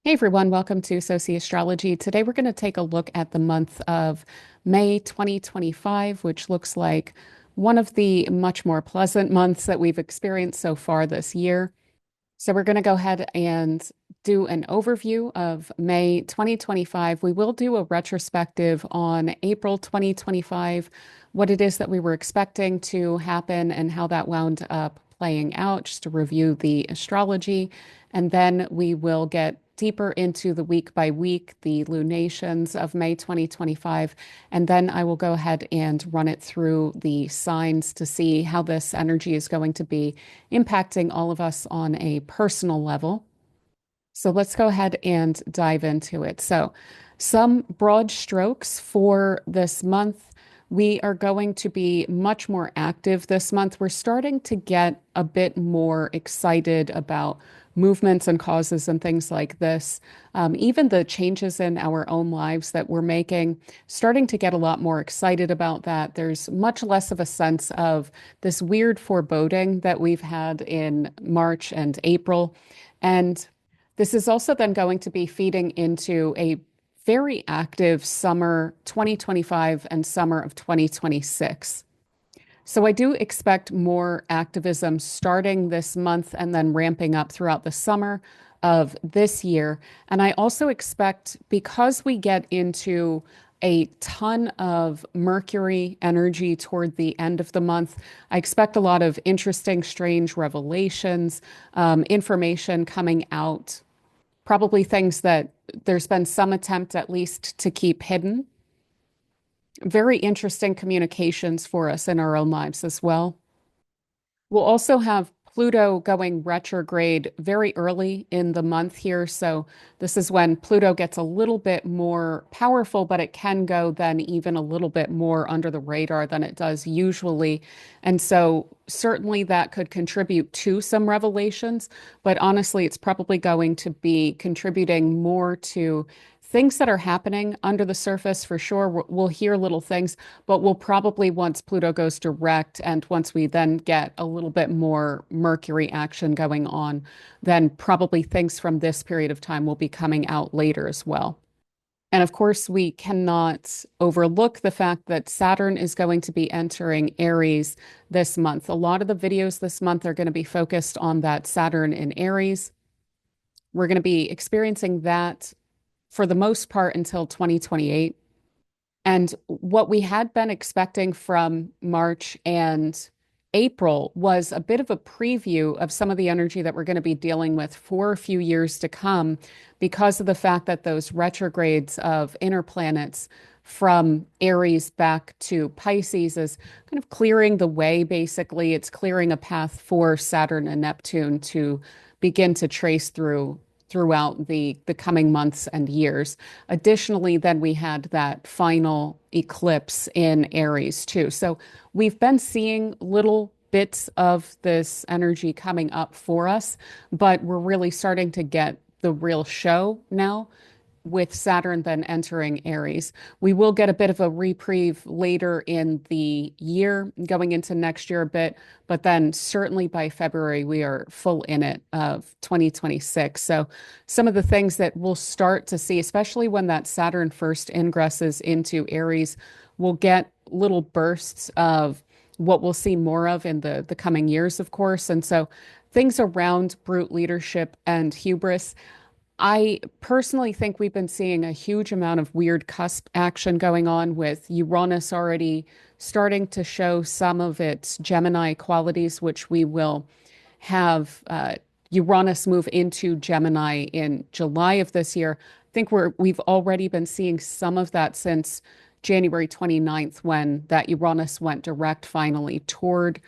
Hey everyone, welcome to Sociastrology. Today we're going to take a look at the month of May 2025, which looks like one of the much more pleasant months that we've experienced so far this year. So we're going to go ahead and do an overview of May 2025. We will do a retrospective on April 2025, what it is that we were expecting to happen and how that wound up playing out, just to review the astrology. And then we will get deeper into the week by week, the lunations of May 2025. And then I will go ahead and run it through the signs to see how this energy is going to be impacting all of us on a personal level. So let's go ahead and dive into it. So, some broad strokes for this month. We are going to be much more active this month. We're starting to get a bit more excited about movements and causes and things like this. Even the changes in our own lives that we're making, starting to get a lot more excited about that. There's much less of a sense of this weird foreboding that we've had in March and April. And this is also then going to be feeding into a very active summer 2025 and summer of 2026. So I do expect more activism starting this month and then ramping up throughout the summer of this year. And I also expect, because we get into a ton of Mercury energy toward the end of the month, I expect a lot of interesting, strange revelations, information coming out, probably things that there's been some attempt at least to keep hidden. Very interesting communications for us in our own lives as well. We'll also have Pluto going retrograde very early in the month here. So this is when Pluto gets a little bit more powerful, but it can go then even a little bit more under the radar than it does usually. And so certainly that could contribute to some revelations, but honestly, it's probably going to be contributing more to things that are happening under the surface for sure. We'll hear little things, but we'll probably, once Pluto goes direct and once we then get a little bit more Mercury action going on, then probably things from this period of time will be coming out later as well. And of course, we cannot overlook the fact that Saturn is going to be entering Aries this month. A lot of the videos this month are going to be focused on that Saturn in Aries. We're going to be experiencing that for the most part until 2028. And what we had been expecting from March and April was a bit of a preview of some of the energy that we're going to be dealing with for a few years to come, because of the fact that those retrogrades of inner planets from Aries back to Pisces is kind of clearing the way, basically. It's clearing a path for Saturn and Neptune to begin to trace throughout the coming months and years. Additionally, then we had that final eclipse in Aries too. So we've been seeing little bits of this energy coming up for us, but we're really starting to get the real show now with Saturn then entering Aries. We will get a bit of a reprieve later in the year, going into next year a bit, but then certainly by February, we are full in it of 2026. So some of the things that we'll start to see, especially when that Saturn first ingresses into Aries, we'll get little bursts of what we'll see more of in the coming years, of course. And so things around brute leadership and hubris, I personally think we've been seeing a huge amount of weird cusp action going on, with Uranus already starting to show some of its Gemini qualities, which we will have Uranus move into Gemini in July of this year. I think we've already been seeing some of that since January 29th, when that Uranus went direct finally toward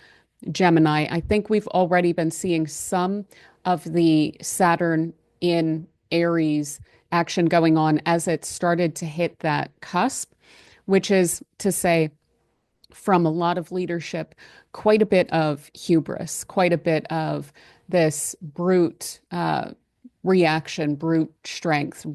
Gemini. I think we've already been seeing some of the Saturn in Aries action going on as it started to hit that cusp, which is to say, from a lot of leadership, quite a bit of hubris, quite a bit of this brute reaction, brute strength.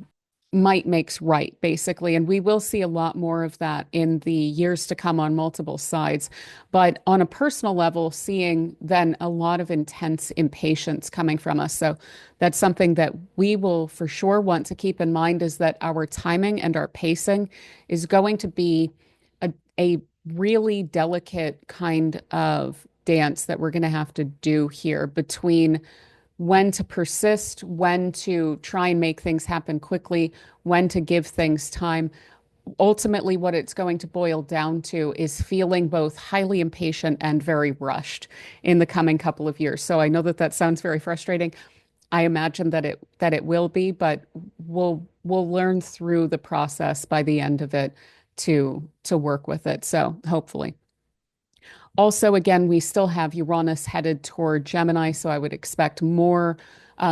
might makes right, basically. And we will see a lot more of that in the years to come on multiple sides. But on a personal level, seeing then a lot of intense impatience coming from us. So that's something that we will for sure want to keep in mind is that our timing and our pacing is going to be a really delicate kind of dance that we're going to have to do here between when to persist, when to try and make things happen quickly, when to give things time. Ultimately, what it's going to boil down to is feeling both highly impatient and very rushed in the coming couple of years. So I know that that sounds very frustrating. I imagine that it will be, but we'll learn through the process by the end of it to work with it. So hopefully. Also, again, we still have Uranus headed toward Gemini, so I would expect more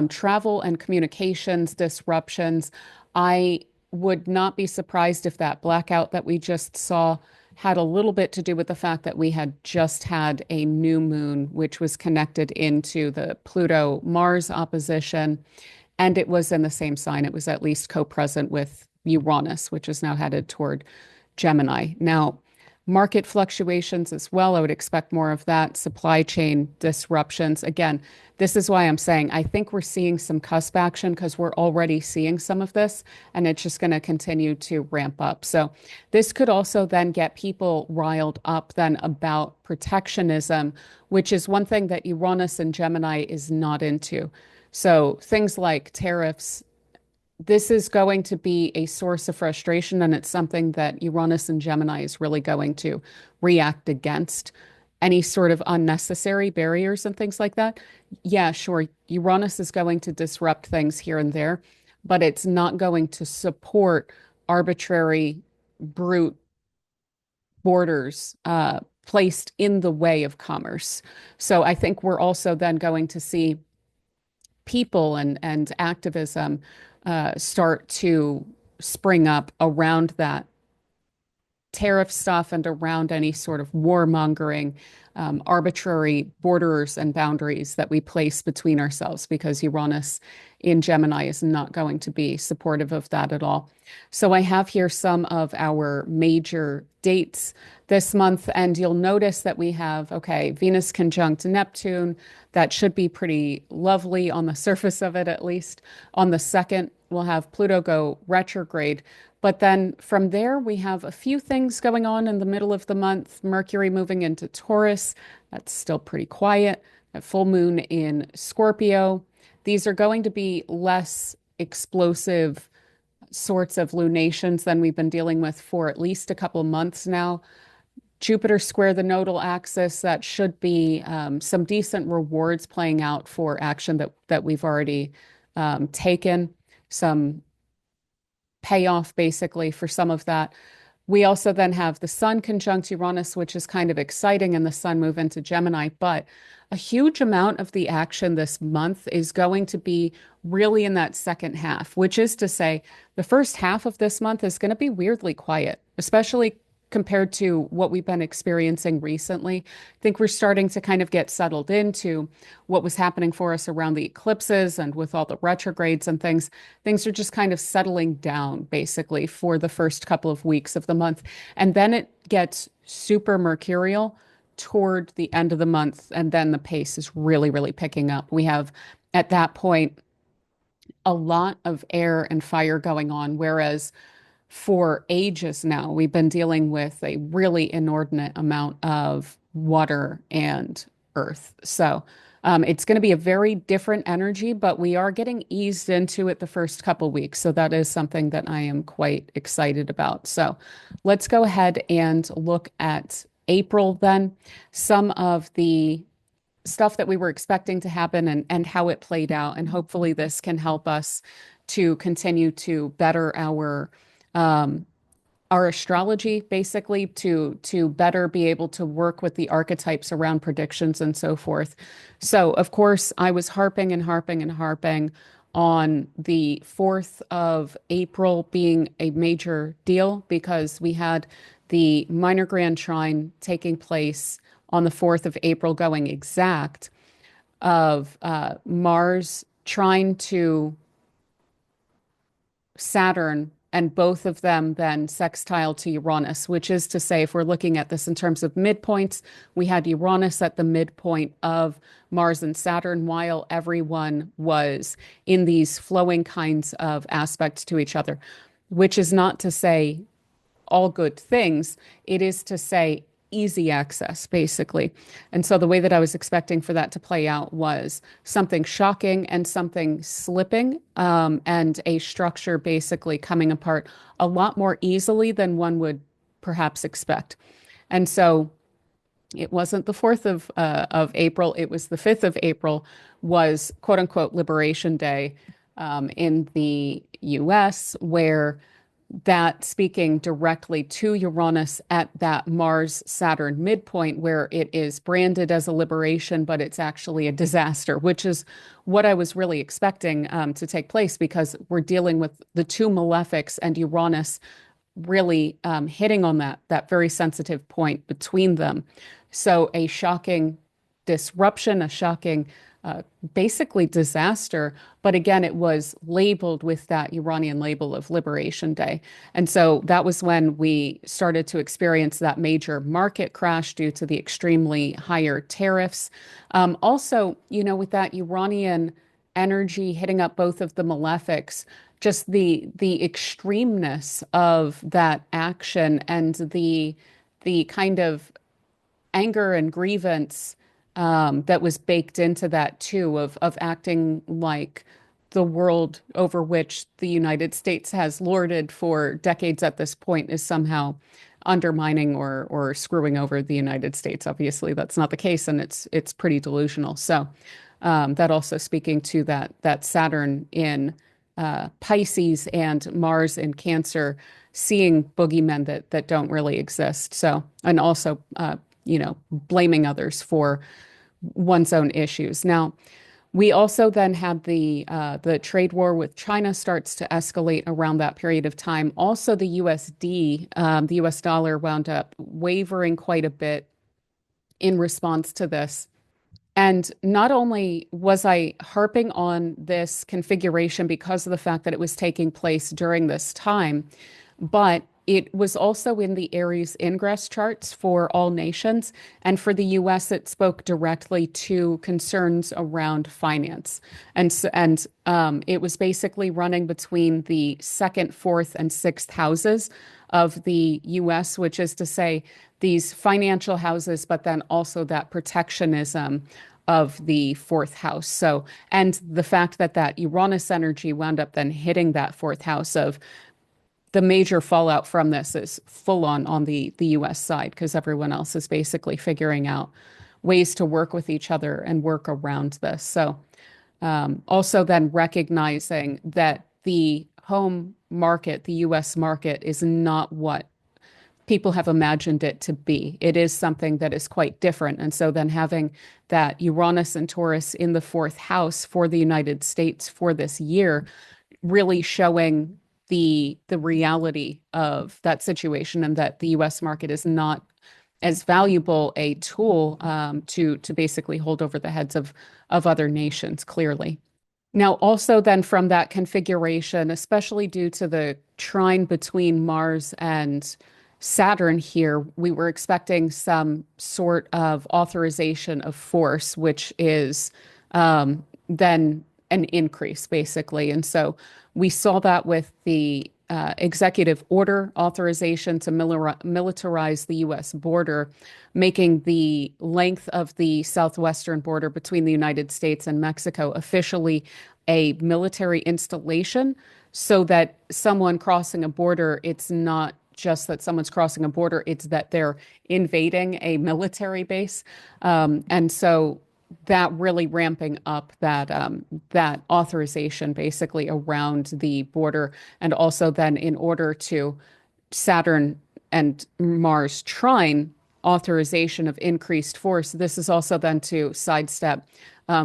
travel and communications disruptions. I would not be surprised if that blackout that we just saw had a little bit to do with the fact that we had just had a new moon, which was connected into the Pluto-Mars opposition, and it was in the same sign. It was at least co-present with Uranus, which is now headed toward Gemini. Now, market fluctuations as well. I would expect more of that. Supply chain disruptions. Again, this is why I'm saying I think we're seeing some cusp action because we're already seeing some of this, and it's just going to continue to ramp up. So this could also then get people riled up then about protectionism, which is one thing that Uranus and Gemini is not into. So things like tariffs, this is going to be a source of frustration, and it's something that Uranus and Gemini is really going to react against. Any sort of unnecessary barriers and things like that. Yeah, sure. Uranus is going to disrupt things here and there, but it's not going to support arbitrary, brute borders placed in the way of commerce. So I think we're also then going to see people and activism start to spring up around that tariff stuff and around any sort of warmongering, arbitrary borders and boundaries that we place between ourselves, because Uranus in Gemini is not going to be supportive of that at all. So I have here some of our major dates this month, and you'll notice that we have, okay, Venus conjunct Neptune. That should be pretty lovely on the surface of it, at least. On the 2nd, we'll have Pluto go retrograde. But then from there, we have a few things going on in the middle of the month. Mercury moving into Taurus. That's still pretty quiet. A full moon in Scorpio. These are going to be less explosive sorts of lunations than we've been dealing with for at least a couple of months now. Jupiter square the nodal axis. That should be some decent rewards playing out for action that we've already taken. Some payoff basically for some of that. We also then have the Sun conjunct Uranus, which is kind of exciting, and the Sun move into Gemini. But a huge amount of the action this month is going to be really in that second half, which is to say, the first half of this month is going to be weirdly quiet, especially compared to what we've been experiencing recently. I think we're starting to kind of get settled into what was happening for us around the eclipses and with all the retrogrades and things. Things are just kind of settling down basically for the first couple of weeks of the month. And then it gets super mercurial toward the end of the month. And then the pace is really, really picking up. We have at that point a lot of air and fire going on, whereas for ages now, we've been dealing with a really inordinate amount of water and earth. So it's going to be a very different energy, but we are getting eased into it the first couple weeks. So that is something that I am quite excited about. So let's go ahead and look at April then. Some of the stuff that we were expecting to happen and how it played out. And hopefully this can help us to continue to better um, our astrology, basically to better be able to work with the archetypes around predictions and so forth. So, of course, I was harping and harping and harping on the 4th of April being a major deal because we had the minor grand trine taking place on the 4th of April, going exact, of Mars trying to Saturn, and both of them then sextile to Uranus, which is to say, if we're looking at this in terms of midpoints, we had Uranus at the midpoint of Mars and Saturn, while everyone was in these flowing kinds of aspects to each other, which is not to say all good things. It is to say easy access, basically. And so the way that I was expecting for that to play out was something shocking and something slipping, and a structure basically coming apart a lot more easily than one would perhaps expect. And so it wasn't the 4th of April, it was the 5th of April was quote unquote Liberation Day in the US, where that speaking directly to Uranus at that Mars Saturn midpoint, where it is branded as a liberation, but it's actually a disaster, which is what I was really expecting to take place because we're dealing with the two malefics and Uranus really hitting on that very sensitive point between them. So a shocking disruption, a shocking basically disaster. But again, it was labeled with that Uranian label of Liberation Day. And so that was when we started to experience that major market crash due to the extremely higher tariffs. Also, with that Uranian energy hitting up both of the malefics, just the extremeness of that action and the kind of anger and grievance that was baked into that too, of acting like the world over which the United States has lorded for decades at this point is somehow undermining or screwing over the United States. Obviously, that's not the case, and it's pretty delusional. So that also speaking to that Saturn in Pisces and Mars in Cancer, seeing boogeymen that don't really exist. So, and also, blaming others for one's own issues. Now, we also then had the trade war with China starts to escalate around that period of time. Also, the USD, the US dollar, wound up wavering quite a bit in response to this. And not only was I harping on this configuration because of the fact that it was taking place during this time, but it was also in the Aries ingress charts for all nations. And for the US, it spoke directly to concerns around finance. And it was basically running between the second, fourth, and sixth houses of the US, which is to say these financial houses, but then also that protectionism of the fourth house. So, and the fact that Uranus energy wound up then hitting that fourth house of the major fallout from this is full on the US side, because everyone else is basically figuring out ways to work with each other and work around this. So, also then recognizing that the home market, the US market, is not what people have imagined it to be. It is something that is quite different. And so then having that Uranus and Taurus in the fourth house for the United States for this year, really showing the reality of that situation and that the US market is not as valuable a tool to basically hold over the heads of other nations, clearly. Now, also then from that configuration, especially due to the trine between Mars and Saturn here, we were expecting some sort of authorization of force, which is then an increase, basically. And so we saw that with the executive order authorization to militarize the U.S. border, making the length of the southwestern border between the United States and Mexico officially a military installation, so that someone crossing a border, it's not just that someone's crossing a border, it's that they're invading a military base. And so that really ramping up that authorization basically around the border. And also then in order to Saturn and Mars trine authorization of increased force, this is also then to sidestep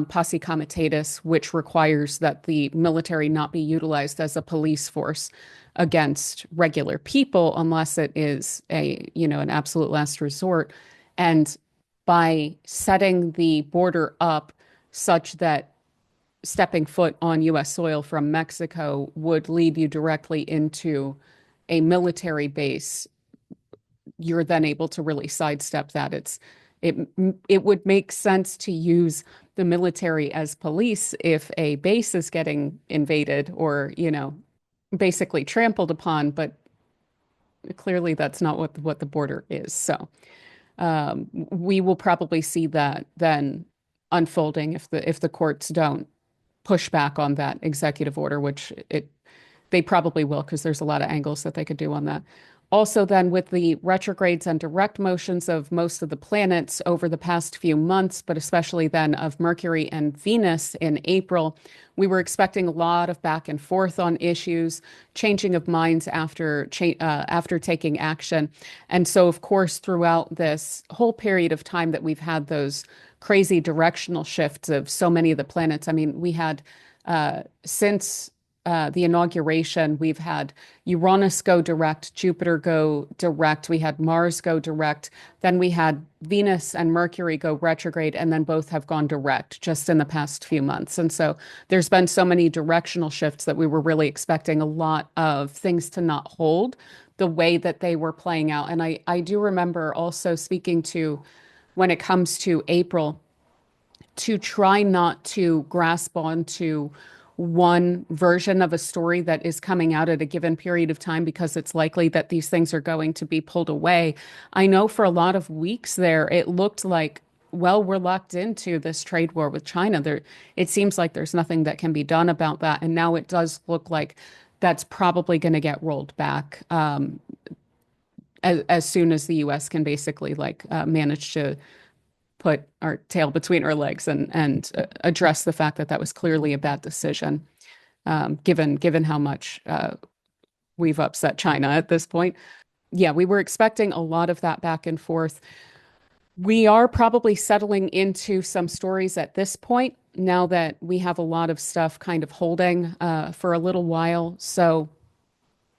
posse comitatus, which requires that the military not be utilized as a police force against regular people unless it is an absolute last resort. And by setting the border up such that stepping foot on US soil from Mexico would lead you directly into a military base, you're then able to really sidestep that. It it would make sense to use the military as police if a base is getting invaded or, basically trampled upon, but clearly that's not what the border is. So we will probably see that then unfolding if the courts don't push back on that executive order, which they probably will because there's a lot of angles that they could do on that. Also, then with the retrogrades and direct motions of most of the planets over the past few months, but especially then of Mercury and Venus in April, we were expecting a lot of back and forth on issues, changing of minds after taking action. And so, of course, throughout this whole period of time that we've had those crazy directional shifts of so many of the planets, I mean, we had since the inauguration, we've had Uranus go direct, Jupiter go direct, we had Mars go direct, then we had Venus and Mercury go retrograde, and then both have gone direct just in the past few months. And so there's been so many directional shifts that we were really expecting a lot of things to not hold the way that they were playing out. And I do remember also speaking to, when it comes to April, to try not to grasp onto one version of a story that is coming out at a given period of time because it's likely that these things are going to be pulled away. I know for a lot of weeks there, it looked like, well, we're locked into this trade war with China. It seems like there's nothing that can be done about that. And now it does look like that's probably going to get rolled back as soon as the US can basically manage to put our tail between our legs and address the fact that that was clearly a bad decision, given how much we've upset China at this point. Yeah, we were expecting a lot of that back and forth. We are probably settling into some stories at this point now that we have a lot of stuff kind of holding for a little while. So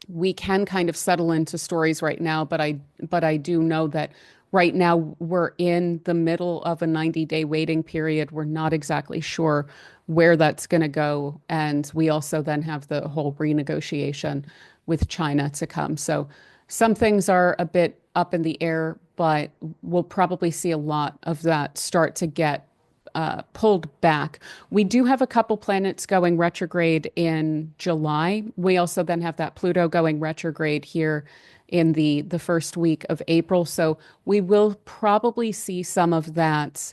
we can kind of settle into stories right now, but I do know that right now we're in the middle of a 90-day waiting period. We're not exactly sure where that's going to go. And we also then have the whole renegotiation with China to come. So some things are a bit up in the air, but we'll probably see a lot of that start to get pulled back. We do have a couple planets going retrograde in July. We also then have that Pluto going retrograde here in the first week of April. So we will probably see some of that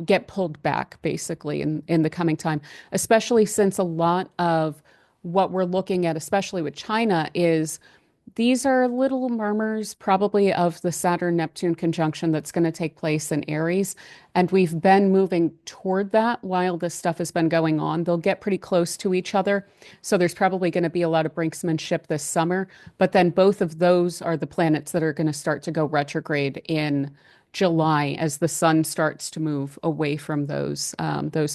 get pulled back basically in the coming time, especially since a lot of what we're looking at, especially with China, is these are little murmurs probably of the Saturn-Neptune conjunction that's going to take place in Aries. And we've been moving toward that while this stuff has been going on. They'll get pretty close to each other. So there's probably going to be a lot of brinksmanship this summer. But then both of those are the planets that are going to start to go retrograde in July as the sun starts to move away from those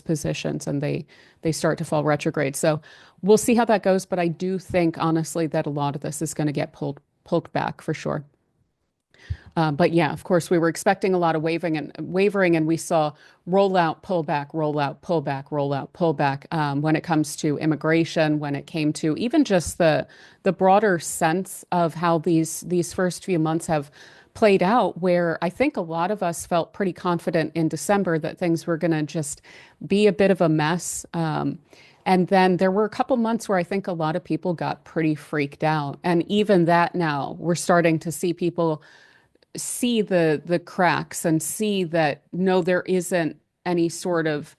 positions and they start to fall retrograde. So we'll see how that goes, but I do think honestly that a lot of this is going to get pulled back for sure. But yeah, of course, we were expecting a lot of wavering, and we saw rollout, pullback, rollout, pullback, rollout, pullback when it comes to immigration, when it came to even just the broader sense of how these first few months have played out, where I think a lot of us felt pretty confident in December that things were going to just be a bit of a mess. And then there were a couple months where I think a lot of people got pretty freaked out. And even that now, we're starting to see people see the cracks and see that no, there isn't any sort of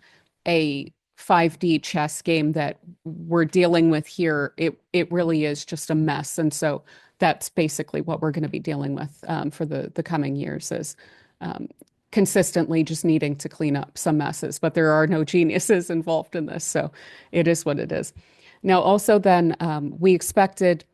a 5D chess game that we're dealing with here. It really is just a mess. And so that's basically what we're going to be dealing with for the coming years is consistently just needing to clean up some messes. But there are no geniuses involved in this. So it is what it is. Now, also then we expected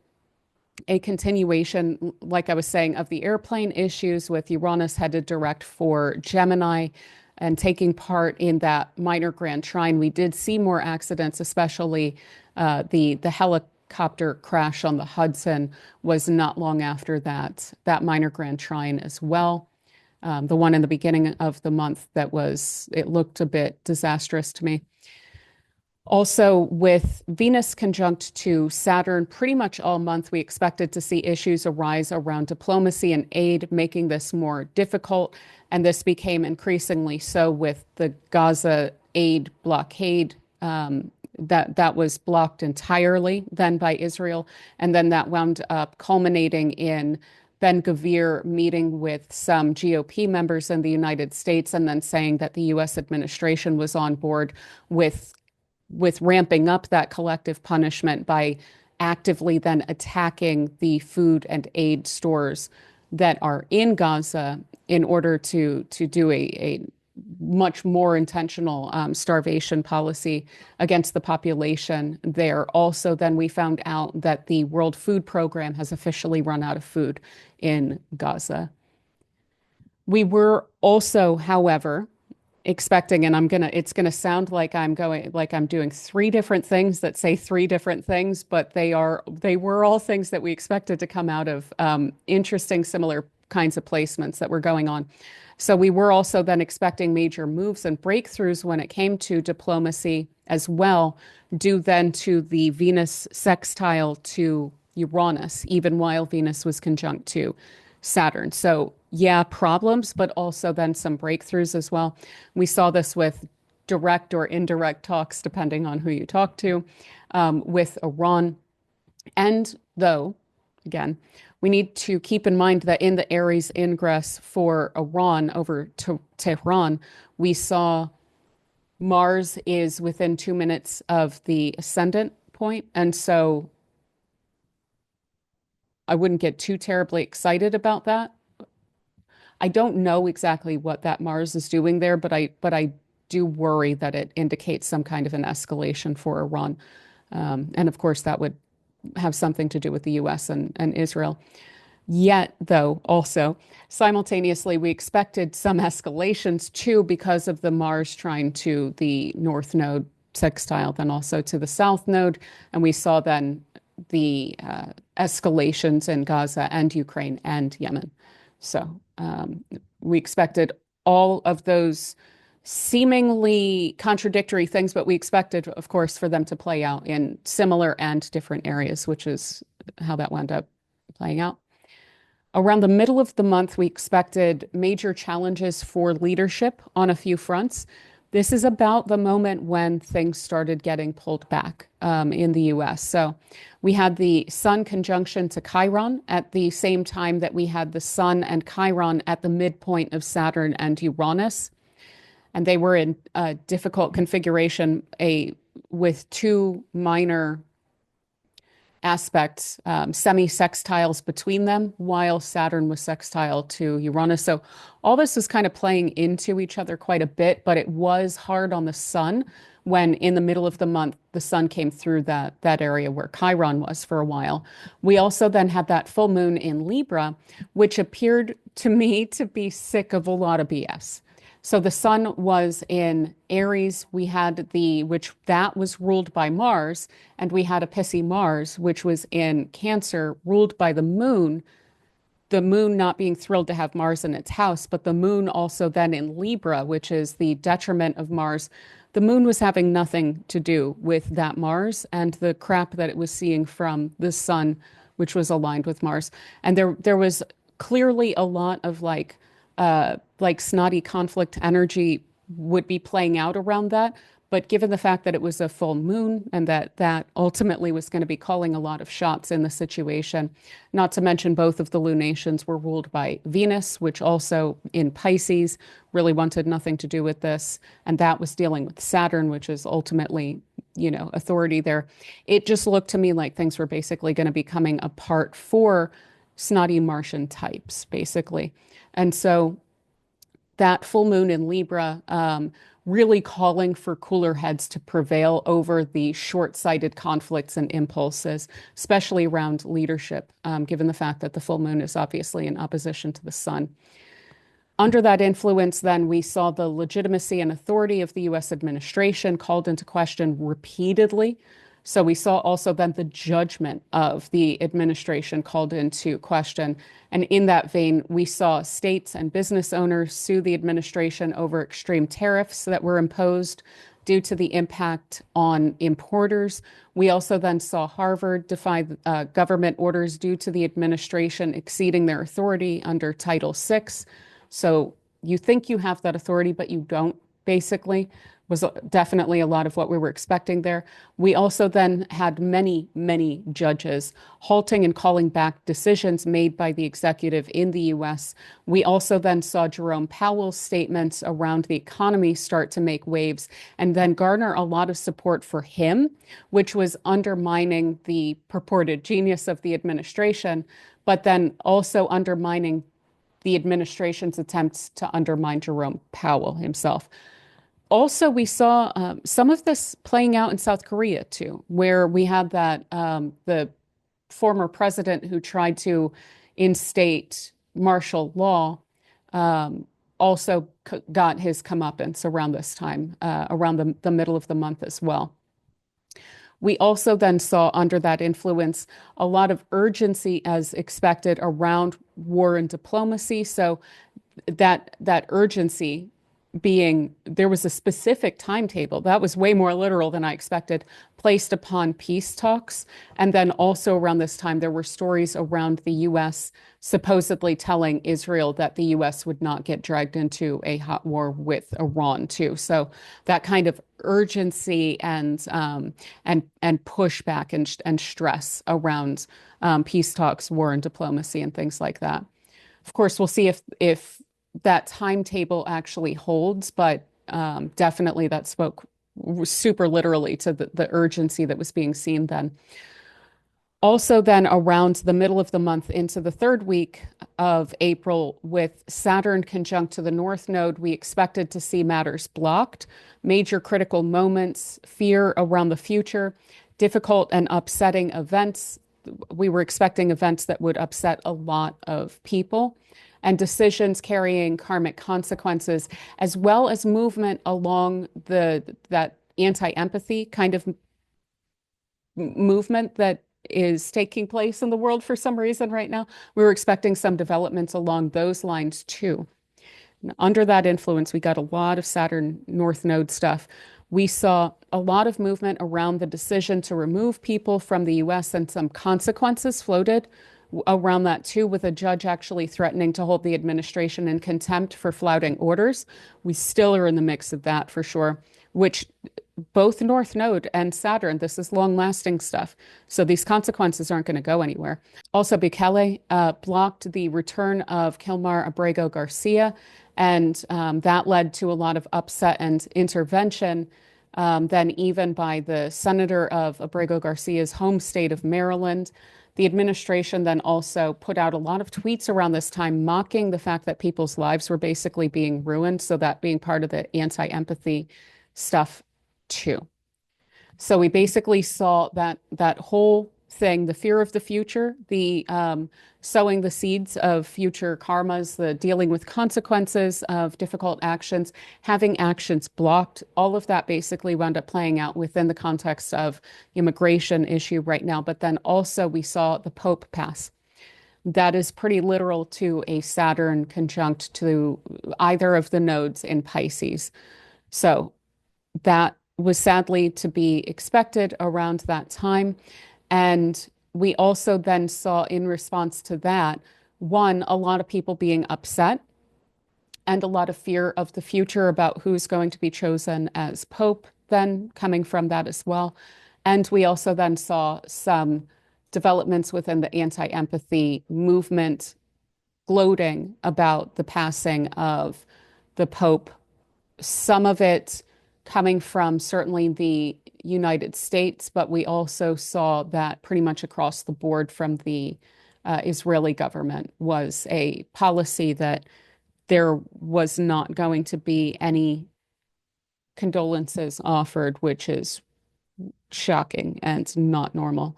a continuation, like I was saying, of the airplane issues with Uranus headed direct for Gemini and taking part in that minor grand trine. We did see more accidents, especially the helicopter crash on the Hudson was not long after that minor grand trine as well. The one in the beginning of the month it looked a bit disastrous to me. Also, with Venus conjunct to Saturn, pretty much all month, we expected to see issues arise around diplomacy and aid, making this more difficult. And this became increasingly so with the Gaza aid blockade. That was blocked entirely then by Israel. And then that wound up culminating in Ben-Gvir meeting with some GOP members in the United States and then saying that the US administration was on board with ramping up that collective punishment by actively then attacking the food and aid stores that are in Gaza in order to do a much more intentional starvation policy against the population there. Also, then we found out that the World Food Program has officially run out of food in Gaza. We were also, however, expecting, and it's gonna sound like I'm doing three different things that say three different things, but they were all things that we expected to come out of interesting, similar kinds of placements that were going on. So we were also then expecting major moves and breakthroughs when it came to diplomacy as well, due then to the Venus sextile to Uranus, even while Venus was conjunct to Saturn. So yeah, problems, but also then some breakthroughs as well. We saw this with direct or indirect talks, depending on who you talk to, with Iran. And though, again, we need to keep in mind that in the Aries ingress for Iran over to Tehran, we saw Mars is within 2 minutes of the ascendant point. And so I wouldn't get too terribly excited about that. I don't know exactly what that Mars is doing there, but I do worry that it indicates some kind of an escalation for Iran. And of course, that would have something to do with the US and Israel. Yet, though, also, simultaneously, we expected some escalations too because of the Mars trine to the North Node sextile, then also to the South Node. And we saw then the escalations in Gaza and Ukraine and Yemen. So we expected all of those seemingly contradictory things, but we expected, of course, for them to play out in similar and different areas, which is how that wound up playing out. Around the middle of the month, we expected major challenges for leadership on a few fronts. This is about the moment when things started getting pulled back in the US. So we had the Sun conjunction to Chiron at the same time that we had the Sun and Chiron at the midpoint of Saturn and Uranus. And they were in a difficult configuration, with two minor aspects, semi-sextiles between them, while Saturn was sextile to Uranus. So all this was kind of playing into each other quite a bit, but it was hard on the Sun when in the middle of the month, the Sun came through that area where Chiron was for a while. We also then had that full moon in Libra, which appeared to me to be sick of a lot of BS. So the Sun was in Aries. We had which was ruled by Mars, and we had a pissy Mars, which was in Cancer, ruled by the Moon not being thrilled to have Mars in its house, but the Moon also then in Libra, which is the detriment of Mars. The Moon was having nothing to do with that Mars and the crap that it was seeing from the Sun, which was aligned with Mars. And there was clearly a lot of like snotty conflict energy would be playing out around that. But given the fact that it was a full moon and that ultimately was going to be calling a lot of shots in the situation, not to mention both of the lunations were ruled by Venus, which also in Pisces really wanted nothing to do with this. And that was dealing with Saturn, which is ultimately, authority there. It just looked to me like things were basically going to be coming apart for snotty Martian types, basically. And so that full moon in Libra really calling for cooler heads to prevail over the short-sighted conflicts and impulses, especially around leadership, given the fact that the full moon is obviously in opposition to the Sun. Under that influence, then, we saw the legitimacy and authority of the US administration called into question repeatedly So we saw also then the judgment of the administration called into question. And in that vein, we saw states and business owners sue the administration over extreme tariffs that were imposed due to the impact on importers. We also then saw Harvard defy government orders due to the administration exceeding their authority under Title VI. So you think you have that authority, but you don't, basically, was definitely a lot of what we were expecting there. We also then had many, many judges halting and calling back decisions made by the executive in the US. We also then saw Jerome Powell's statements around the economy start to make waves and then garner a lot of support for him, which was undermining the purported genius of the administration, but then also undermining the administration's attempts to undermine Jerome Powell himself. Also, we saw some of this playing out in South Korea too, where we had that the former president who tried to instate martial law also got his comeuppance around this time, around the middle of the month as well. We also then saw under that influence a lot of urgency as expected around war and diplomacy. So that urgency being there was a specific timetable that was way more literal than I expected, placed upon peace talks. And then also around this time, there were stories around the US supposedly telling Israel that the US would not get dragged into a hot war with Iran too. So that kind of urgency and pushback and stress around peace talks, war and diplomacy and things like that. Of course, we'll see if that timetable actually holds, but definitely that spoke super literally to the urgency that was being seen then. Also, then around the middle of the month into the third week of April, with Saturn conjunct to the North Node, we expected to see matters blocked, major critical moments, fear around the future, difficult and upsetting events. We were expecting events that would upset a lot of people and decisions carrying karmic consequences, as well as movement along that anti-empathy kind of movement that is taking place in the world for some reason right now. We were expecting some developments along those lines too. And under that influence, we got a lot of Saturn North Node stuff. We saw a lot of movement around the decision to remove people from the US, and some consequences floated around that too, with a judge actually threatening to hold the administration in contempt for flouting orders. We still are in the mix of that for sure, which both North Node and Saturn, this is long-lasting stuff. So these consequences aren't going to go anywhere. Also, Bukele blocked the return of Kilmar Abrego Garcia, and that led to a lot of upset and intervention, then even by the senator of Abrego Garcia's home state of Maryland. The administration then also put out a lot of tweets around this time mocking the fact that people's lives were basically being ruined. So that being part of the anti-empathy stuff too. So we basically saw that whole thing, the fear of the future, the sowing the seeds of future karmas, the dealing with consequences of difficult actions, having actions blocked, all of that basically wound up playing out within the context of immigration issue right now. But then also we saw the Pope pass. That is pretty literal to a Saturn conjunct to either of the nodes in Pisces. So that was sadly to be expected around that time. And we also then saw in response to that, one, a lot of people being upset and a lot of fear of the future about who's going to be chosen as Pope, then coming from that as well. And we also then saw some developments within the anti-empathy movement gloating about the passing of the Pope, some of it coming from certainly the United States, but we also saw that pretty much across the board from the Israeli government was a policy that there was not going to be any condolences offered, which is shocking and not normal.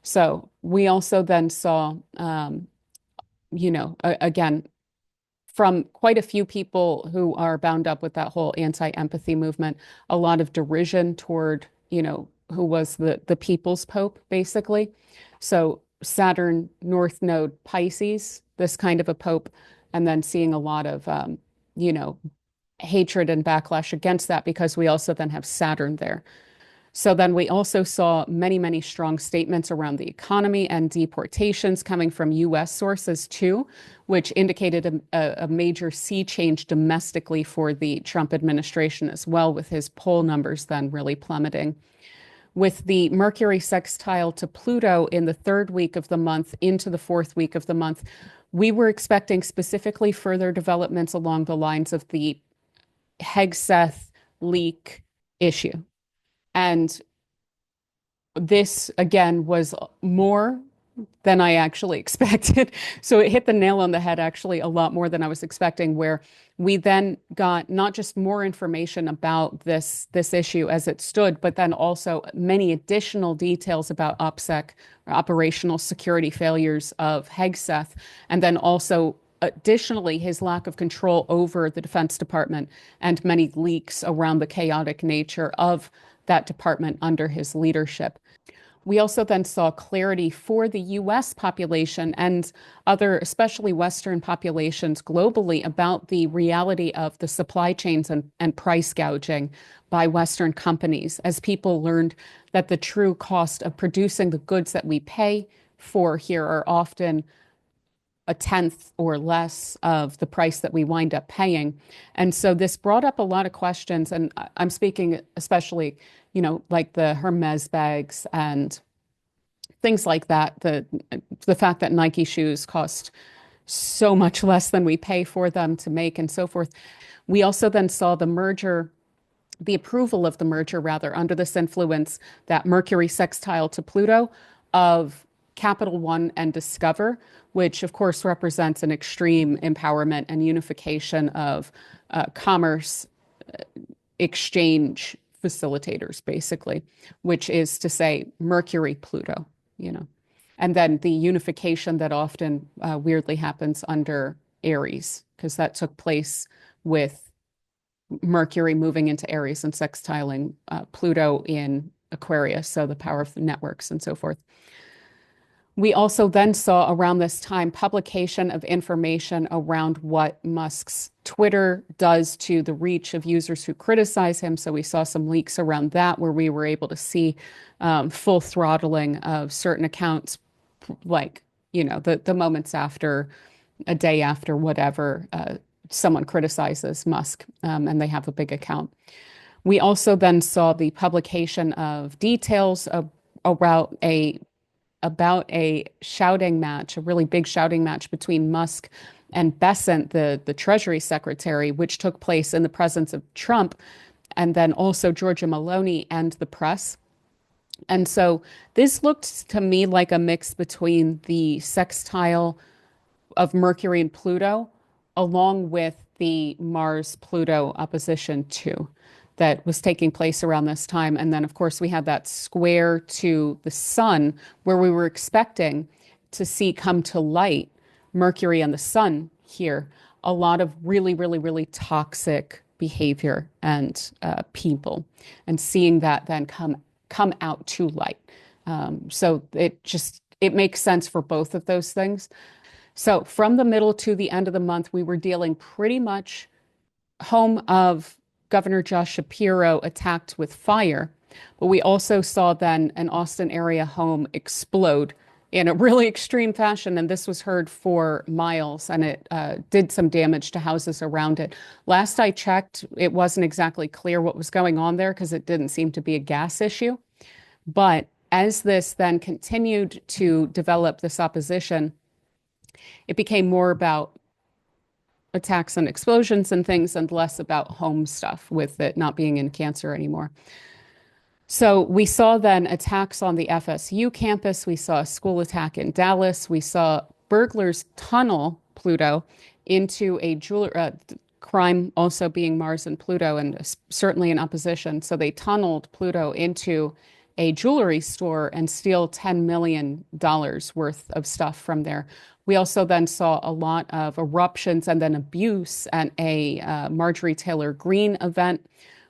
So we also then saw, again, from quite a few people who are bound up with that whole anti-empathy movement, a lot of derision toward, who was the people's pope, basically. So Saturn North Node Pisces, this kind of a pope, and then seeing a lot of you know, hatred and backlash against that because we also then have Saturn there. So then we also saw many, many strong statements around the economy and deportations coming from US sources too, which indicated a major sea change domestically for the Trump administration as well, with his poll numbers then really plummeting. With the Mercury sextile to Pluto in the third week of the month into the fourth week of the month, we were expecting specifically further developments along the lines of the Hegseth leak issue. And this again was more than I actually expected. So it hit the nail on the head, actually, a lot more than I was expecting, where we then got not just more information about this issue as it stood, but then also many additional details about OPSEC, or operational security failures of Hegseth, and then also additionally his lack of control over the Defense Department and many leaks around the chaotic nature of that department under his leadership. We also then saw clarity for the US population and other, especially Western populations globally, about the reality of the supply chains and price gouging by Western companies, as people learned that the true cost of producing the goods that we pay for here are often a tenth or less of the price that we wind up paying. And so this brought up a lot of questions. And I'm speaking especially, you know, like the Hermes bags and things like that. The fact that Nike shoes cost so much less than we pay for them to make and so forth. We also then saw the merger, the approval of the merger, rather, under this influence, that Mercury sextile to Pluto of Capital One and Discover, which of course represents an extreme empowerment and unification of commerce exchange facilitators, basically, which is to say Mercury, Pluto, you know. And then the unification that often weirdly happens under Aries, because that took place with Mercury moving into Aries and sextiling Pluto in Aquarius, so the power of the networks and so forth. We also then saw around this time publication of information around what Musk's Twitter does to the reach of users who criticize him. So we saw some leaks around that where we were able to see full throttling of certain accounts, like, you know, the moments after, a day after, whatever, someone criticizes Musk and they have a big account. We also then saw the publication of details about a shouting match, a really big shouting match between Musk and Bessent, the Treasury Secretary, which took place in the presence of Trump and then also Georgia Maloney and the press. And so this looked to me like a mix between the sextile of Mercury and Pluto, along with the Mars-Pluto opposition too, that was taking place around this time. And then, of course, we had that square to the sun where we were expecting to see come to light Mercury and the sun here, a lot of really, really, really toxic behavior and people, and seeing that then come out to light. So it makes sense for both of those things. So from the middle to the end of the month, we were dealing pretty much home of Governor Josh Shapiro attacked with fire. But we also saw then an Austin area home explode in a really extreme fashion. And this was heard for miles, and it did some damage to houses around it. Last I checked, it wasn't exactly clear what was going on there because it didn't seem to be a gas issue. But as this then continued to develop, this opposition, it became more about attacks and explosions and things and less about home stuff, with it not being in Cancer anymore. So we saw then attacks on the FSU campus. We saw a school attack in Dallas. We saw burglars tunnel Pluto into a jewelry crime, also being Mars and Pluto, and certainly in opposition. So they tunneled Pluto into a jewelry store and steal $10 million worth of stuff from there. We also then saw a lot of eruptions and then abuse at a Marjorie Taylor Greene event,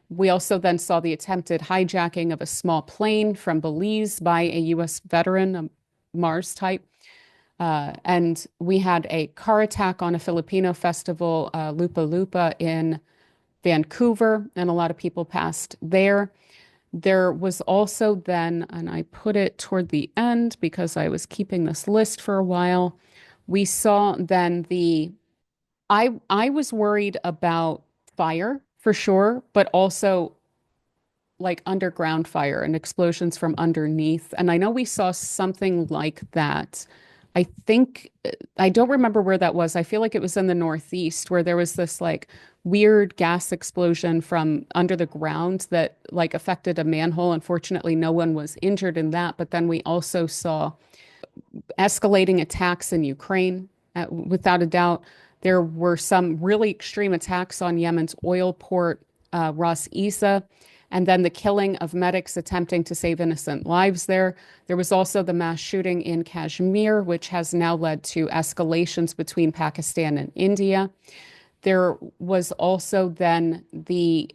We also then saw the attempted hijacking of a small plane from Belize by a US veteran, a Mars type. And we had a car attack on a Filipino festival, Lupa Lupa, in Vancouver, and a lot of people passed there. There was also then, and I put it toward the end because I was keeping this list for a while. We saw then I was worried about fire for sure, but also like underground fire and explosions from underneath. And I know we saw something like that. I think I don't remember where that was. I feel like it was in the Northeast where there was this like weird gas explosion from under the ground that like affected a manhole. Unfortunately, no one was injured in that. But then we also saw escalating attacks in Ukraine. Without a doubt, there were some really extreme attacks on Yemen's oil port, Ras Isa, and then the killing of medics attempting to save innocent lives there. There was also the mass shooting in Kashmir, which has now led to escalations between Pakistan and India. There was also then the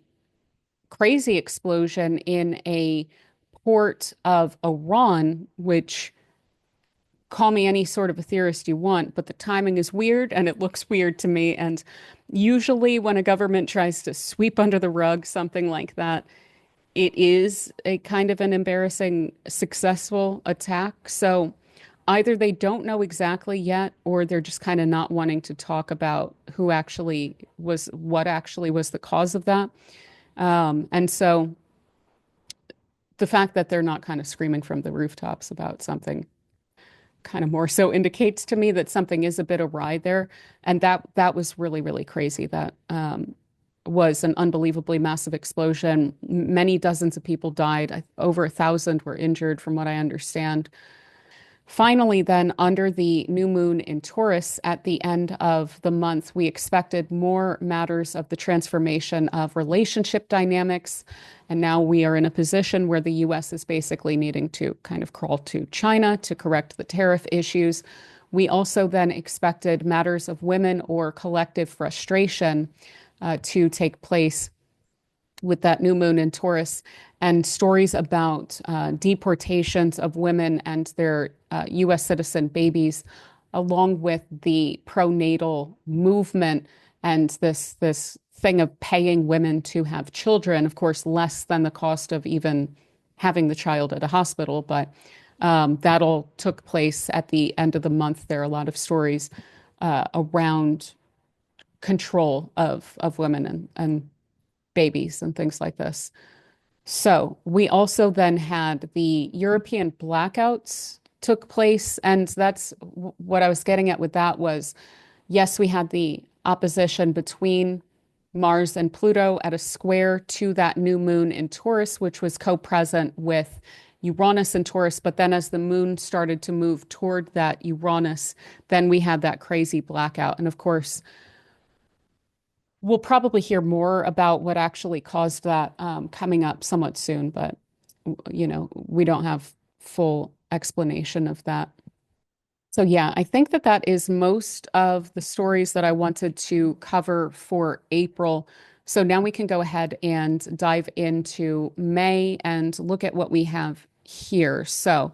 crazy explosion in a port of Iran, which call me any sort of a theorist you want, but the timing is weird and it looks weird to me. And usually, when a government tries to sweep under the rug something like that, it is a kind of an embarrassing, successful attack. So either they don't know exactly yet, or they're just kind of not wanting to talk about what actually was the cause of that. And so the fact that they're not kind of screaming from the rooftops about something kind of more so indicates to me that something is a bit awry there. And that was really, really crazy. That was an unbelievably massive explosion. Many dozens of people died. Over 1,000 were injured, from what I understand. Finally, then, under the new moon in Taurus at the end of the month, we expected more matters of the transformation of relationship dynamics. And now we are in a position where the US is basically needing to kind of crawl to China to correct the tariff issues. We also then expected matters of women or collective frustration to take place with that new moon in Taurus, and stories about deportations of women and their US citizen babies, along with the pronatal movement and this thing of paying women to have children, of course, less than the cost of even having the child at a hospital. But that all took place at the end of the month. There are a lot of stories around control of women and babies and things like this. So we also then had the European blackouts took place, and that's what I was getting at with that was, yes, we had the opposition between Mars and Pluto at a square to that new moon in Taurus, which was co-present with Uranus in Taurus. But then as the moon started to move toward that Uranus, then we had that crazy blackout. And of course, we'll probably hear more about what actually caused that coming up somewhat soon, but we don't have full explanation of that. So yeah, I think that that is most of the stories that I wanted to cover for April. So now we can go ahead and dive into May and look at what we have here. So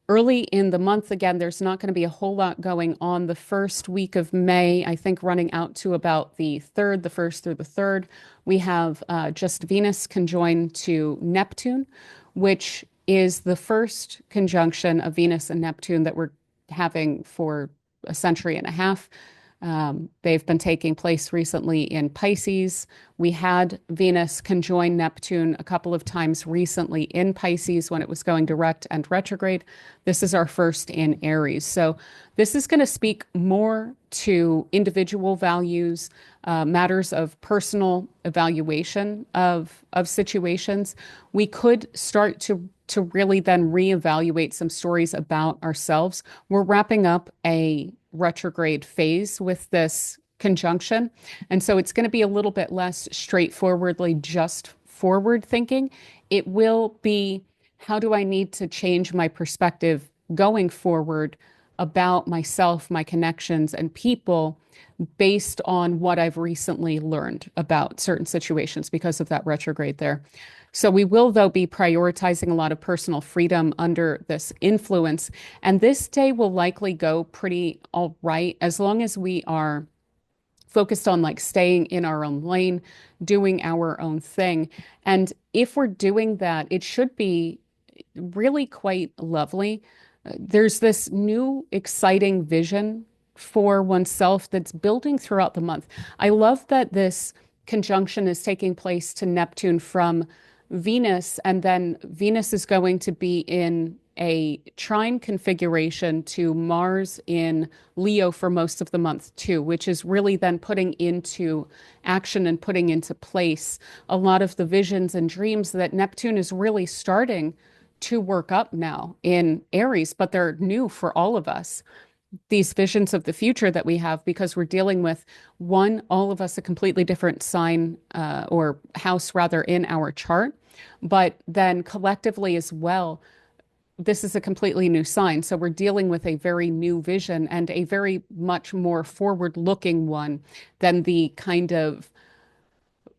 early in the month, again, there's not going to be a whole lot going on the first week of May. I think running out to about the 3rd, the 1st through the 3rd, we have just Venus conjoined to Neptune, which is the first conjunction of Venus and Neptune that we're having for a century and a half. They've been taking place recently in Pisces. We had Venus conjoin Neptune a couple of times recently in Pisces when it was going direct and retrograde. This is our first in Aries. So this is going to speak more to individual values, matters of personal evaluation of situations. We could start to really then reevaluate some stories about ourselves. We're wrapping up a retrograde phase with this conjunction. And so it's going to be a little bit less straightforwardly just forward thinking. It will be, how do I need to change my perspective going forward about myself, my connections, and people based on what I've recently learned about certain situations because of that retrograde there. So we will, though, be prioritizing a lot of personal freedom under this influence. And this day will likely go pretty all right as long as we are focused on like staying in our own lane, doing our own thing. And if we're doing that, it should be really quite lovely. There's this new exciting vision for oneself that's building throughout the month. I love that this conjunction is taking place to Neptune from Venus, and then Venus is going to be in a trine configuration to Mars in Leo for most of the month too, which is really then putting into action and putting into place a lot of the visions and dreams that Neptune is really starting to work up now in Aries, but they're new for all of us. These visions of the future that we have, because we're dealing with one, all of us a completely different sign or house rather in our chart, but then collectively as well, this is a completely new sign. So we're dealing with a very new vision and a very much more forward looking one than the kind of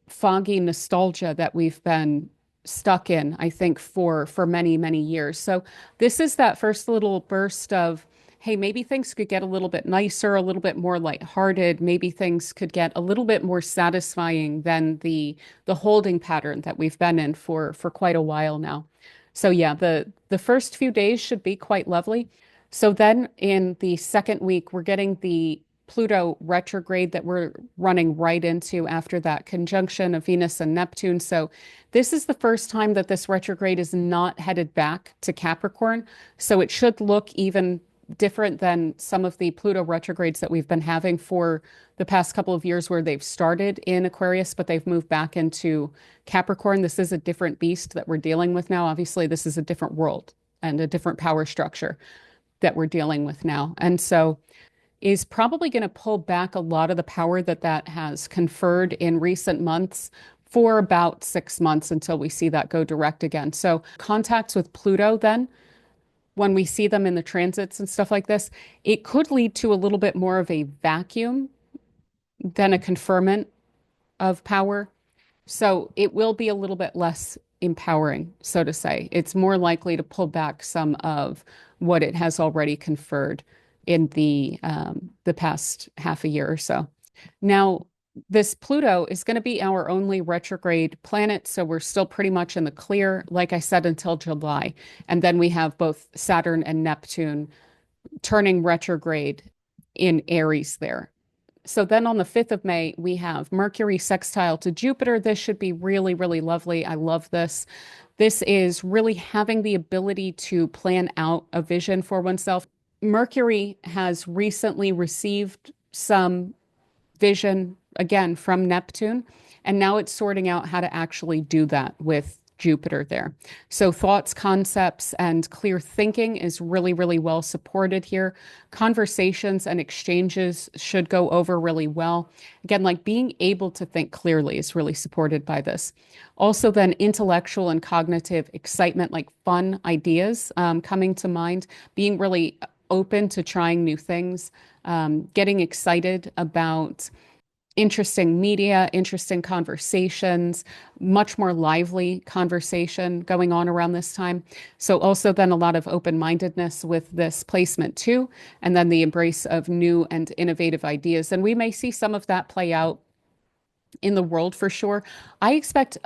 foggy nostalgia that we've been stuck in, I think, for many, many years. So this is that first little burst of, hey, maybe things could get a little bit nicer, a little bit more lighthearted. Maybe things could get a little bit more satisfying than the holding pattern that we've been in for quite a while now. So yeah, the first few days should be quite lovely. So then in the second week, we're getting the Pluto retrograde that we're running right into after that conjunction of Venus and Neptune. So this is the first time that this retrograde is not headed back to Capricorn. So it should look even different than some of the Pluto retrogrades that we've been having for the past couple of years where they've started in Aquarius, but they've moved back into Capricorn. This is a different beast that we're dealing with now. Obviously, this is a different world and a different power structure that we're dealing with now. And so is probably going to pull back a lot of the power that that has conferred in recent months for about 6 months until we see that go direct again. So contacts with Pluto then, when we see them in the transits and stuff like this, it could lead to a little bit more of a vacuum than a conferment of power. So it will be a little bit less empowering, so to say. It's more likely to pull back some of what it has already conferred in the past half a year or so. Now, this Pluto is going to be our only retrograde planet, so we're still pretty much in the clear, like I said, until July. And then we have both Saturn and Neptune turning retrograde in Aries there. So then on the 5th of May, we have Mercury sextile to Jupiter. This should be really, really lovely. I love this. This is really having the ability to plan out a vision for oneself. Mercury has recently received some vision again from Neptune, and now it's sorting out how to actually do that with Jupiter there. So thoughts, concepts, and clear thinking is really, really well supported here. Conversations and exchanges should go over really well. Again, like being able to think clearly is really supported by this. Also, then intellectual and cognitive excitement, like fun ideas coming to mind, being really open to trying new things, getting excited about interesting media, interesting conversations, much more lively conversation going on around this time. So also then a lot of open-mindedness with this placement too, and then the embrace of new and innovative ideas. And we may see some of that play out in the world for sure. I expect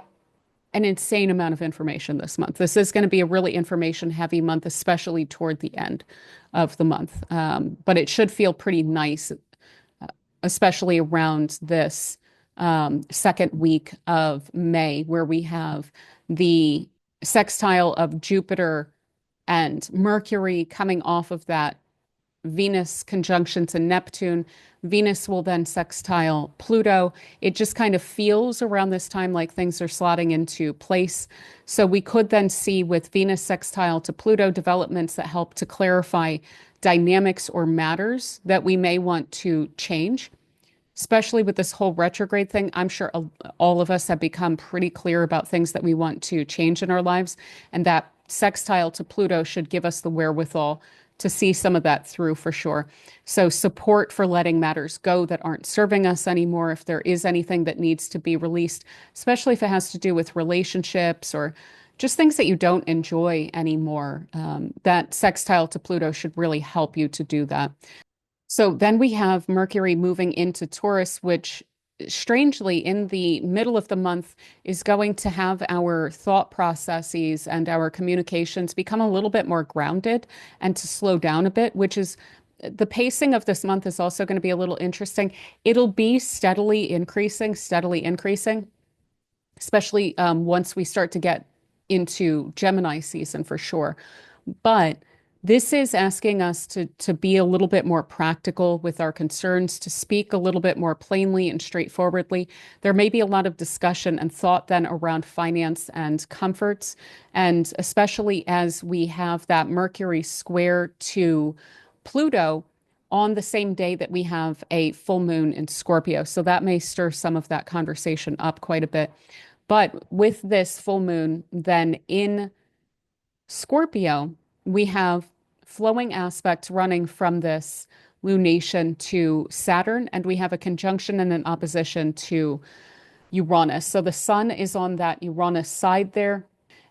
an insane amount of information this month. This is going to be a really information heavy month, especially toward the end of the month. But it should feel pretty nice, especially around this second week of May, where we have the sextile of Jupiter and Mercury coming off of that Venus conjunction to Neptune. Venus will then sextile Pluto. It just kind of feels around this time like things are slotting into place. So we could then see with Venus sextile to Pluto developments that help to clarify dynamics or matters that we may want to change, especially with this whole retrograde thing. I'm sure all of us have become pretty clear about things that we want to change in our lives. And that sextile to Pluto should give us the wherewithal to see some of that through for sure. So support for letting matters go that aren't serving us anymore. If there is anything that needs to be released, especially if it has to do with relationships or just things that you don't enjoy anymore, that sextile to Pluto should really help you to do that. So then we have Mercury moving into Taurus, which strangely in the middle of the month is going to have our thought processes and our communications become a little bit more grounded and to slow down a bit, which is the pacing of this month is also going to be a little interesting. It'll be steadily increasing, especially once we start to get into Gemini season for sure. But this is asking us to be a little bit more practical with our concerns, to speak a little bit more plainly and straightforwardly. There may be a lot of discussion and thought then around finance and comforts, and especially as we have that Mercury square to Pluto on the same day that we have a full moon in Scorpio. So that may stir some of that conversation up quite a bit. But with this full moon, then in Scorpio, we have flowing aspects running from this lunation to Saturn, and we have a conjunction and an opposition to Uranus. So the sun is on that Uranus side there,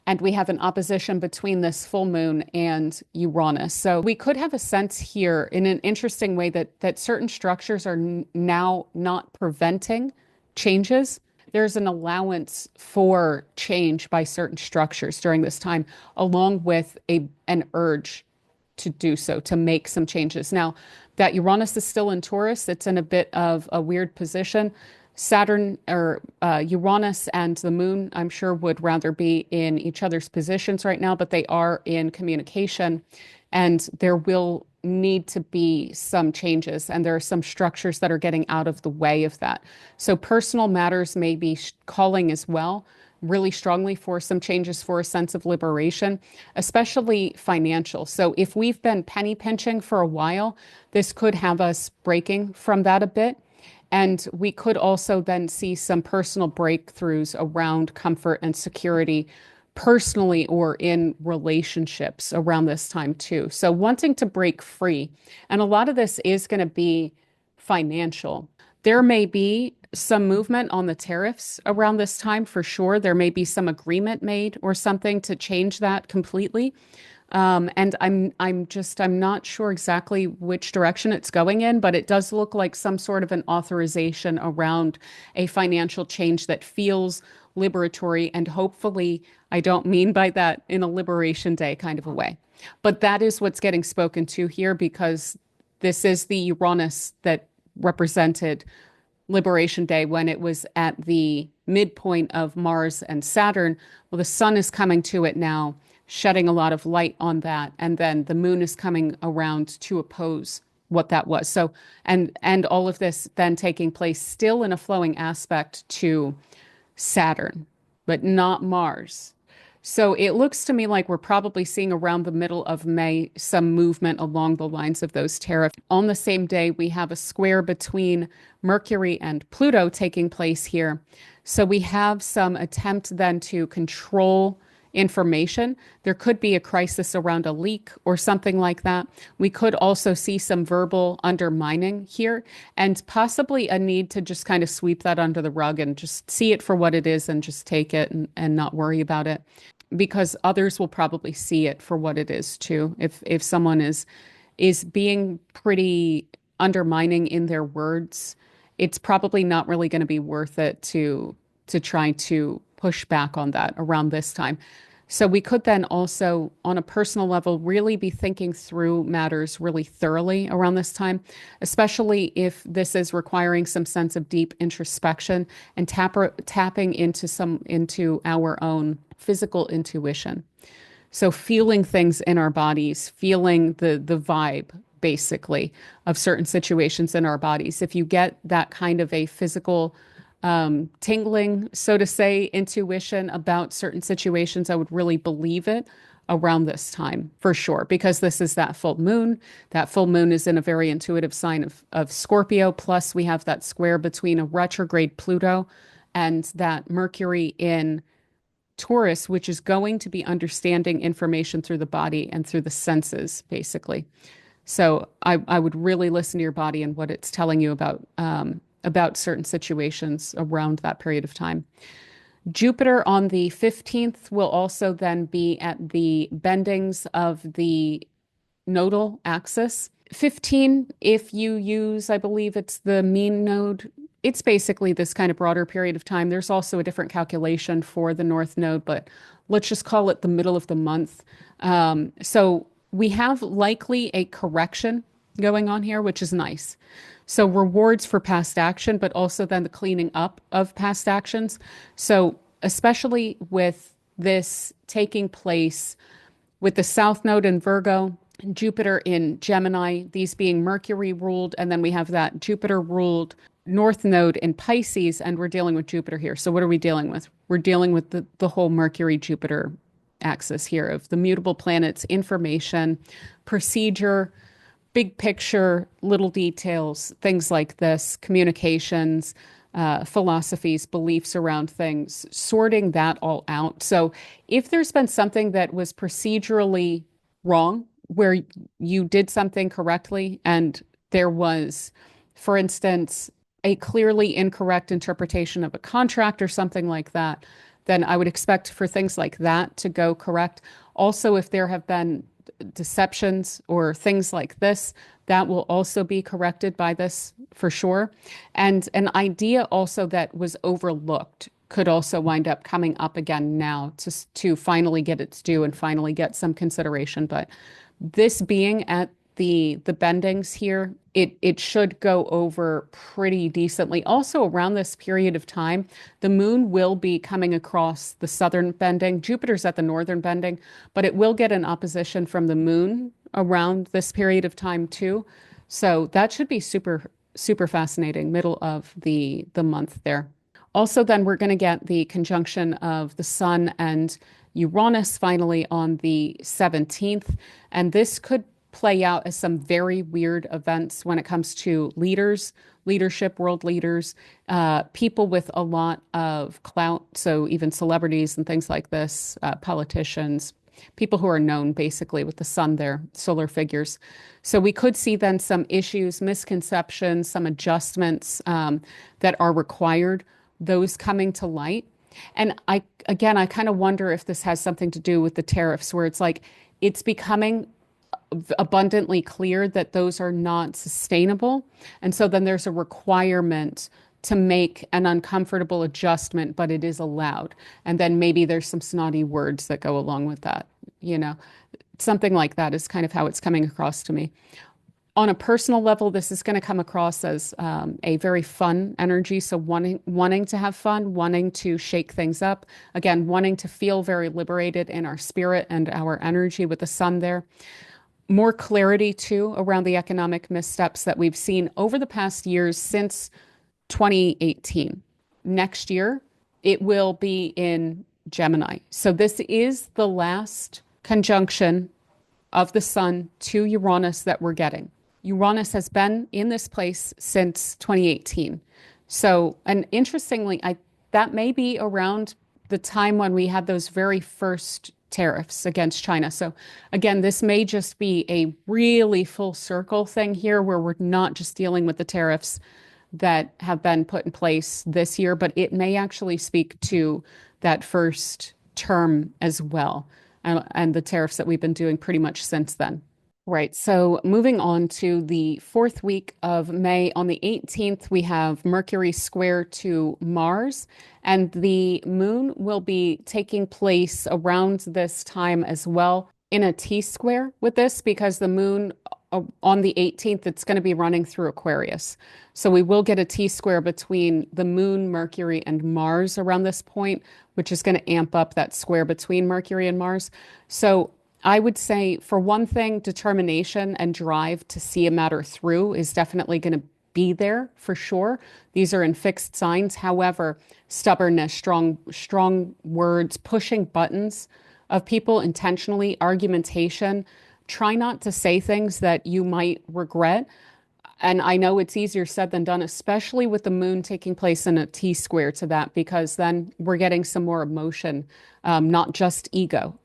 and we have an opposition between this full moon and Uranus. So we could have a sense here in an interesting way that certain structures are now not preventing changes. There's an allowance for change by certain structures during this time, along with an urge to do so, to make some changes. Now, that Uranus is still in Taurus, it's in a bit of a weird position. Saturn or Uranus and the moon, I'm sure, would rather be in each other's positions right now, but they are in communication, and there will need to be some changes, and there are some structures that are getting out of the way of that. So personal matters may be calling as well, really strongly for some changes for a sense of liberation, especially financial. So if we've been penny pinching for a while, this could have us breaking from that a bit. And we could also then see some personal breakthroughs around comfort and security personally or in relationships around this time too. So wanting to break free. And a lot of this is going to be financial. There may be some movement on the tariffs around this time for sure. There may be some agreement made or something to change that completely. And I'm not sure exactly which direction it's going in, but it does look like some sort of an authorization around a financial change that feels liberatory. And hopefully, I don't mean by that in a Liberation Day kind of a way, but that is what's getting spoken to here because this is the Uranus that represented Liberation Day when it was at the midpoint of Mars and Saturn. Well, the sun is coming to it now, shedding a lot of light on that. And then the moon is coming around to oppose what that was. So, and all of this then taking place still in a flowing aspect to Saturn, but not Mars. So it looks to me like we're probably seeing around the middle of May some movement along the lines of those tariffs. On the same day, we have a square between Mercury and Pluto taking place here. So we have some attempt then to control information. There could be a crisis around a leak or something like that. We could also see some verbal undermining here and possibly a need to just kind of sweep that under the rug and just see it for what it is and just take it and not worry about it because others will probably see it for what it is too. If someone is being pretty undermining in their words, it's probably not really going to be worth it to try to push back on that around this time. So we could then also, on a personal level, really be thinking through matters really thoroughly around this time, especially if this is requiring some sense of deep introspection and tapping into our own physical intuition. So feeling things in our bodies, feeling the vibe basically of certain situations in our bodies. If you get that kind of a physical tingling, so to say, intuition about certain situations, I would really believe it around this time for sure, because this is that full moon. That full moon is in a very intuitive sign of Scorpio. Plus, we have that square between a retrograde Pluto and that Mercury in Taurus, which is going to be understanding information through the body and through the senses, basically. So I would really listen to your body and what it's telling you about certain situations around that period of time. Jupiter on the 15th will also then be at the bendings of the nodal axis. 15, if you use, I believe it's the mean node, it's basically this kind of broader period of time. There's also a different calculation for the north node, but let's just call it the middle of the month. So we have likely a correction going on here, which is nice. So rewards for past action, but also then the cleaning up of past actions. So especially with this taking place with the South Node in Virgo, Jupiter in Gemini, these being Mercury ruled, and then we have that Jupiter ruled North Node in Pisces, and we're dealing with Jupiter here. So what are we dealing with? We're dealing with the whole Mercury Jupiter axis here of the mutable planets, information, procedure, big picture, little details, things like this, communications, philosophies, beliefs around things, sorting that all out. So if there's been something that was procedurally wrong, where you did something correctly and there was, for instance, a clearly incorrect interpretation of a contract or something like that, then I would expect for things like that to go correct. Also, if there have been deceptions or things like this, that will also be corrected by this for sure. And an idea also that was overlooked could also wind up coming up again now to finally get its due and finally get some consideration. But this being at the bendings here, it should go over pretty decently. Also, around this period of time, the moon will be coming across the southern bending. Jupiter's at the northern bending, but it will get an opposition from the moon around this period of time too. So that should be super fascinating, middle of the month there. Also, then we're going to get the conjunction of the Sun and Uranus finally on the 17th. And this could play out as some very weird events when it comes to leaders, leadership, world leaders, people with a lot of clout. So even celebrities and things like this, politicians, people who are known basically with the sun there, solar figures. So we could see then some issues, misconceptions, some adjustments that are required, those coming to light. And I kind of wonder if this has something to do with the tariffs, where it's like it's becoming abundantly clear that those are not sustainable. And so then there's a requirement to make an uncomfortable adjustment, but it is allowed. And then maybe there's some snotty words that go along with that. Something like that is kind of how it's coming across to me. On a personal level, this is going to come across as a very fun energy. So wanting to have fun, wanting to shake things up. Again, wanting to feel very liberated in our spirit and our energy with the sun there. More clarity too around the economic missteps that we've seen over the past years since 2018. Next year, it will be in Gemini. So this is the last conjunction of the sun to Uranus that we're getting. Uranus has been in this place since 2018. So, and interestingly, that may be around the time when we had those very first tariffs against China. So again, this may just be a really full circle thing here where we're not just dealing with the tariffs that have been put in place this year, but it may actually speak to that first term as well, and the tariffs that we've been doing pretty much since then. Right. So moving on to the fourth week of May, on the 18th, we have Mercury square to Mars, and the moon will be taking place around this time as well in a T square with this, because the moon on the 18th, it's going to be running through Aquarius. So we will get a T square between the moon, Mercury, and Mars around this point, which is going to amp up that square between Mercury and Mars. So I would say, for one thing, determination and drive to see a matter through is definitely going to be there for sure. These are in fixed signs. However, stubbornness, strong words, pushing buttons of people intentionally, argumentation, try not to say things that you might regret. And I know it's easier said than done, especially with the moon taking place in a T square to that, because then we're getting some more emotion, not just ego,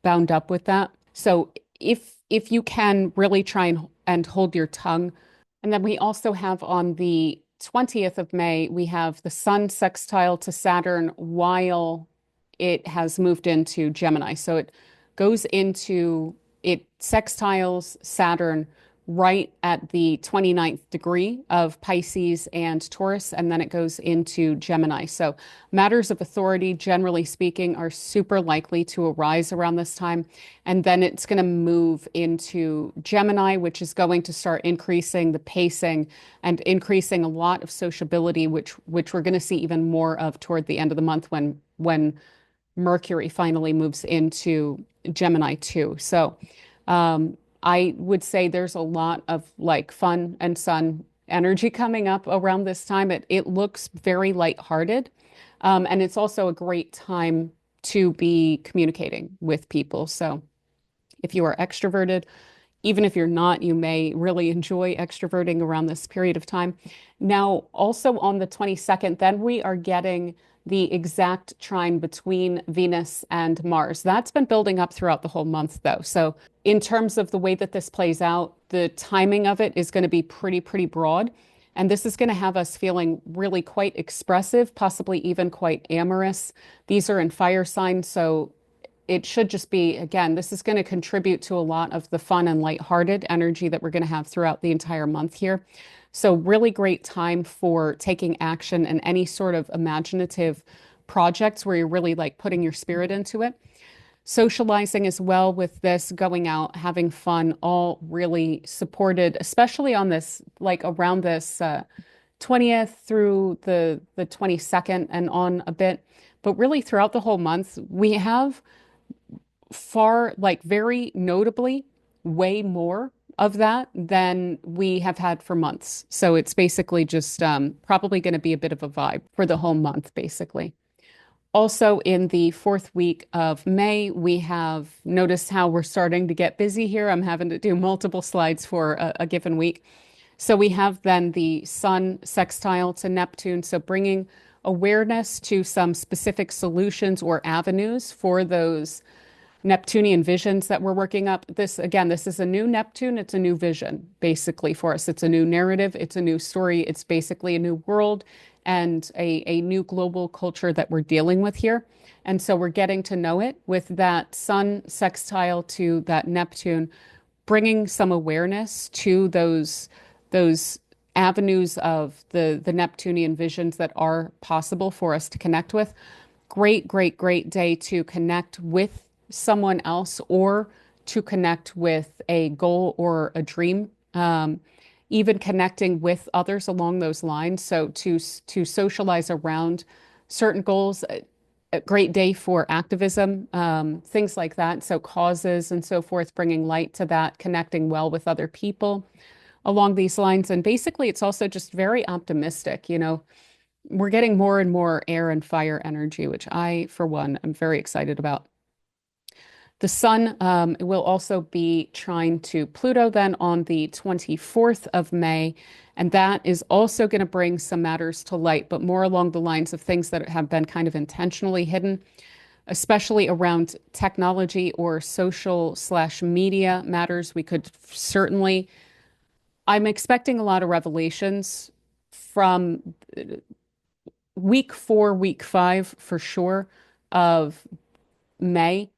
bound up with that. So if you can really try and hold your tongue. And then we also have on the 20th of May, we have the Sun sextile to Saturn while it has moved into Gemini. So it goes into, it sextiles Saturn right at the 29th degree of Pisces and Taurus, and then it goes into Gemini. So matters of authority, generally speaking, are super likely to arise around this time. And then it's going to move into Gemini, which is going to start increasing the pacing and increasing a lot of sociability, which we're going to see even more of toward the end of the month when Mercury finally moves into Gemini too. So I would say there's a lot of like fun and sun energy coming up around this time. It looks very lighthearted. And it's also a great time to be communicating with people. So if you are extroverted, even if you're not, you may really enjoy extroverting around this period of time. Now, also on the 22nd, then we are getting the exact trine between Venus and Mars. That's been building up throughout the whole month, though. So, in terms of the way that this plays out, the timing of it is going to be pretty broad. And this is going to have us feeling really quite expressive, possibly even quite amorous. These are in fire signs, so it should just be, again, this is going to contribute to a lot of the fun and lighthearted energy that we're going to have throughout the entire month here. So really great time for taking action and any sort of imaginative projects where you're really like putting your spirit into it. Socializing as well with this, going out, having fun, all really supported, especially on this, like around this 20th through the 22nd and on a bit. But really throughout the whole month, we have far, like very notably, way more of that than we have had for months. So it's basically just probably going to be a bit of a vibe for the whole month, basically. Also, in the fourth week of May, we have noticed how we're starting to get busy here. I'm having to do multiple slides for a given week. So we have then the Sun sextile to Neptune. So bringing awareness to some specific solutions or avenues for those Neptunian visions that we're working up. This, again, this is a new Neptune. It's a new vision, basically, for us. It's a new narrative. It's a new story. It's basically a new world and a new global culture that we're dealing with here. And so we're getting to know it with that Sun sextile to that Neptune, bringing some awareness to those avenues of the Neptunian visions that are possible for us to connect with. Great day to connect with someone else or to connect with a goal or a dream, even connecting with others along those lines. So to socialize around certain goals, a great day for activism, things like that. So causes and so forth, bringing light to that, connecting well with other people along these lines. And basically, it's also just very optimistic. You know, we're getting more and more air and fire energy, which I, for one, am very excited about. The Sun will also be trine to Pluto then on the 24th of May. And that is also going to bring some matters to light, but more along the lines of things that have been kind of intentionally hidden, especially around technology or social/media matters. We could certainly, I'm expecting a lot of revelations from week 4, week 5 for sure of May,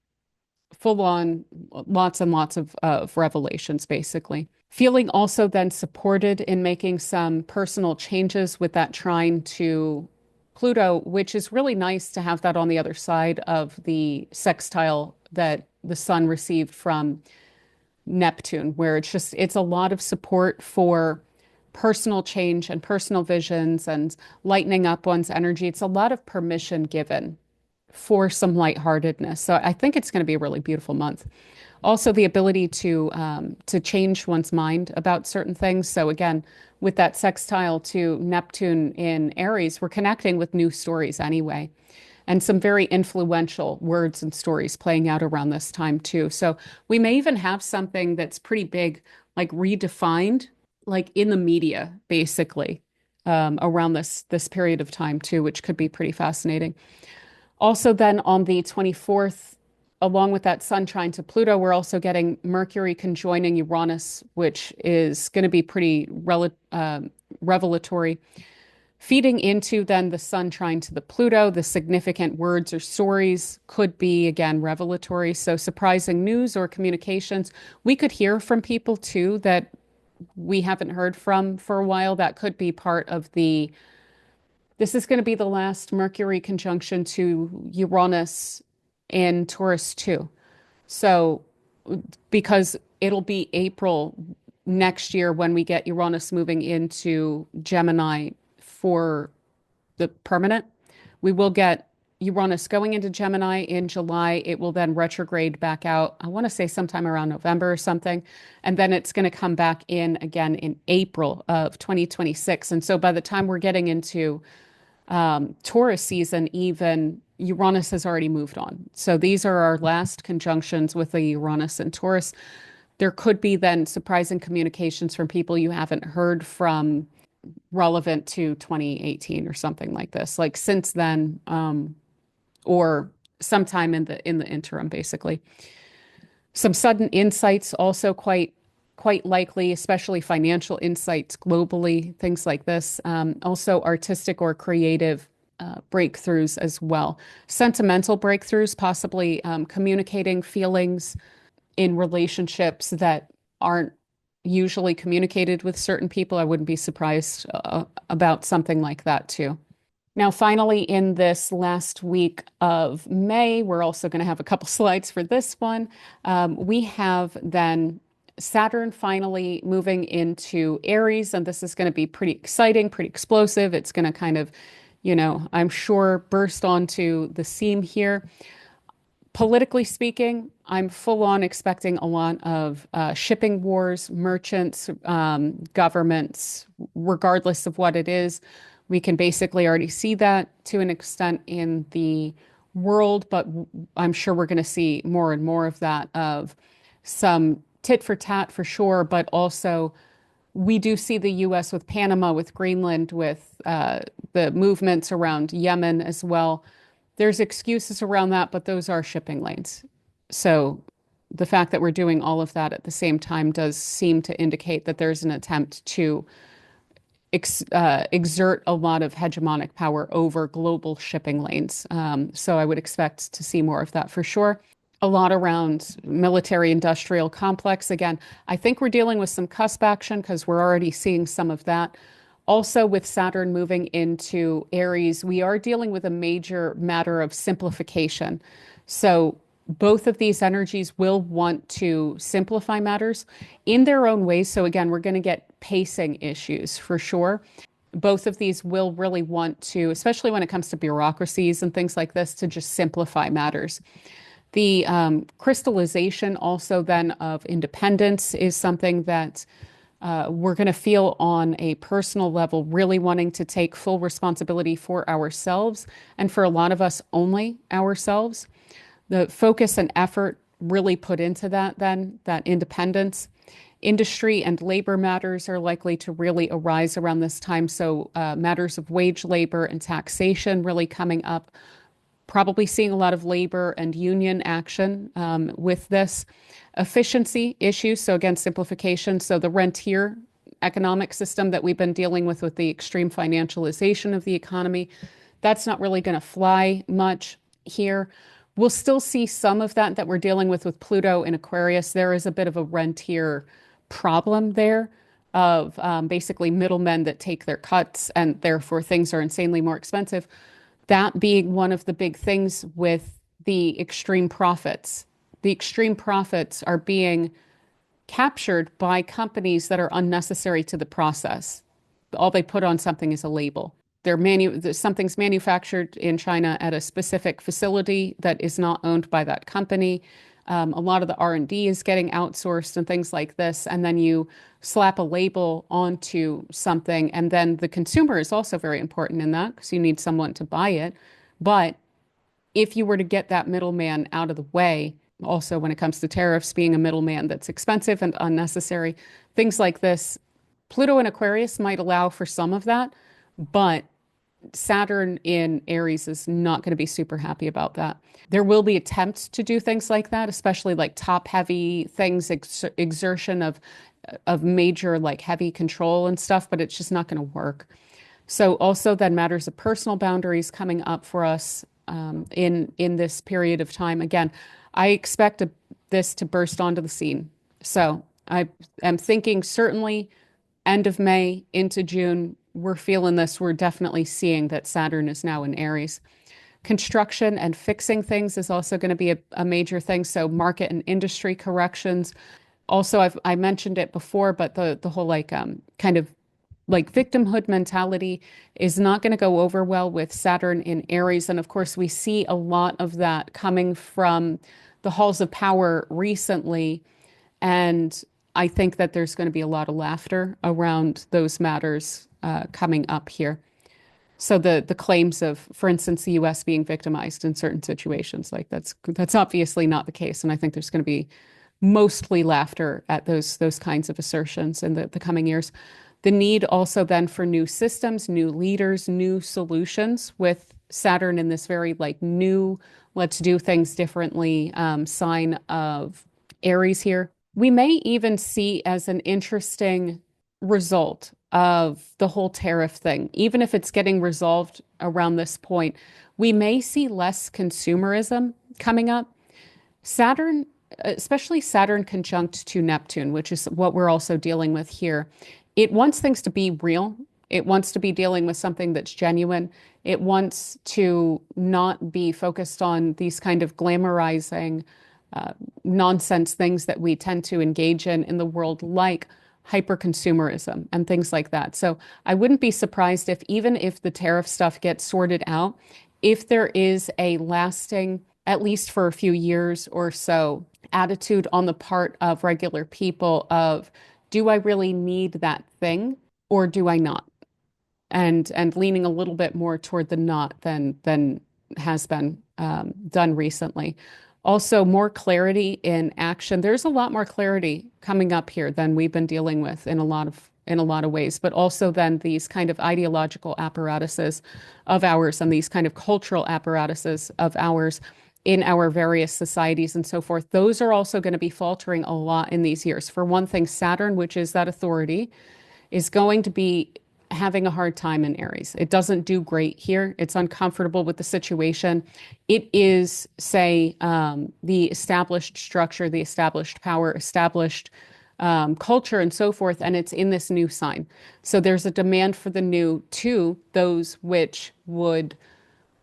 full on lots and lots of revelations, basically. Feeling also then supported in making some personal changes with that trine to Pluto, which is really nice to have that on the other side of the sextile that the Sun received from Neptune, where it's a lot of support for personal change and personal visions and lightening up one's energy. It's a lot of permission given for some lightheartedness. So I think it's going to be a really beautiful month. Also, the ability to change one's mind about certain things. So again, with that sextile to Neptune in Aries, we're connecting with new stories anyway, and some very influential words and stories playing out around this time too. So we may even have something that's pretty big, like redefined like in the media, basically, around this period of time too, which could be pretty fascinating. Also, then on the 24th, along with that Sun trine to Pluto, we're also getting Mercury conjoining Uranus, which is going to be pretty revelatory. Feeding into then the Sun trine to the Pluto, the significant words or stories could be again revelatory. So surprising news or communications. We could hear from people too that we haven't heard from for a while. That could be part of the, this is going to be the last Mercury conjunction to Uranus in Taurus too. So because it'll be April next year when we get Uranus moving into Gemini for the permanent. We will get Uranus going into Gemini in July. It will then retrograde back out, I want to say sometime around November or something. And then it's going to come back in again in April of 2026. And so by the time we're getting into Taurus season, even Uranus has already moved on. So these are our last conjunctions with the Uranus and Taurus. There could be then surprising communications from people you haven't heard from relevant to 2018 or something like this, like since then, or sometime in the interim, basically. Some sudden insights also quite likely, especially financial insights globally, things like this. Also artistic or creative breakthroughs as well. Sentimental breakthroughs, possibly communicating feelings in relationships that aren't usually communicated with certain people. I wouldn't be surprised about something like that too. Now, finally, in this last week of May, we're also going to have a couple slides for this one. We have then Saturn finally moving into Aries, and this is going to be pretty exciting, pretty explosive. It's going to kind of, I'm sure burst onto the scene here. Politically speaking, I'm full on expecting a lot of shipping wars, merchants, governments, regardless of what it is. We can basically already see that to an extent in the world, but I'm sure we're going to see more and more of that, of some tit for tat for sure, but also we do see the US with Panama, with Greenland, with the movements around Yemen as well. There's excuses around that, but those are shipping lanes. So the fact that we're doing all of that at the same time does seem to indicate that there's an attempt to exert a lot of hegemonic power over global shipping lanes. So I would expect to see more of that for sure. A lot around military industrial complex. Again, I think we're dealing with some cusp action because we're already seeing some of that. Also, with Saturn moving into Aries, we are dealing with a major matter of simplification. So both of these energies will want to simplify matters in their own ways. So again, we're going to get pacing issues for sure. Both of these will really want to, especially when it comes to bureaucracies and things like this, to just simplify matters. The crystallization also then of independence is something that we're going to feel on a personal level, really wanting to take full responsibility for ourselves, and for a lot of us, only ourselves. The focus and effort really put into that, then, that independence. Industry and labor matters are likely to really arise around this time. So, matters of wage labor and taxation really coming up. Probably seeing a lot of labor and union action with this. Efficiency issues, so again, simplification. So the rentier economic system that we've been dealing with the extreme financialization of the economy, that's not really going to fly much here. We'll still see some of that we're dealing with Pluto in Aquarius. There is a bit of a rentier problem there of basically middlemen that take their cuts, and therefore things are insanely more expensive. That being one of the big things with the extreme profits. The extreme profits are being captured by companies that are unnecessary to the process. All they put on something is a label. Something's manufactured in China at a specific facility that is not owned by that company. A lot of the R&D is getting outsourced and things like this. And then you slap a label onto something. And then the consumer is also very important in that because you need someone to buy it. But if you were to get that middleman out of the way, also when it comes to tariffs being a middleman that's expensive and unnecessary, things like this, Pluto in Aquarius might allow for some of that, but Saturn in Aries is not going to be super happy about that. There will be attempts to do things like that, especially like top heavy things, exertion of major like heavy control and stuff, but it's just not going to work. So also then matters of personal boundaries coming up for us in this period of time. Again, I expect this to burst onto the scene. So I am thinking certainly end of May into June, we're feeling this. We're definitely seeing that Saturn is now in Aries. Construction and fixing things is also going to be a major thing. So market and industry corrections. Also, I mentioned it before, but the whole like kind of like victimhood mentality is not going to go over well with Saturn in Aries. And of course, we see a lot of that coming from the halls of power recently. And I think that there's going to be a lot of laughter around those matters coming up here. So the claims of, for instance, the U.S. being victimized in certain situations, like that's obviously not the case. And I think there's going to be mostly laughter at those kinds of assertions in the coming years. The need also then for new systems, new leaders, new solutions with Saturn in this very like new, let's do things differently sign of Aries here. We may even see as an interesting result of the whole tariff thing, even if it's getting resolved around this point, we may see less consumerism coming up. Saturn, especially Saturn conjunct to Neptune, which is what we're also dealing with here, it wants things to be real. It wants to be dealing with something that's genuine. It wants to not be focused on these kind of glamorizing nonsense things that we tend to engage in the world, like hyper-consumerism and things like that. So I wouldn't be surprised if even if the tariff stuff gets sorted out, if there is a lasting, at least for a few years or so, attitude on the part of regular people of, do I really need that thing or do I not? And leaning a little bit more toward the not than has been done recently. Also, more clarity in action. There's a lot more clarity coming up here than we've been dealing with in a lot of ways, but also then these kind of ideological apparatuses of ours and these kind of cultural apparatuses of ours in our various societies and so forth. Those are also going to be faltering a lot in these years. For one thing, Saturn, which is that authority, is going to be having a hard time in Aries. It doesn't do great here. It's uncomfortable with the situation. It is, say, the established structure, the established power, established culture, and so forth, and it's in this new sign. So there's a demand for the new to those which would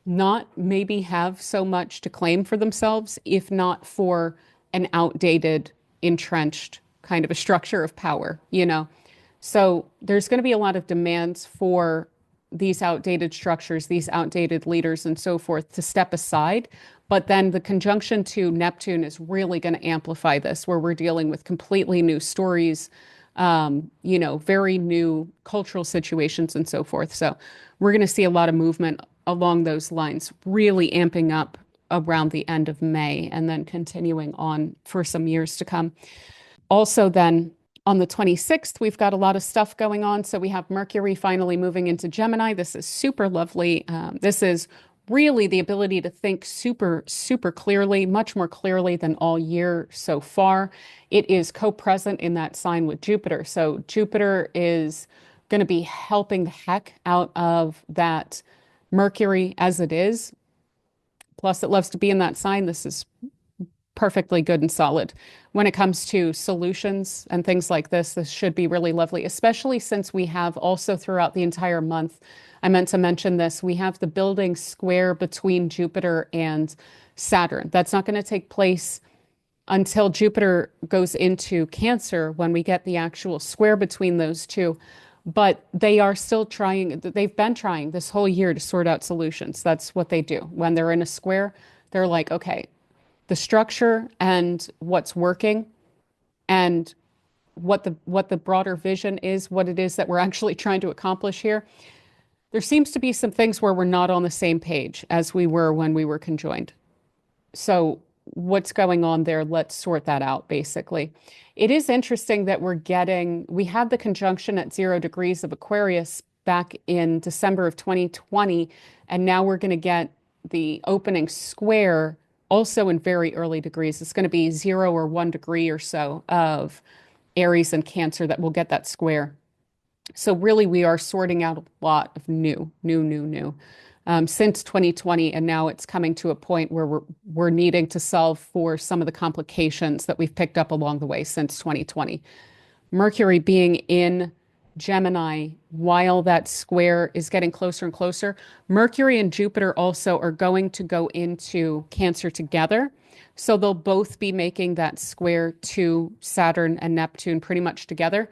not maybe have so much to claim for themselves, if not for an outdated, entrenched kind of a structure of power, you know? So there's going to be a lot of demands for these outdated structures, these outdated leaders, and so forth to step aside. But then the conjunction to Neptune is really going to amplify this, where we're dealing with completely new stories, very new cultural situations, and so forth. So we're going to see a lot of movement along those lines, really amping up around the end of May and then continuing on for some years to come. Also, then on the 26th, we've got a lot of stuff going on. So we have Mercury finally moving into Gemini. This is super lovely. This is really the ability to think super, super clearly, much more clearly than all year so far. It is co-present in that sign with Jupiter. So Jupiter is going to be helping the heck out of that Mercury as it is. Plus, it loves to be in that sign. This is perfectly good and solid. When it comes to solutions and things like this should be really lovely, especially since we have also throughout the entire month, I meant to mention this, we have the building square between Jupiter and Saturn. That's not going to take place until Jupiter goes into Cancer when we get the actual square between those two. But they are still trying, they've been trying this whole year to sort out solutions. That's what they do. When they're in a square, they're like, okay, the structure and what's working and what the broader vision is, what it is that we're actually trying to accomplish here. There seems to be some things where we're not on the same page as we were when we were conjoined. So what's going on there? Let's sort that out, basically. It is interesting that we had the conjunction at 0 degrees of Aquarius back in December of 2020, and now we're going to get the opening square also in very early degrees. It's going to be 0 or 1 degree or so of Aries and Cancer that will get that square. So really, we are sorting out a lot of new since 2020, and now it's coming to a point where we're needing to solve for some of the complications that we've picked up along the way since 2020. Mercury being in Gemini while that square is getting closer and closer. Mercury and Jupiter also are going to go into Cancer together. So they'll both be making that square to Saturn and Neptune pretty much together.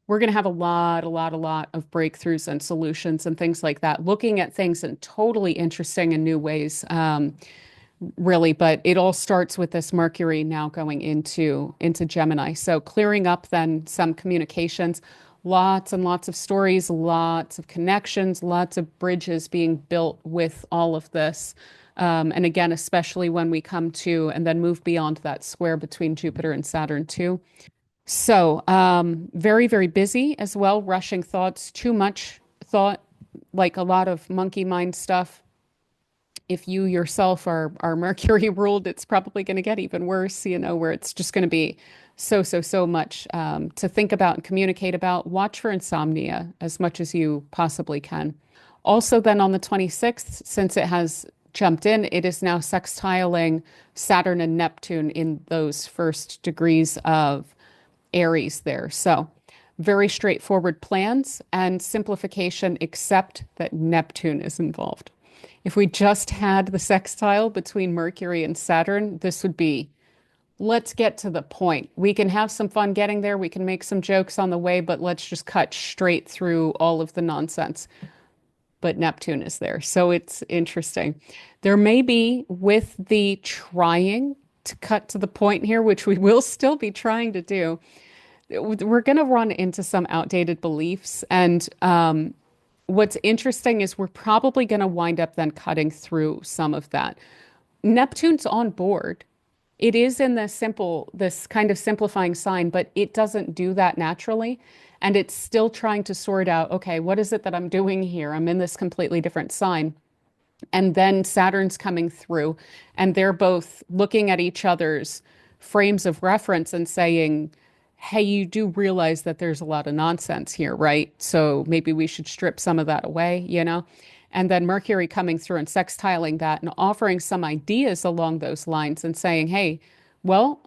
We're going to have a lot of breakthroughs and solutions and things like that, looking at things in totally interesting and new ways, really. But it all starts with this Mercury now going into Gemini. So clearing up then some communications, lots and lots of stories, lots of connections, lots of bridges being built with all of this. And again, especially when we come to and then move beyond that square between Jupiter and Saturn too. So, very, very busy as well, rushing thoughts, too much thought, like a lot of monkey mind stuff. If you yourself are Mercury ruled, it's probably going to get even worse, where it's just going to be so much to think about and communicate about. Watch for insomnia as much as you possibly can. Also, then on the 26th, since it has jumped in, it is now sextiling Saturn and Neptune in those first degrees of Aries there. So very straightforward plans and simplification, except that Neptune is involved. If we just had the sextile between Mercury and Saturn, this would be, let's get to the point. We can have some fun getting there. We can make some jokes on the way, but let's just cut straight through all of the nonsense. But Neptune is there. So it's interesting. There may be, with the trying to cut to the point here, which we will still be trying to do, we're going to run into some outdated beliefs. And what's interesting is we're probably going to wind up then cutting through some of that. Neptune's on board. It is in this kind of simplifying sign, but it doesn't do that naturally. And it's still trying to sort out, okay, what is it that I'm doing here? I'm in this completely different sign. And then Saturn's coming through, and they're both looking at each other's frames of reference and saying, hey, you do realize that there's a lot of nonsense here, right? So maybe we should strip some of that away. And then Mercury coming through and sextiling that and offering some ideas along those lines and saying, hey, well,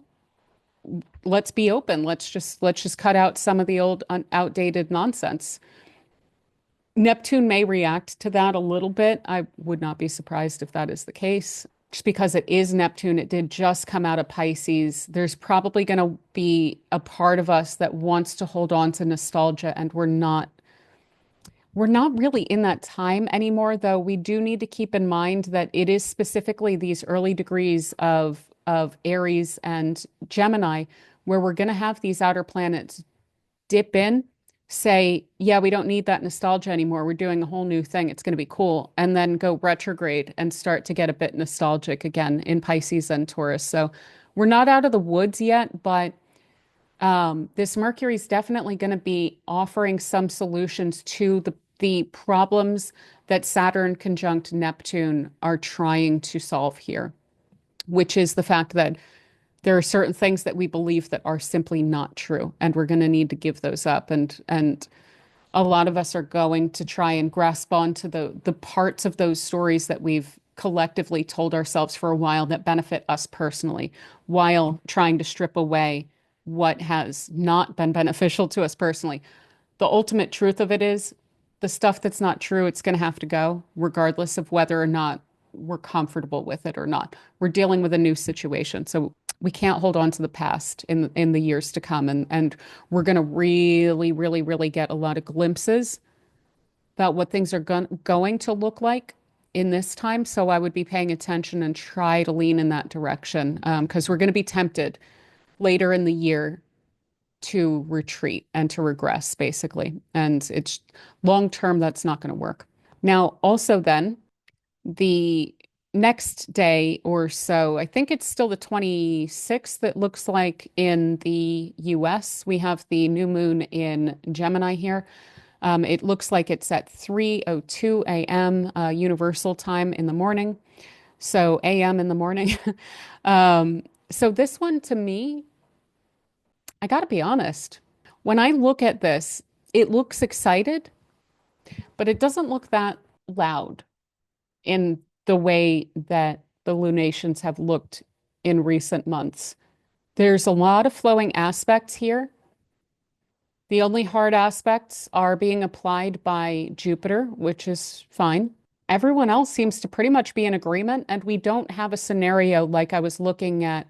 let's be open. Let's just cut out some of the old outdated nonsense. Neptune may react to that a little bit. I would not be surprised if that is the case. Just because it is Neptune, it did just come out of Pisces. There's probably going to be a part of us that wants to hold on to nostalgia, and we're not really in that time anymore, though we do need to keep in mind that it is specifically these early degrees of Aries and Gemini where we're going to have these outer planets dip in, say, yeah, we don't need that nostalgia anymore. We're doing a whole new thing. It's going to be cool. And then go retrograde and start to get a bit nostalgic again in Pisces and Taurus. So we're not out of the woods yet, but this Mercury is definitely going to be offering some solutions to the problems that Saturn conjunct Neptune are trying to solve here, which is the fact that there are certain things that we believe that are simply not true, and we're going to need to give those up. And a lot of us are going to try and grasp onto the parts of those stories that we've collectively told ourselves for a while that benefit us personally, while trying to strip away what has not been beneficial to us personally. The ultimate truth of it is the stuff that's not true, it's going to have to go, regardless of whether or not we're comfortable with it or not. We're dealing with a new situation. So we can't hold on to the past in the years to come. And we're going to really get a lot of glimpses about what things are going to look like in this time. So I would be paying attention and try to lean in that direction because we're going to be tempted later in the year to retreat and to regress, basically. And it's long term, that's not going to work. Now, also then, the next day or so, I think it's still the 26th, it looks like in the US. We have the new moon in Gemini here. It looks like it's at 3:02 a.m. Universal time in the morning. So a.m. in the morning. So this one to me, I got to be honest. When I look at this, it looks excited, but it doesn't look that loud in the way that the lunations have looked in recent months. There's a lot of flowing aspects here. The only hard aspects are being applied by Jupiter, which is fine. Everyone else seems to pretty much be in agreement, and we don't have a scenario like I was looking at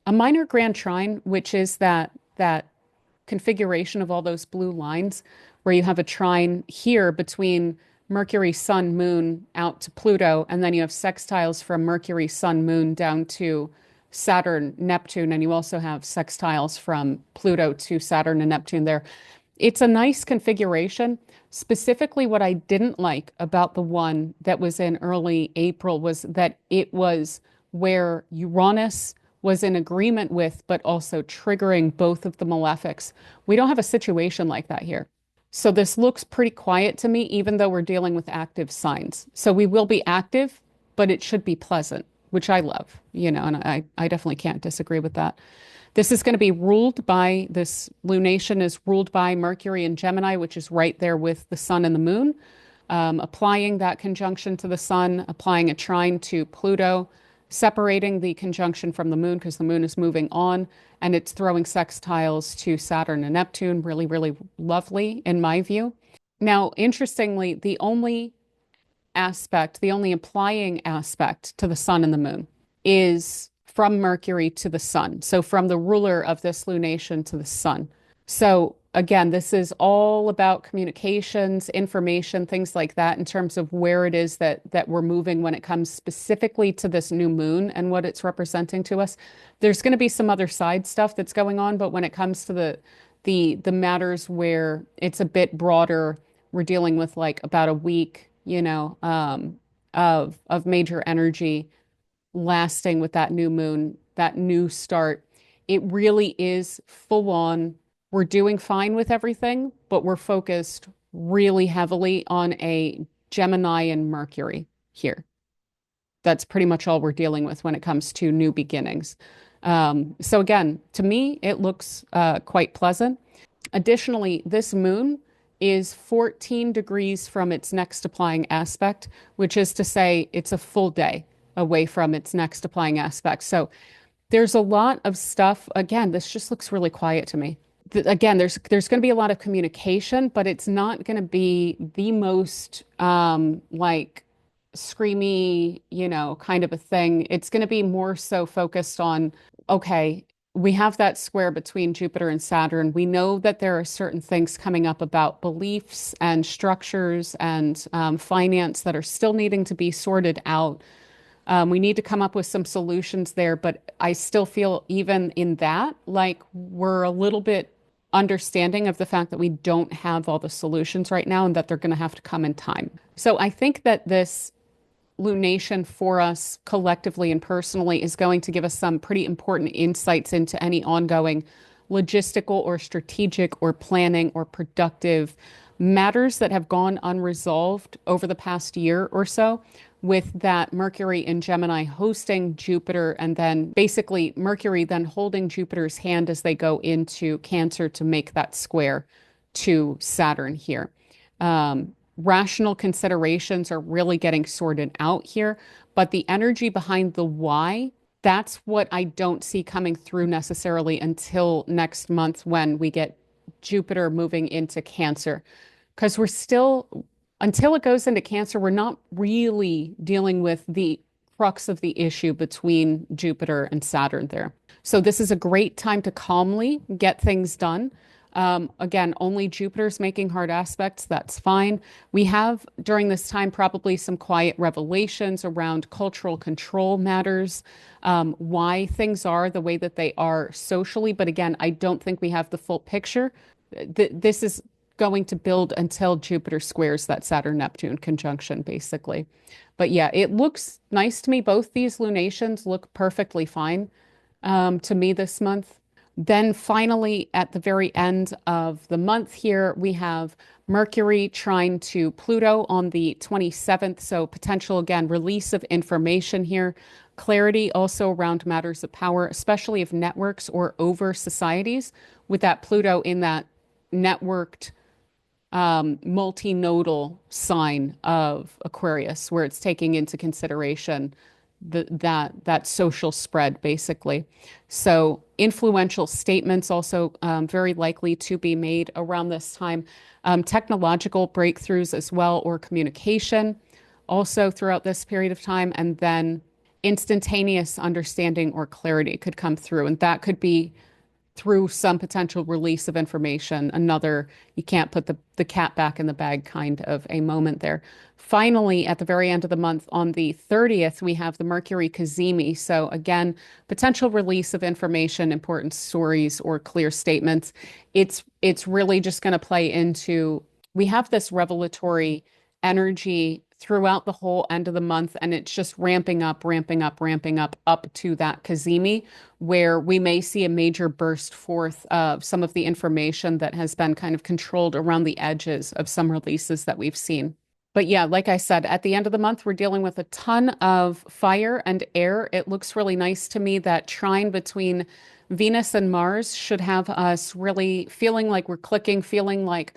a minor grand trine, which is that configuration of all those blue lines where you have a trine here between Mercury, Sun, Moon out to Pluto, and then you have sextiles from Mercury, Sun, Moon down to Saturn, Neptune, and you also have sextiles from Pluto to Saturn and Neptune there. It's a nice configuration. Specifically, what I didn't like about the one that was in early April was that it was where Uranus was in agreement with, but also triggering both of the malefics. We don't have a situation like that here. So this looks pretty quiet to me, even though we're dealing with active signs. So we will be active, but it should be pleasant, which I love, and I definitely can't disagree with that. This is going to be ruled by, this lunation is ruled by Mercury and Gemini, which is right there with the sun and the moon. Applying that conjunction to the sun, applying a trine to Pluto, separating the conjunction from the moon because the moon is moving on and it's throwing sextiles to Saturn and Neptune. Really, really lovely in my view. Now, interestingly, the only aspect, the only applying aspect to the sun and the moon is from Mercury to the sun. So from the ruler of this lunation to the sun. So again, this is all about communications, information, things like that in terms of where it is that we're moving when it comes specifically to this new moon and what it's representing to us. There's going to be some other side stuff that's going on, but when it comes to the matters where it's a bit broader, we're dealing with like about a week, of major energy lasting with that new moon, that new start. It really is full on. We're doing fine with everything, but we're focused really heavily on a Gemini and Mercury here. That's pretty much all we're dealing with when it comes to new beginnings. So again, to me, it looks quite pleasant. Additionally, this moon is 14 degrees from its next applying aspect, which is to say it's a full day away from its next applying aspect. So there's a lot of stuff. Again, this just looks really quiet to me. Again, there's going to be a lot of communication, but it's not going to be the most like screamy, kind of a thing. It's going to be more so focused on, okay, we have that square between Jupiter and Saturn. We know that there are certain things coming up about beliefs and structures and finance that are still needing to be sorted out. We need to come up with some solutions there, but I still feel even in that, like we're a little bit understanding of the fact that we don't have all the solutions right now and that they're going to have to come in time. So I think that this lunation for us collectively and personally is going to give us some pretty important insights into any ongoing logistical or strategic or planning or productive matters that have gone unresolved over the past year or so, with that Mercury in Gemini hosting Jupiter and then basically Mercury then holding Jupiter's hand as they go into Cancer to make that square to Saturn here. Rational considerations are really getting sorted out here, but the energy behind the why, that's what I don't see coming through necessarily until next month when we get Jupiter moving into Cancer. Because we're still, until it goes into Cancer, we're not really dealing with the crux of the issue between Jupiter and Saturn there. So this is a great time to calmly get things done. Again, only Jupiter's making hard aspects. That's fine. We have during this time probably some quiet revelations around cultural control matters, why things are the way that they are socially. But again, I don't think we have the full picture. This is going to build until Jupiter squares that Saturn Neptune conjunction, basically. But yeah, it looks nice to me. Both these lunations look perfectly fine to me this month. Then finally, at the very end of the month here, we have Mercury trine to Pluto on the 27th. So potential, again, release of information here. Clarity also around matters of power, especially of networks or over societies, with that Pluto in that networked multinodal sign of Aquarius, where it's taking into consideration that social spread, basically. So influential statements also very likely to be made around this time. Technological breakthroughs as well, or communication also throughout this period of time. And then instantaneous understanding or clarity could come through. And that could be through some potential release of information, another you can't put the cat back in the bag kind of a moment there. Finally, at the very end of the month, on the 30th, we have the Mercury cazimi. So again, potential release of information, important stories, or clear statements. It's really just going to play into, we have this revelatory energy throughout the whole end of the month, and it's just ramping up, ramping up, ramping up to that cazimi, where we may see a major burst forth of some of the information that has been kind of controlled around the edges of some releases that we've seen. But yeah, like I said, at the end of the month, we're dealing with a ton of fire and air. It looks really nice to me. That trine between Venus and Mars should have us really feeling like we're clicking, feeling like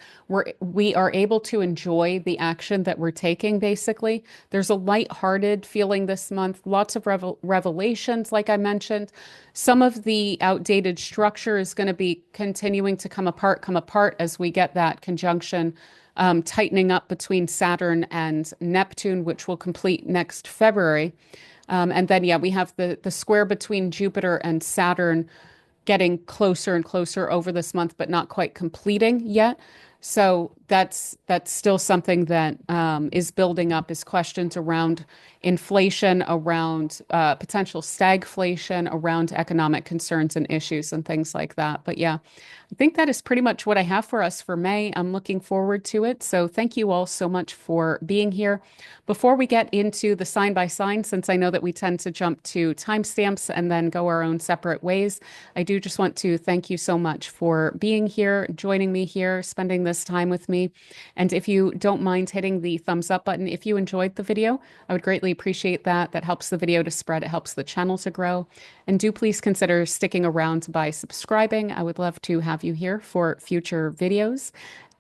we are able to enjoy the action that we're taking, basically. There's a lighthearted feeling this month, lots of revelations, like I mentioned. Some of the outdated structure is going to be continuing to come apart as we get that conjunction tightening up between Saturn and Neptune, which will complete next February. And then, yeah, we have the square between Jupiter and Saturn getting closer and closer over this month, but not quite completing yet. So that's still something that is building up, is questions around inflation, around potential stagflation, around economic concerns and issues and things like that. But yeah, I think that is pretty much what I have for us for May. I'm looking forward to it. So thank you all so much for being here. Before we get into the sign by sign, since I know that we tend to jump to timestamps and then go our own separate ways, I do just want to thank you so much for being here, joining me here, spending this time with me. And if you don't mind hitting the thumbs up button, if you enjoyed the video, I would greatly appreciate that. That helps the video to spread. It helps the channel to grow. And do please consider sticking around by subscribing. I would love to have you here for future videos.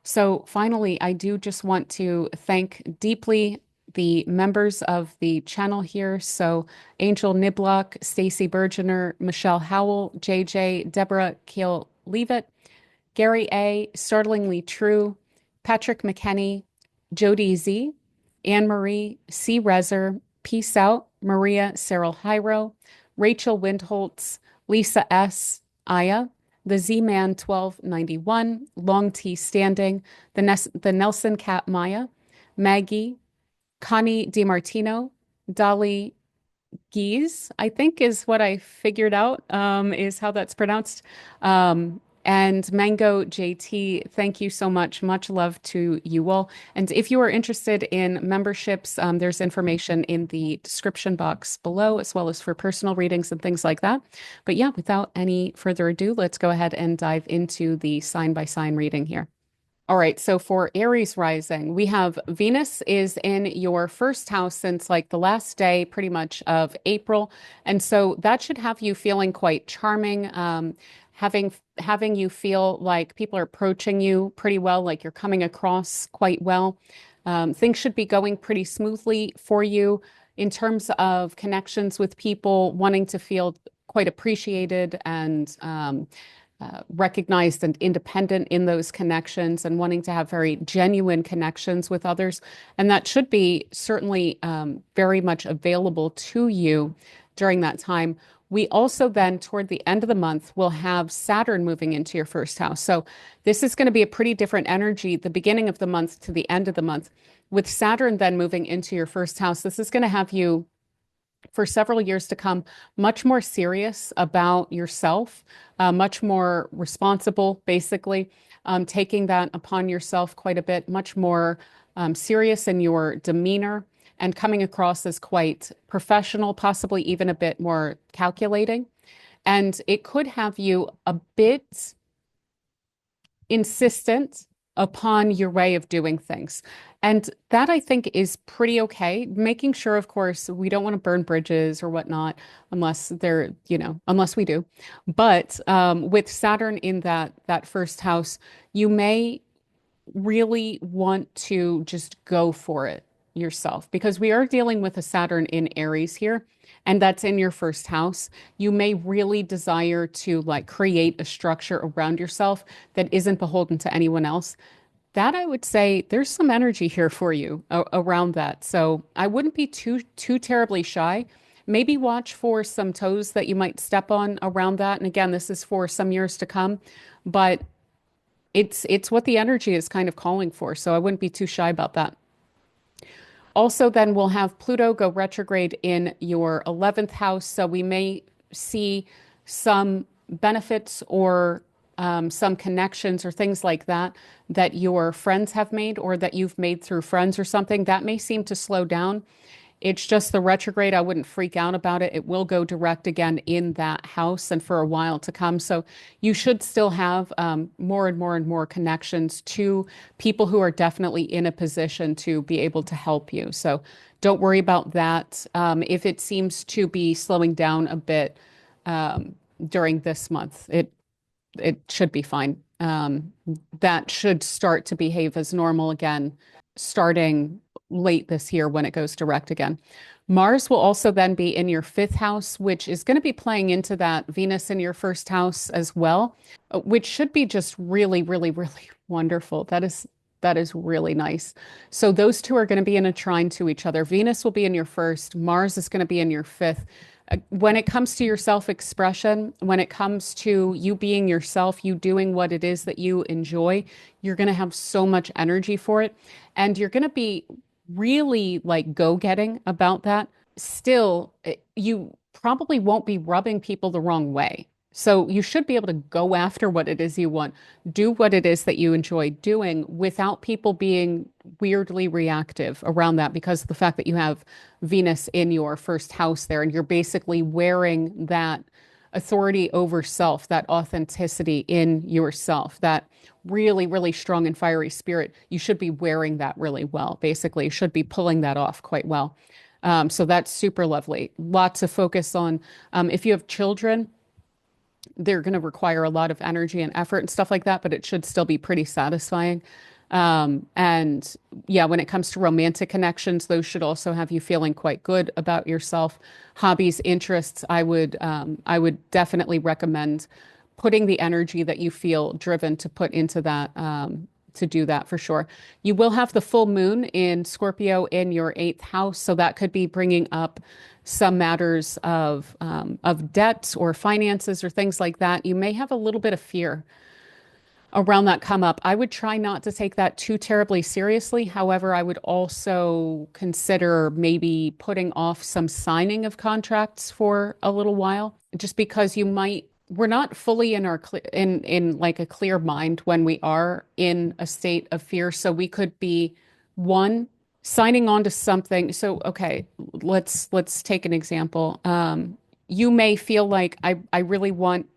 So finally, I do just want to thank deeply the members of the channel here. So Angel Niblock, Stacy Bergener, Michelle Howell, JJ, Deborah Keel Leavitt, Gary A., Startlingly True, Patrick McKenney, Jody Z., Anne Marie, C. Rezer, Peace Out, Maria Cyril Hyro, Rachel Windholtz, Lisa S., Aya, the Z-Man 1291, Long T Standing, the Nelson Cat Maya, Maggie, Connie DiMartino, Dolly Geese, I think is what I figured out, is how that's pronounced. And Mango JT, thank you so much. Much love to you all. And if you are interested in memberships, there's information in the description box below, as well as for personal readings and things like that. But yeah, without any further ado, let's go ahead and dive into the sign by sign reading here. All right, so for Aries rising, we have Venus is in your first house since like the last day, pretty much, of April. And so that should have you feeling quite charming, having you feel like people are approaching you pretty well, like you're coming across quite well. Things should be going pretty smoothly for you in terms of connections with people, wanting to feel quite appreciated and recognized and independent in those connections, and wanting to have very genuine connections with others. And that should be certainly very much available to you during that time. We also then, toward the end of the month, will have Saturn moving into your first house. So this is going to be a pretty different energy, the beginning of the month to the end of the month. With Saturn then moving into your first house, this is going to have you, for several years to come, much more serious about yourself, much more responsible, basically. taking that upon yourself quite a bit, much more serious in your demeanor and coming across as quite professional, possibly even a bit more calculating. And it could have you a bit insistent upon your way of doing things. And that I think is pretty okay. Making sure, of course, we don't want to burn bridges or whatnot, unless they're, unless we do. But with Saturn in that first house, you may really want to just go for it yourself because we are dealing with a Saturn in Aries here, and that's in your first house. You may really desire to like create a structure around yourself that isn't beholden to anyone else. That I would say there's some energy here for you around that. So I wouldn't be too terribly shy. Maybe watch for some toes that you might step on around that. And again, this is for some years to come, but it's what the energy is kind of calling for. So I wouldn't be too shy about that. Also, then we'll have Pluto go retrograde in your 11th house. So we may see some benefits or some connections or things like that that your friends have made or that you've made through friends or something. That may seem to slow down. It's just the retrograde. I wouldn't freak out about it. It will go direct again in that house and for a while to come. So you should still have more and more and more connections to people who are definitely in a position to be able to help you. So don't worry about that. If it seems to be slowing down a bit during this month, it should be fine. That should start to behave as normal again, starting late this year when it goes direct again. Mars will also then be in your fifth house, which is going to be playing into that Venus in your first house as well, which should be just really, really, really wonderful. That is really nice. So those two are going to be in a trine to each other. Venus will be in your first, Mars is going to be in your fifth. When it comes to your self-expression, when it comes to you being yourself, you doing what it is that you enjoy, you're going to have so much energy for it. And you're going to be really like go-getting about that. Still, you probably won't be rubbing people the wrong way. So you should be able to go after what it is you want, do what it is that you enjoy doing without people being weirdly reactive around that because of the fact that you have Venus in your first house there and you're basically wearing that authority over self, that authenticity in yourself, that really, really strong and fiery spirit. You should be wearing that really well. Basically, you should be pulling that off quite well. So that's super lovely. Lots of focus on if you have children, they're going to require a lot of energy and effort and stuff like that, but it should still be pretty satisfying. And yeah, when it comes to romantic connections, those should also have you feeling quite good about yourself. Hobbies, interests, I would definitely recommend putting the energy that you feel driven to put into that, to do that for sure. You will have the full moon in Scorpio in your eighth house, so that could be bringing up some matters of debt or finances or things like that. You may have a little bit of fear around that come up. I would try not to take that too terribly seriously. However, I would also consider maybe putting off some signing of contracts for a little while, just because we're not fully in our in like a clear mind when we are in a state of fear. So we could be one signing on to something. So okay, let's take an example. You may feel like I really want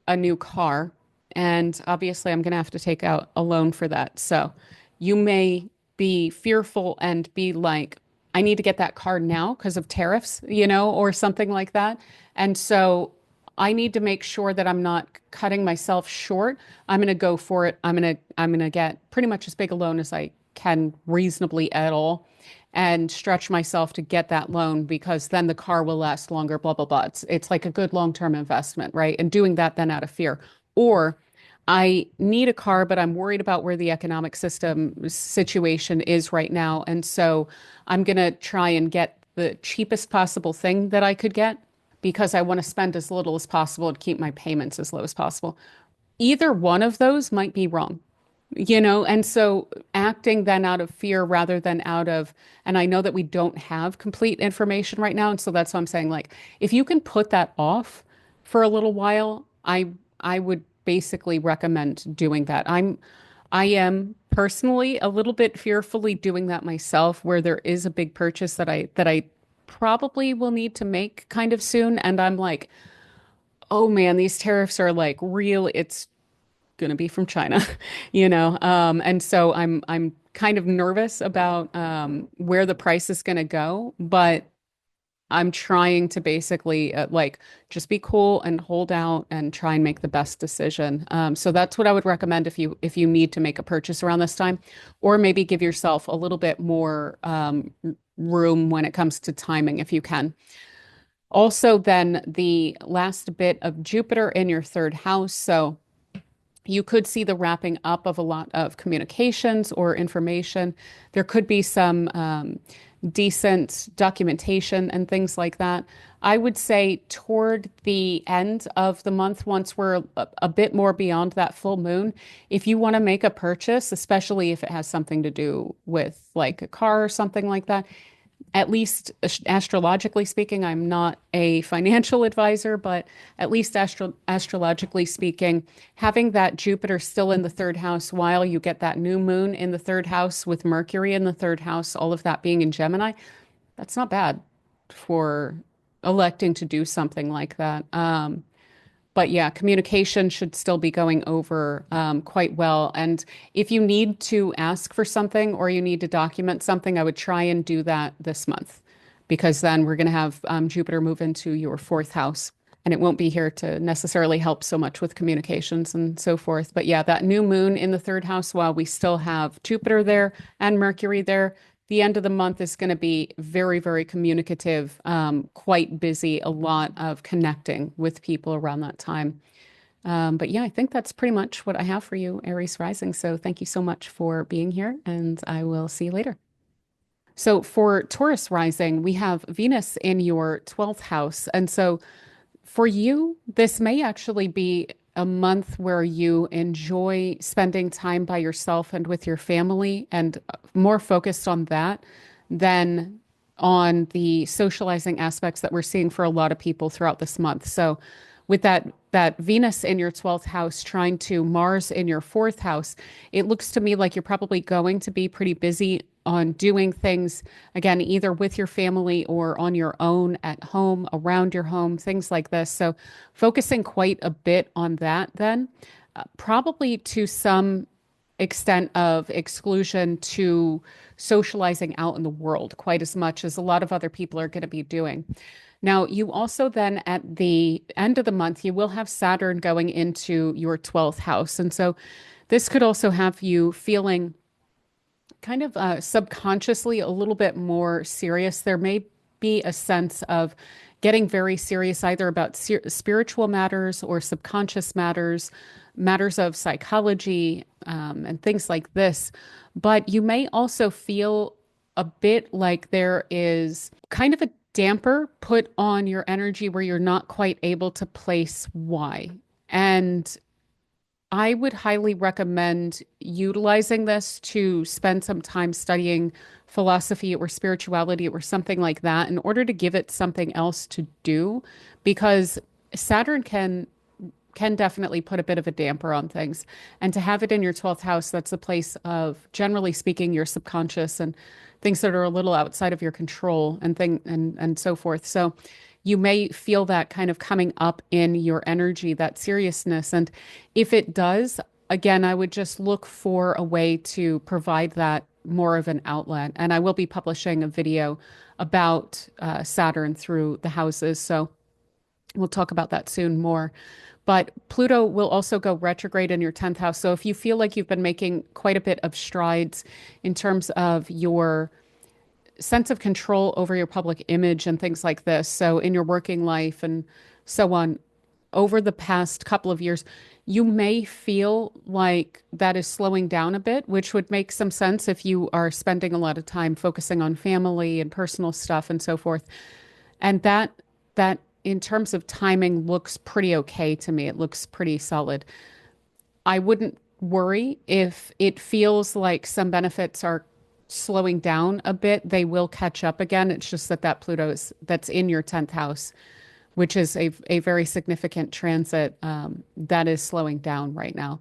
a new car. And obviously, I'm going to have to take out a loan for that. So you may be fearful and be like, I need to get that car now because of tariffs, or something like that. And so I need to make sure that I'm not cutting myself short. I'm going to go for it. I'm going to get pretty much as big a loan as I can reasonably at all and stretch myself to get that loan because then the car will last longer, blah, blah, blah. It's like a good long-term investment, right? And doing that then out of fear. Or I need a car, but I'm worried about where the economic system situation is right now. And so I'm going to try and get the cheapest possible thing that I could get because I want to spend as little as possible and keep my payments as low as possible. Either one of those might be wrong, and so acting then out of fear rather than and I know that we don't have complete information right now. And so that's why I'm saying, like, if you can put that off for a little while, I would basically recommend doing that. I am personally a little bit fearfully doing that myself, where there is a big purchase that I probably will need to make kind of soon. And I'm like, oh man, these tariffs are like real. It's gonna be from China, and so I'm kind of nervous about where the price is gonna go, but I'm trying to basically like just be cool and hold out and try and make the best decision. So that's what I would recommend if you need to make a purchase around this time, or maybe give yourself a little bit more room when it comes to timing if you can. Also, then the last bit of Jupiter in your third house. So you could see the wrapping up of a lot of communications or information. There could be some decent documentation and things like that. I would say toward the end of the month, once we're a bit more beyond that full moon, if you want to make a purchase, especially if it has something to do with like a car or something like that, at least astrologically speaking, I'm not a financial advisor, but at least astrologically speaking, having that Jupiter still in the third house while you get that new moon in the third house with Mercury in the third house, all of that being in Gemini, that's not bad for electing to do something like that. But yeah, communication should still be going over quite well. And if you need to ask for something or you need to document something, I would try and do that this month because then we're going to have Jupiter move into your fourth house. And it won't be here to necessarily help so much with communications and so forth. But yeah, that new moon in the third house, while we still have Jupiter there and Mercury there, the end of the month is going to be very, very communicative, quite busy, a lot of connecting with people around that time. But yeah, I think that's pretty much what I have for you, Aries rising. So thank you so much for being here, and I will see you later. So for Taurus rising, we have Venus in your 12th house. And so for you, this may actually be a month where you enjoy spending time by yourself and with your family and more focused on that than on the socializing aspects that we're seeing for a lot of people throughout this month. So with that Venus in your 12th house trying to Mars in your fourth house, it looks to me like you're probably going to be pretty busy on doing things, again, either with your family or on your own at home, around your home, things like this. So focusing quite a bit on that then, probably to some extent of exclusion to socializing out in the world quite as much as a lot of other people are going to be doing. Now, you also then at the end of the month, you will have Saturn going into your 12th house. And so this could also have you feeling kind of subconsciously a little bit more serious. There may be a sense of getting very serious either about spiritual matters or subconscious matters, matters of psychology, and things like this. But you may also feel a bit like there is kind of a damper put on your energy where you're not quite able to place why. And I would highly recommend utilizing this to spend some time studying philosophy or spirituality or something like that in order to give it something else to do because Saturn can definitely put a bit of a damper on things. And to have it in your 12th house, that's a place of, generally speaking, your subconscious and things that are a little outside of your control and so forth. So you may feel that kind of coming up in your energy, that seriousness. And if it does, again, I would just look for a way to provide that more of an outlet. And I will be publishing a video about Saturn through the houses. So we'll talk about that soon more. But Pluto will also go retrograde in your 10th house. So if you feel like you've been making quite a bit of strides in terms of your sense of control over your public image and things like this, so in your working life and so on, over the past couple of years, you may feel like that is slowing down a bit, which would make some sense if you are spending a lot of time focusing on family and personal stuff and so forth. And that in terms of timing looks pretty okay to me. It looks pretty solid. I wouldn't worry if it feels like some benefits are slowing down a bit. They will catch up again. It's just that Pluto that's in your 10th house, which is a very significant transit that is slowing down right now.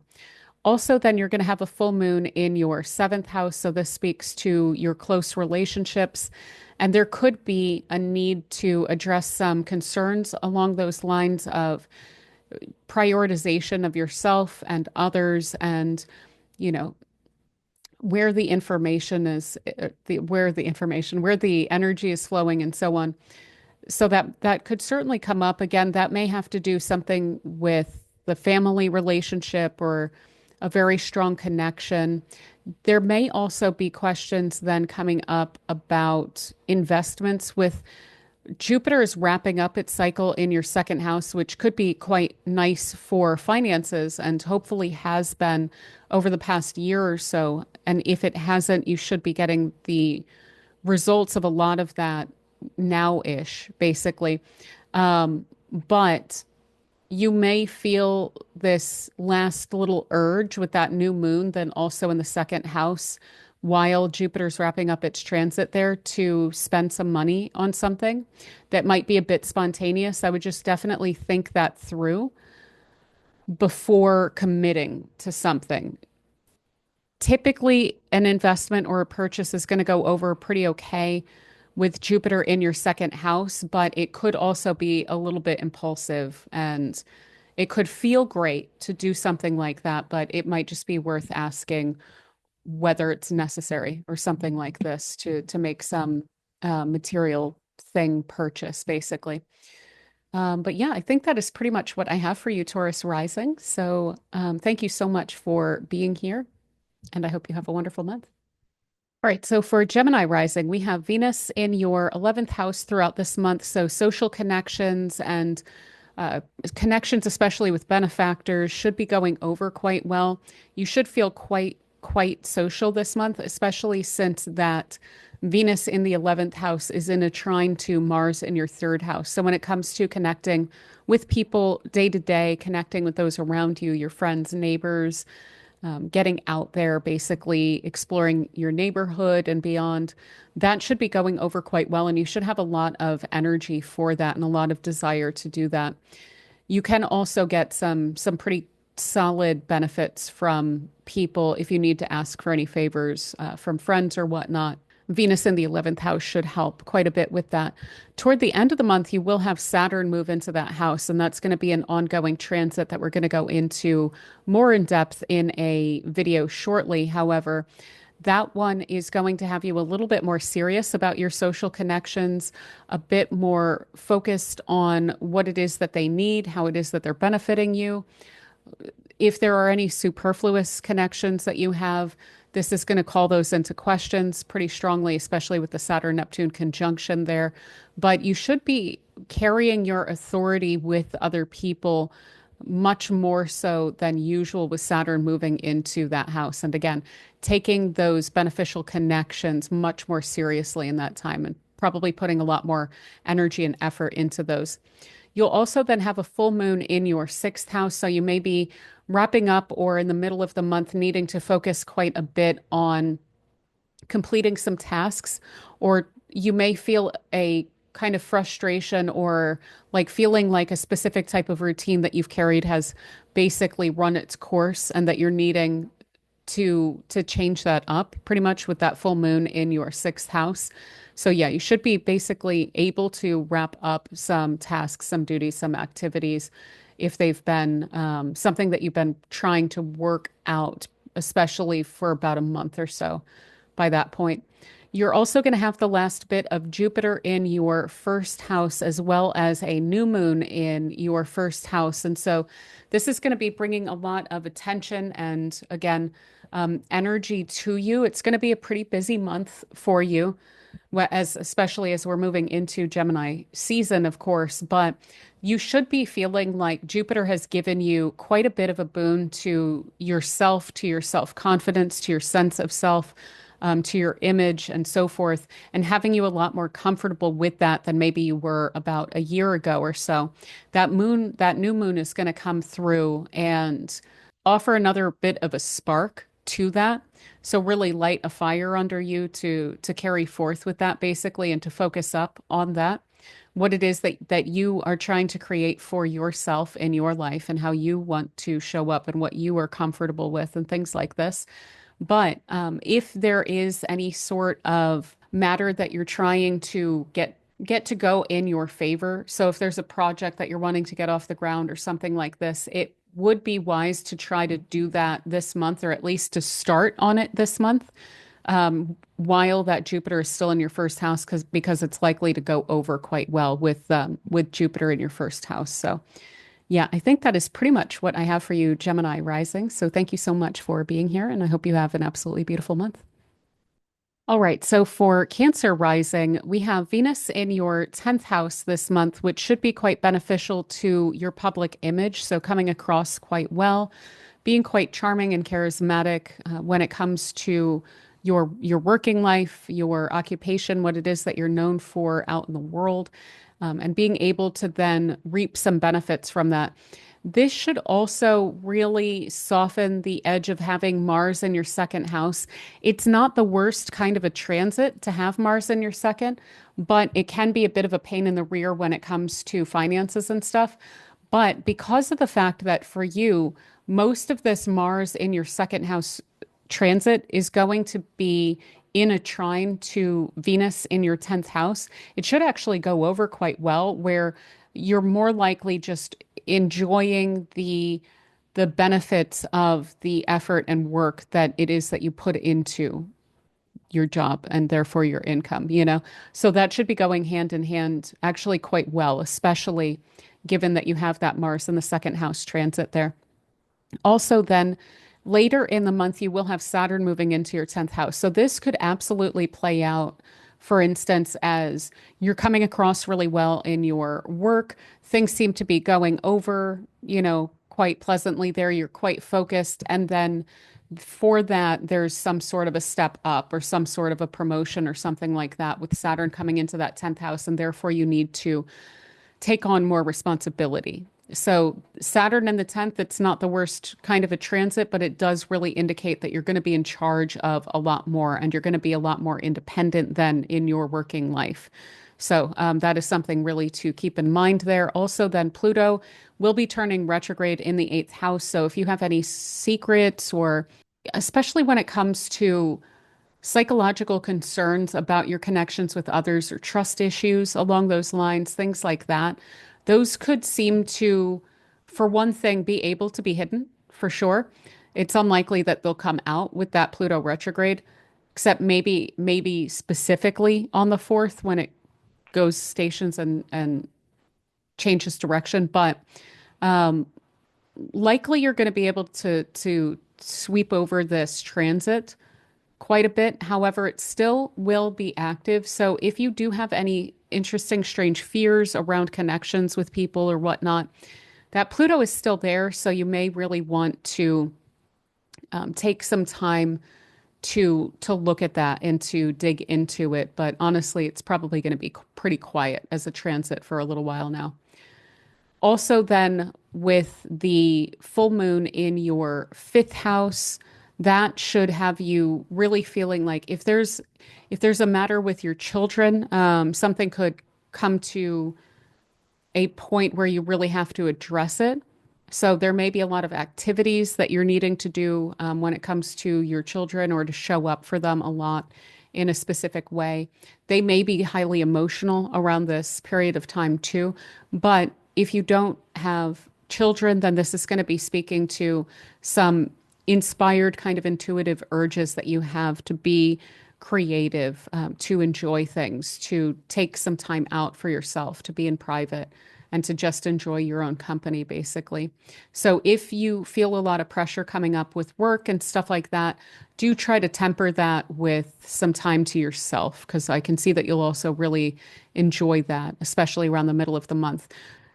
Also, then you're going to have a full moon in your seventh house. So this speaks to your close relationships. And there could be a need to address some concerns along those lines of prioritization of yourself and others, and, you know, where the information is, where the energy is flowing, and so on. So that could certainly come up again. That may have to do something with the family relationship or a very strong connection. There may also be questions then coming up about investments with Jupiter is wrapping up its cycle in your second house, which could be quite nice for finances and hopefully has been over the past year or so. And if it hasn't, you should be getting the results of a lot of that now-ish, basically. But you may feel this last little urge with that new moon, then also in the second house, while Jupiter's wrapping up its transit there, to spend some money on something that might be a bit spontaneous. I would just definitely think that through before committing to something. Typically, an investment or a purchase is going to go over pretty okay with Jupiter in your second house, but it could also be a little bit impulsive, and it could feel great to do something like that, but it might just be worth asking whether it's necessary or something like this to make some material thing purchase, basically. But yeah, I think that is pretty much what I have for you, Taurus rising. So thank you so much for being here, and I hope you have a wonderful month. All right, so for Gemini rising, we have Venus in your 11th house throughout this month. So social connections and connections, especially with benefactors, should be going over quite well. You should feel quite social this month, especially since that Venus in the 11th house is in a trine to Mars in your third house. So when it comes to connecting with people day to day, connecting with those around you, your friends, neighbors, getting out there, basically exploring your neighborhood and beyond, that should be going over quite well. And you should have a lot of energy for that and a lot of desire to do that. You can also get some pretty solid benefits from people if you need to ask for any favors from friends or whatnot. Venus in the 11th house should help quite a bit with that. Toward the end of the month, you will have Saturn move into that house, and that's going to be an ongoing transit that we're going to go into more in depth in a video shortly. However, that one is going to have you a little bit more serious about your social connections, a bit more focused on what it is that they need, how it is that they're benefiting you. If there are any superfluous connections that you have, this is going to call those into questions pretty strongly, especially with the Saturn Neptune conjunction there. But you should be carrying your authority with other people much more so than usual with Saturn moving into that house. And again, taking those beneficial connections much more seriously in that time and probably putting a lot more energy and effort into those. You'll also then have a full moon in your sixth house. So you may be wrapping up or in the middle of the month needing to focus quite a bit on completing some tasks, or you may feel a kind of frustration or like feeling like a specific type of routine that you've carried has basically run its course and that you're needing to change that up pretty much with that full moon in your sixth house. So yeah, you should be basically able to wrap up some tasks, some duties, some activities if they've been something that you've been trying to work out, especially for about a month or so by that point. You're also going to have the last bit of Jupiter in your first house, as well as a new moon in your first house. And so this is going to be bringing a lot of attention and, again, energy to you. It's going to be a pretty busy month for you, especially as we're moving into Gemini season, of course. But you should be feeling like Jupiter has given you quite a bit of a boon to yourself, to your self-confidence, to your sense of self, to your image and so forth, and having you a lot more comfortable with that than maybe you were about a year ago or so. That moon, that new moon is going to come through and offer another bit of a spark to that. So really light a fire under you to carry forth with that basically and to focus up on that, what it is that you are trying to create for yourself in your life and how you want to show up and what you are comfortable with and things like this. But if there is any sort of matter that you're trying to get to go in your favor, so if there's a project that you're wanting to get off the ground or something like this, it would be wise to try to do that this month, or at least to start on it this month, while that Jupiter is still in your first house, because it's likely to go over quite well with Jupiter in your first house. So yeah, I think that is pretty much what I have for you, Gemini rising. So thank you so much for being here, and I hope you have an absolutely beautiful month. All right, so for Cancer rising, we have Venus in your 10th house this month, which should be quite beneficial to your public image. So coming across quite well, being quite charming and charismatic when it comes to your working life, your occupation, what it is that you're known for out in the world, and being able to then reap some benefits from that. This should also really soften the edge of having Mars in your second house. It's not the worst kind of a transit to have Mars in your second, but it can be a bit of a pain in the rear when it comes to finances and stuff. But because of the fact that for you, most of this Mars in your second house transit is going to be in a trine to Venus in your 10th house, it should actually go over quite well, where you're more likely just enjoying the benefits of the effort and work that it is that you put into your job and therefore your income, you know? So that should be going hand in hand actually quite well, especially given that you have that Mars in the second house transit there. Also, then later in the month, you will have Saturn moving into your 10th house. So this could absolutely play out, for instance, as you're coming across really well in your work. Things seem to be going over, quite pleasantly there. You're quite focused. And then for that, there's some sort of a step up or some sort of a promotion or something like that with Saturn coming into that 10th house. And therefore, you need to take on more responsibility. So Saturn in the 10th, it's not the worst kind of a transit, but it does really indicate that you're going to be in charge of a lot more and you're going to be a lot more independent than in your working life. So that is something really to keep in mind there. Also, then Pluto will be turning retrograde in the eighth house. So if you have any secrets, or especially when it comes to psychological concerns about your connections with others or trust issues along those lines, things like that, those could seem to, for one thing, be able to be hidden for sure. It's unlikely that they'll come out with that Pluto retrograde, except maybe specifically on the fourth when it goes stations and changes direction. But likely you're going to be able to sweep over this transit quite a bit. However, it still will be active. So if you do have any interesting, strange fears around connections with people or whatnot, that Pluto is still there. So you may really want to take some time to look at that and to dig into it. But honestly, it's probably going to be pretty quiet as a transit for a little while now. Also, then with the full moon in your fifth house, that should have you really feeling like if there's a matter with your children, something could come to a point where you really have to address it. So there may be a lot of activities that you're needing to do when it comes to your children, or to show up for them a lot in a specific way. They may be highly emotional around this period of time too. But if you don't have children, then this is going to be speaking to some inspired kind of intuitive urges that you have to be creative, to enjoy things, to take some time out for yourself, to be in private, and to just enjoy your own company, basically. So if you feel a lot of pressure coming up with work and stuff like that, do try to temper that with some time to yourself, because I can see that you'll also really enjoy that, especially around the middle of the month.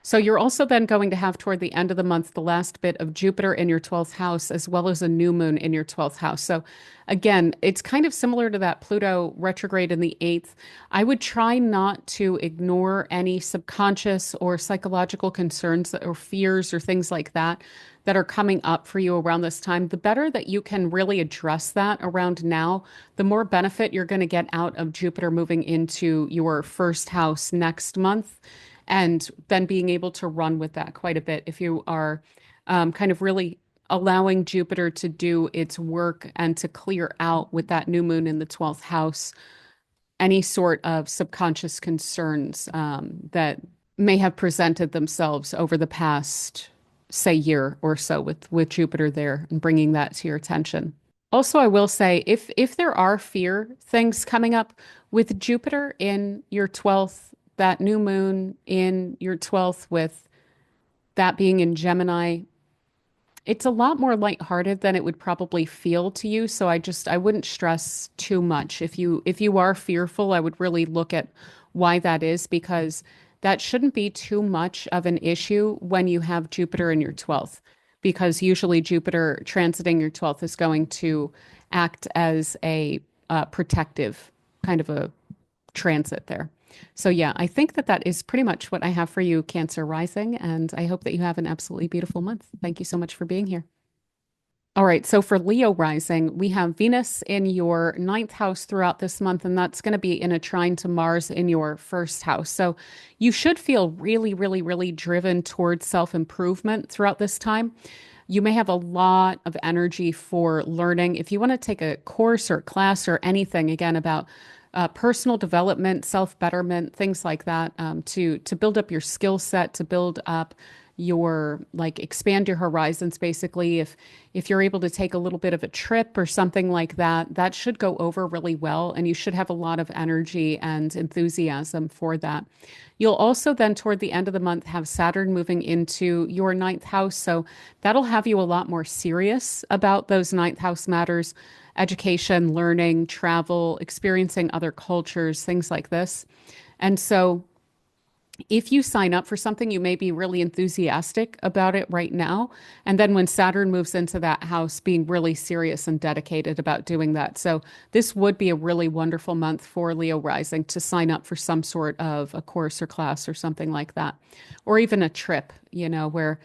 So you're also then going to have toward the end of the month the last bit of Jupiter in your 12th house, as well as a new moon in your 12th house. So again, it's kind of similar to that Pluto retrograde in the eighth. I would try not to ignore any subconscious or psychological concerns or fears or things like that that are coming up for you around this time. The better that you can really address that around now, the more benefit you're going to get out of Jupiter moving into your first house next month, and then being able to run with that quite a bit if you are kind of really allowing Jupiter to do its work and to clear out with that new moon in the 12th house any sort of subconscious concerns that may have presented themselves over the past, say, year or so with Jupiter there and bringing that to your attention. Also, I will say if there are fear things coming up with Jupiter in your 12th, that new moon in your 12th, with that being in Gemini, it's a lot more lighthearted than it would probably feel to you. So I wouldn't stress too much. If you are fearful, I would really look at why that is, because that shouldn't be too much of an issue when you have Jupiter in your 12th, because usually Jupiter transiting your 12th is going to act as a protective kind of a transit there. So yeah, I think that that is pretty much what I have for you, Cancer rising, and I hope that you have an absolutely beautiful month. Thank you so much for being here. All right, so for Leo rising, we have Venus in your ninth house throughout this month, and that's going to be in a trine to Mars in your first house. So you should feel really, really, really driven towards self-improvement throughout this time. You may have a lot of energy for learning. If you want to take a course or class or anything, again, about personal development, self-betterment, things like that, to build up your skill set, to build up your like expand your horizons basically. If you're able to take a little bit of a trip or something like that, that should go over really well, and you should have a lot of energy and enthusiasm for that. You'll also then toward the end of the month have Saturn moving into your ninth house, so that'll have you a lot more serious about those ninth house matters: education, learning, travel, experiencing other cultures, things like this. And so if you sign up for something, you may be really enthusiastic about it right now. And then when Saturn moves into that house, being really serious and dedicated about doing that. So this would be a really wonderful month for Leo rising to sign up for some sort of a course or class or something like that. Or even a trip, where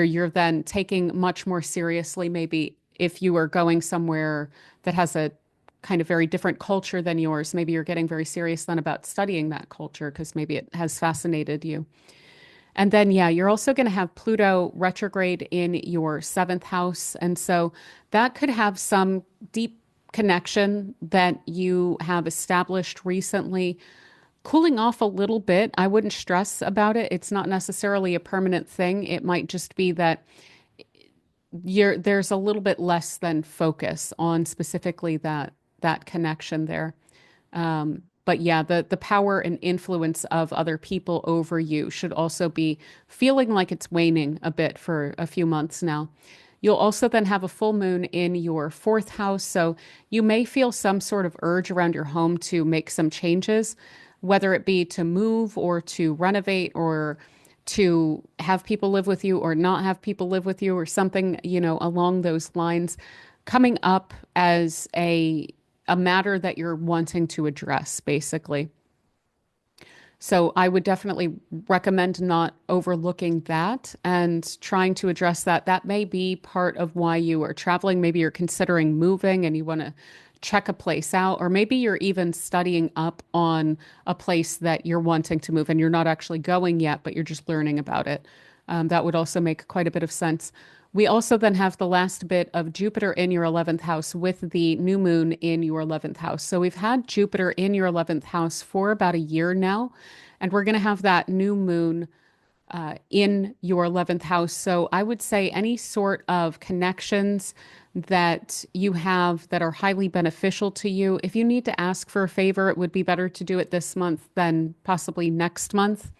you're then taking much more seriously, maybe if you are going somewhere that has a kind of very different culture than yours. Maybe you're getting very serious then about studying that culture because maybe it has fascinated you. And then, yeah, you're also going to have Pluto retrograde in your seventh house. And so that could have some deep connection that you have established recently cooling off a little bit. I wouldn't stress about it. It's not necessarily a permanent thing. It might just be that there's a little bit less than focus on specifically that connection there. But yeah, the power and influence of other people over you should also be feeling like it's waning a bit for a few months now. You'll also then have a full moon in your fourth house, so you may feel some sort of urge around your home to make some changes, whether it be to move or to renovate or to have people live with you or not have people live with you or something, along those lines coming up as a matter that you're wanting to address, basically. So I would definitely recommend not overlooking that and trying to address that. That may be part of why you are traveling. Maybe you're considering moving and you want to check a place out, or maybe you're even studying up on a place that you're wanting to move and you're not actually going yet, but you're just learning about it. That would also make quite a bit of sense. We also then have the last bit of Jupiter in your 11th house with the new moon in your 11th house. So we've had Jupiter in your 11th house for about a year now, and we're going to have that new moon in your 11th house. So I would say any sort of connections that you have that are highly beneficial to you, if you need to ask for a favor, it would be better to do it this month than possibly next month.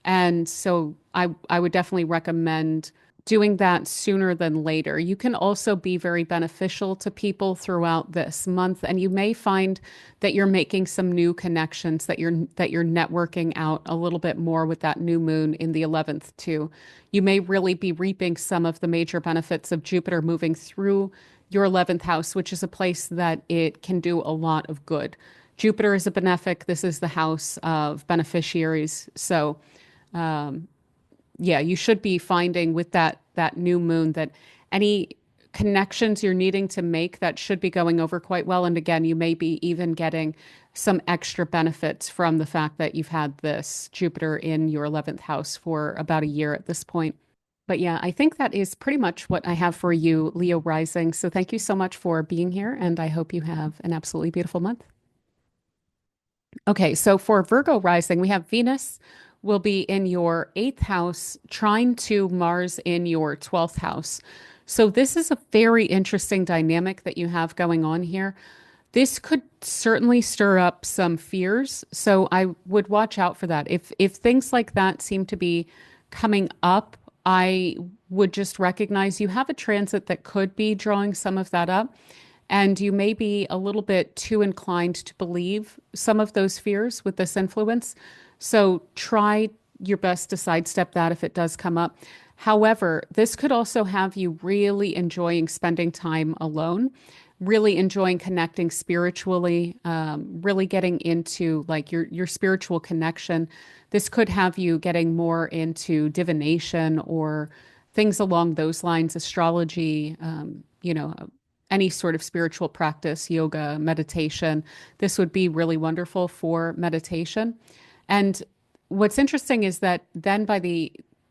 And so I would definitely recommend doing that sooner than later. You can also be very beneficial to people throughout this month, and you may find that you're making some new connections, that you're networking out a little bit more with that new moon in the 11th too. You may really be reaping some of the major benefits of Jupiter moving through your 11th house, which is a place that it can do a lot of good. Jupiter is a benefic. This is the house of beneficiaries. So, yeah, you should be finding with that new moon that any connections you're needing to make that should be going over quite well. And again, you may be even getting some extra benefits from the fact that you've had this Jupiter in your 11th house for about a year at this point. But yeah, I think that is pretty much what I have for you, Leo rising. So thank you so much for being here, and I hope you have an absolutely beautiful month. Okay, so for Virgo rising, we have Venus will be in your eighth house, trine to Mars in your 12th house. So this is a very interesting dynamic that you have going on here. This could certainly stir up some fears, so I would watch out for that. If things like that seem to be coming up, I would just recognize you have a transit that could be drawing some of that up, and you may be a little bit too inclined to believe some of those fears with this influence. So try your best to sidestep that if it does come up. However, this could also have you really enjoying spending time alone, really enjoying connecting spiritually, really getting into like your spiritual connection. This could have you getting more into divination or things along those lines, astrology, any sort of spiritual practice, yoga, meditation. This would be really wonderful for meditation. And what's interesting is that then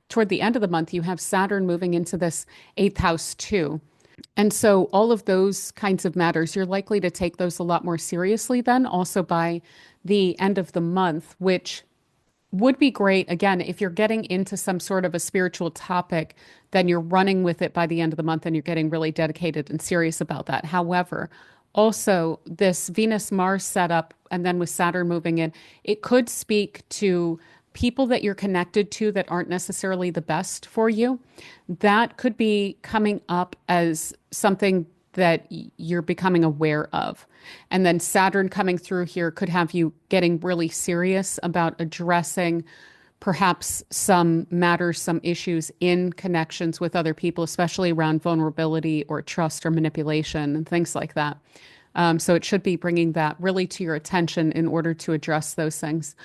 toward the end of the month, you have Saturn moving into this eighth house too. And so all of those kinds of matters, you're likely to take those a lot more seriously then also by the end of the month, which would be great. Again, if you're getting into some sort of a spiritual topic, then you're running with it by the end of the month and you're getting really dedicated and serious about that. However, also this Venus Mars setup, and then with Saturn moving in, it could speak to people that you're connected to that aren't necessarily the best for you. That could be coming up as something that you're becoming aware of. And then Saturn coming through here could have you getting really serious about addressing perhaps some matters, some issues in connections with other people, especially around vulnerability or trust or manipulation and things like that. So it should be bringing that really to your attention in order to address those things.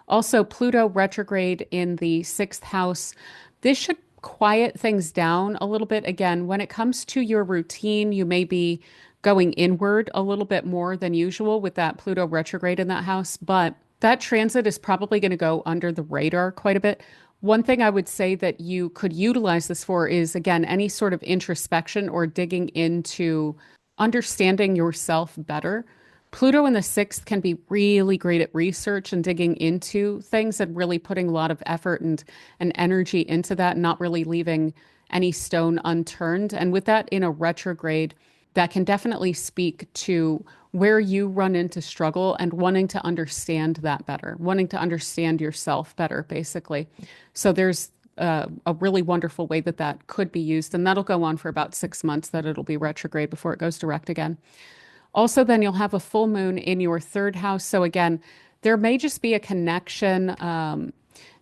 Also, Pluto retrograde in the sixth house. This should quiet things down a little bit. Again, when it comes to your routine, you may be going inward a little bit more than usual with that Pluto retrograde in that house, but that transit is probably going to go under the radar quite a bit. One thing I would say that you could utilize this for is, again, any sort of introspection or digging into understanding yourself better. Pluto in the sixth can be really great at research and digging into things and really putting a lot of effort and energy into that, not really leaving any stone unturned. And with that in a retrograde, that can definitely speak to where you run into struggle and wanting to understand that better, wanting to understand yourself better, basically. So there's a really wonderful way that that could be used. And that'll go on for about 6 months, that it'll be retrograde before it goes direct again. Also, then you'll have a full moon in your third house. So again, there may just be a connection.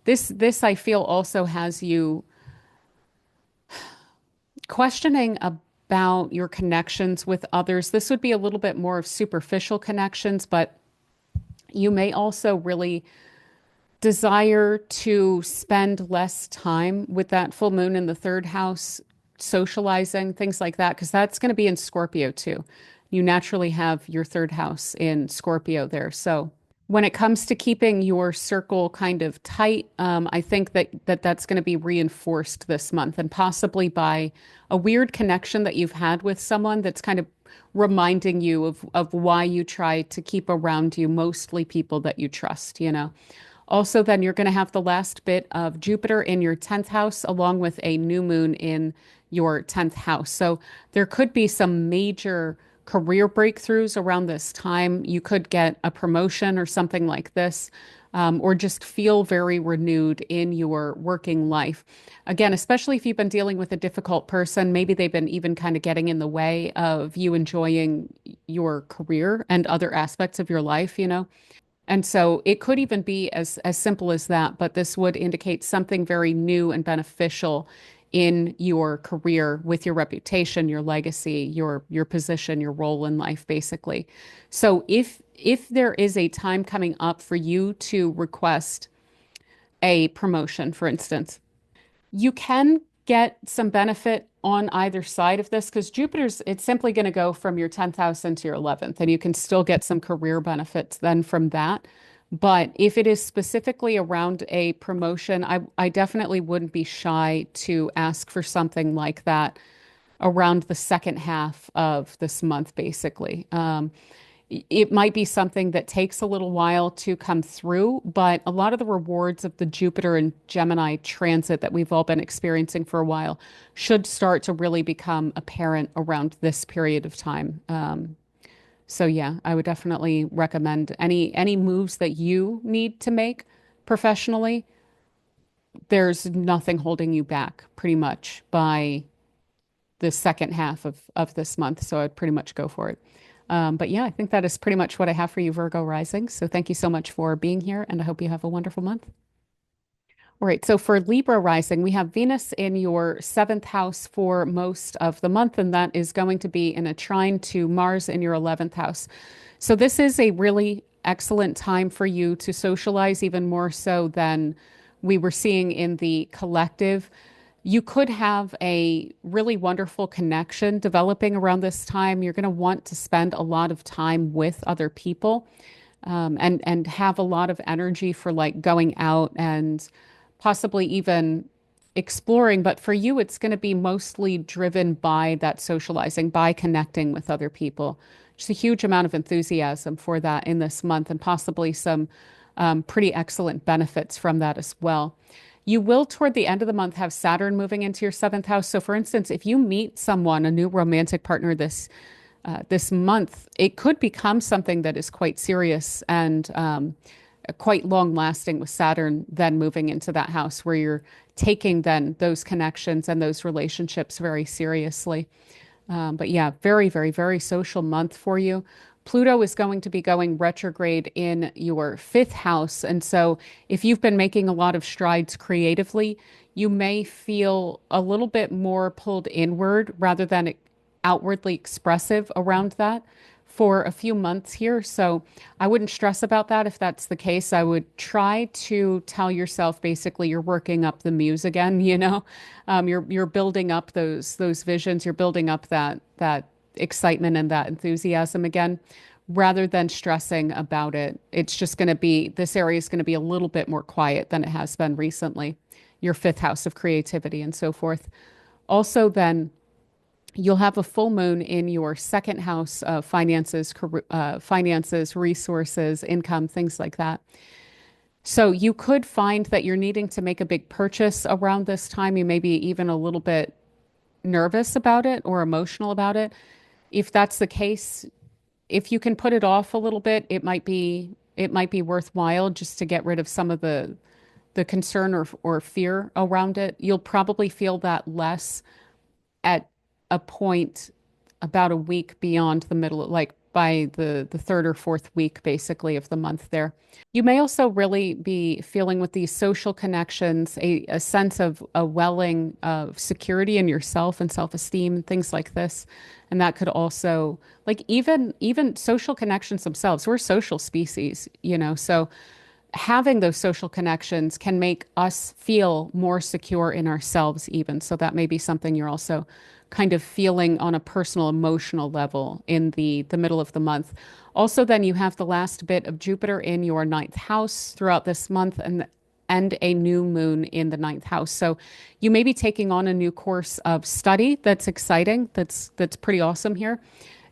This I feel also has you questioning about your connections with others. This would be a little bit more of superficial connections, but you may also really desire to spend less time with that full moon in the third house, socializing, things like that, because that's going to be in Scorpio too. You naturally have your third house in Scorpio there. So when it comes to keeping your circle kind of tight, I think that's going to be reinforced this month, and possibly by a weird connection that you've had with someone that's kind of reminding you of why you try to keep around you mostly people that you trust. Also, then you're going to have the last bit of Jupiter in your 10th house, along with a new moon in your 10th house. So there could be some major career breakthroughs around this time. You could get a promotion or something like this. or just feel very renewed in your working life. Again, especially if you've been dealing with a difficult person, maybe they've been even kind of getting in the way of you enjoying your career and other aspects of your life, you know. And so it could even be as simple as that, but this would indicate something very new and beneficial in your career with your reputation, your legacy, your position, your role in life, basically. So if there is a time coming up for you to request a promotion, for instance, you can get some benefit on either side of this because Jupiter's, it's simply going to go from your 10th house into your 11th, and you can still get some career benefits then from that. But if it is specifically around a promotion, I definitely wouldn't be shy to ask for something like that around the second half of this month, basically. It might be something that takes a little while to come through, but a lot of the rewards of the Jupiter and Gemini transit that we've all been experiencing for a while should start to really become apparent around this period of time. So yeah, I would definitely recommend any moves that you need to make professionally. There's nothing holding you back pretty much by the second half of this month. So I'd pretty much go for it. But yeah, I think that is pretty much what I have for you, Virgo rising. So thank you so much for being here, and I hope you have a wonderful month. All right, so for Libra rising, we have Venus in your seventh house for most of the month, and that is going to be in a trine to Mars in your 11th house. So this is a really excellent time for you to socialize, even more so than we were seeing in the collective. You could have a really wonderful connection developing around this time. You're going to want to spend a lot of time with other people, and have a lot of energy for like going out and possibly even exploring. But for you, it's going to be mostly driven by that socializing, by connecting with other people. Just a huge amount of enthusiasm for that in this month, and possibly some pretty excellent benefits from that as well. You will, toward the end of the month, have Saturn moving into your seventh house. So, for instance, if you meet someone, a new romantic partner this month, it could become something that is quite serious and quite long lasting with Saturn then moving into that house where you're taking then those connections and those relationships very seriously. But yeah, very, very, very social month for you. Pluto is going to be going retrograde in your fifth house. And so if you've been making a lot of strides creatively, you may feel a little bit more pulled inward rather than outwardly expressive around that for a few months here. So I wouldn't stress about that if that's the case. I would try to tell yourself basically you're working up the muse again, you know. You're building up those visions, you're building up that excitement and that enthusiasm again, rather than stressing about it. It's just going to be, this area is going to be a little bit more quiet than it has been recently. Your fifth house of creativity and so forth. Also, then you'll have a full moon in your second house of finances, finances, resources, income, things like that. So you could find that you're needing to make a big purchase around this time. You may be even a little bit nervous about it or emotional about it. If that's the case, if you can put it off a little bit, it might be worthwhile just to get rid of some of the concern or fear around it. You'll probably feel that less at a point about a week beyond the middle, like by the third or fourth week, basically, of the month there. You may also really be feeling with these social connections a sense of a welling of security in yourself and self-esteem and things like this. And that could also, like even social connections themselves, we're social species, you know, so having those social connections can make us feel more secure in ourselves even. So that may be something you're also kind of feeling on a personal emotional level in the middle of the month. Also, then you have the last bit of Jupiter in your ninth house throughout this month, and a new moon in the ninth house. So you may be taking on a new course of study that's exciting, that's pretty awesome here.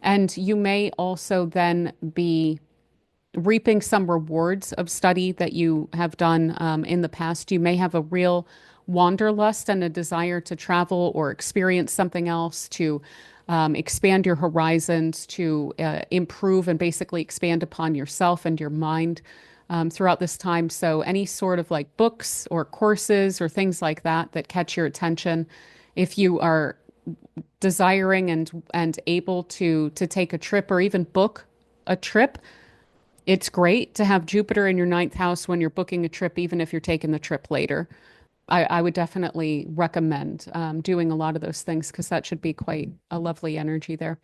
And you may also then be reaping some rewards of study that you have done in the past. You may have a real wanderlust and a desire to travel or experience something else, to expand your horizons, to improve and basically expand upon yourself and your mind. throughout this time. So any sort of like books or courses or things like that that catch your attention, if you are desiring and able to take a trip or even book a trip, it's great to have Jupiter in your ninth house when you're booking a trip, even if you're taking the trip later. I would definitely recommend doing a lot of those things because that should be quite a lovely energy there.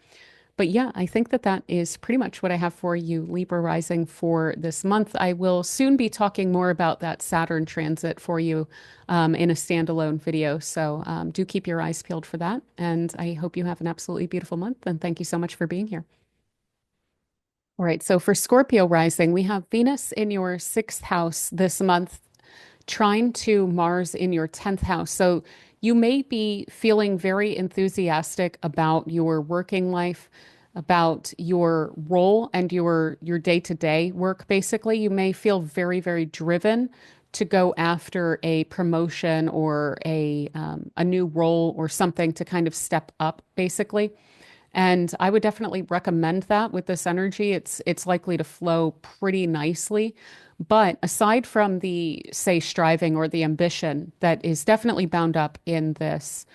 But yeah, I think that that is pretty much what I have for you, Libra rising, for this month. I will soon be talking more about that Saturn transit for you in a standalone video. So do keep your eyes peeled for that. And I hope you have an absolutely beautiful month. And thank you so much for being here. All right. So for Scorpio rising, we have Venus in your sixth house this month, trine to Mars in your 10th house. So you may be feeling very enthusiastic about your working life, about your role and your day-to-day work. Basically, you may feel very, very driven to go after a promotion or a new role or something to kind of step up, basically. And I would definitely recommend that with this energy. It's likely to flow pretty nicely. But aside from the, say, striving or the ambition that is definitely bound up in this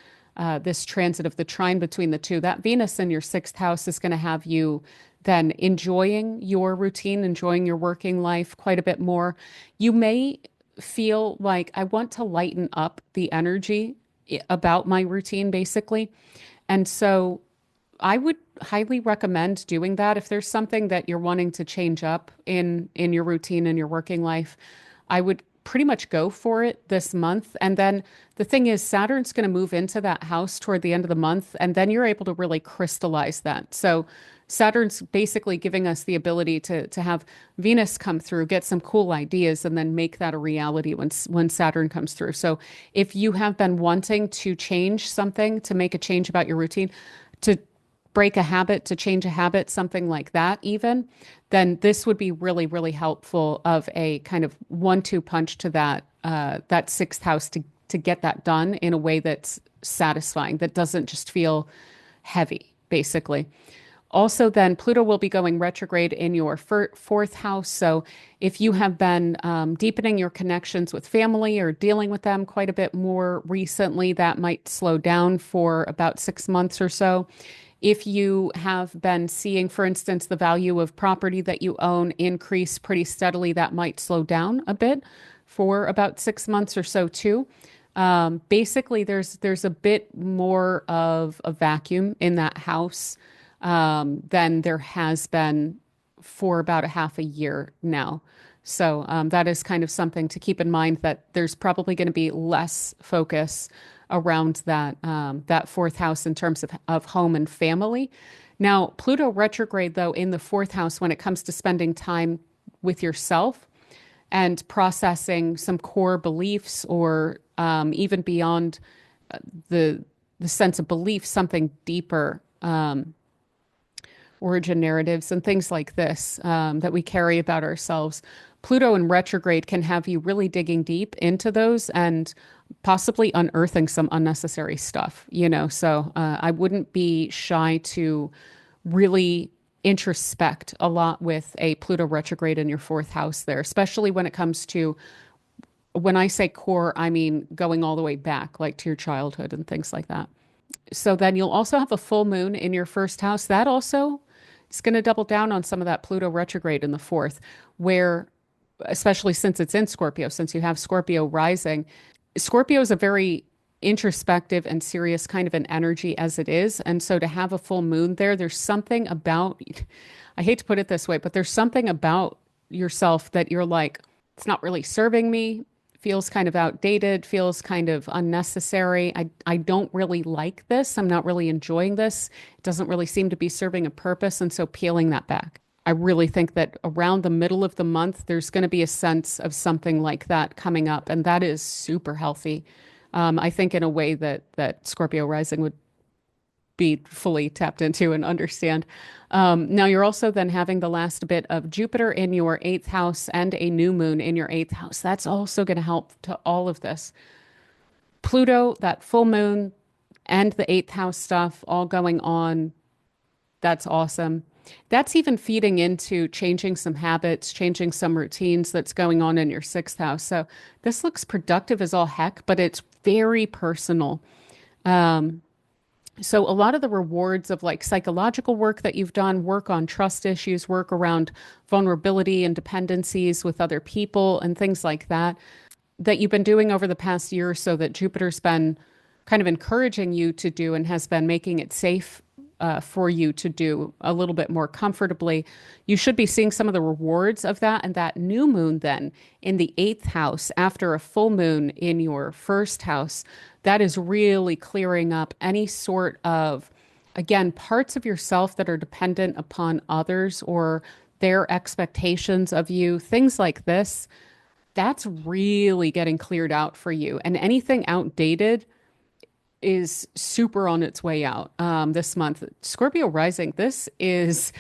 transit of the trine between the two, that Venus in your sixth house is going to have you then enjoying your routine, enjoying your working life quite a bit more. You may feel like I want to lighten up the energy about my routine, basically. And so I would highly recommend doing that if there's something that you're wanting to change up in your routine and your working life. I would pretty much go for it this month. And then the thing is, Saturn's going to move into that house toward the end of the month, and then you're able to really crystallize that. So Saturn's basically giving us the ability to have Venus come through, get some cool ideas, and then make that a reality when Saturn comes through. So if you have been wanting to change something, to make a change about your routine, to break a habit, to change a habit, something like that even, then this would be really, really helpful of a kind of 1-2 punch to that sixth house to get that done in a way that's satisfying, that doesn't just feel heavy, basically. Also, then Pluto will be going retrograde in your fourth house. So, if you have been deepening your connections with family or dealing with them quite a bit more recently, that might slow down for about 6 months or so. If you have been seeing, for instance, the value of property that you own increase pretty steadily, that might slow down a bit for about 6 months or so too. Basically, there's a bit more of a vacuum in that house than there has been for about a half a year now. So that is kind of something to keep in mind, that there's probably going to be less focus around that fourth house in terms of home and family. Now, Pluto retrograde, though, in the fourth house, when it comes to spending time with yourself and processing some core beliefs, or even beyond the sense of belief, something deeper, origin narratives and things like this that we carry about ourselves. Pluto in retrograde can have you really digging deep into those and possibly unearthing some unnecessary stuff, you know. So I wouldn't be shy to really introspect a lot with a Pluto retrograde in your fourth house there, especially when it comes to, when I say core, I mean going all the way back, like to your childhood and things like that. So then you'll also have a full moon in your first house. That also is going to double down on some of that Pluto retrograde in the fourth, where, especially since it's in Scorpio, since you have Scorpio rising, Scorpio is a very introspective and serious kind of an energy as it is. And so to have a full moon there, there's something about, I hate to put it this way, but there's something about yourself that you're like, it's not really serving me, feels kind of outdated, feels kind of unnecessary. I don't really like this. I'm not really enjoying this. It doesn't really seem to be serving a purpose. And so peeling that back. I really think that around the middle of the month, there's going to be a sense of something like that coming up. And that is super healthy. I think in a way that Scorpio rising would be fully tapped into and understand. Now, you're also then having the last bit of Jupiter in your eighth house and a new moon in your eighth house. That's also going to help to all of this. Pluto, that full moon, and the eighth house stuff all going on. That's awesome. That's even feeding into changing some habits, changing some routines that's going on in your sixth house. So this looks productive as all heck, but it's very personal. Um, so a lot of the rewards of like psychological work that you've done, work on trust issues, work around vulnerability and dependencies with other people and things like that, that you've been doing over the past year or so that Jupiter's been kind of encouraging you to do and has been making it safe for you to do a little bit more comfortably. You should be seeing some of the rewards of that. And that new moon, then in the eighth house, after a full moon in your first house, that is really clearing up any sort of, again, parts of yourself that are dependent upon others or their expectations of you, things like this. That's really getting cleared out for you. And anything outdated is super on its way out this month. Scorpio rising, this is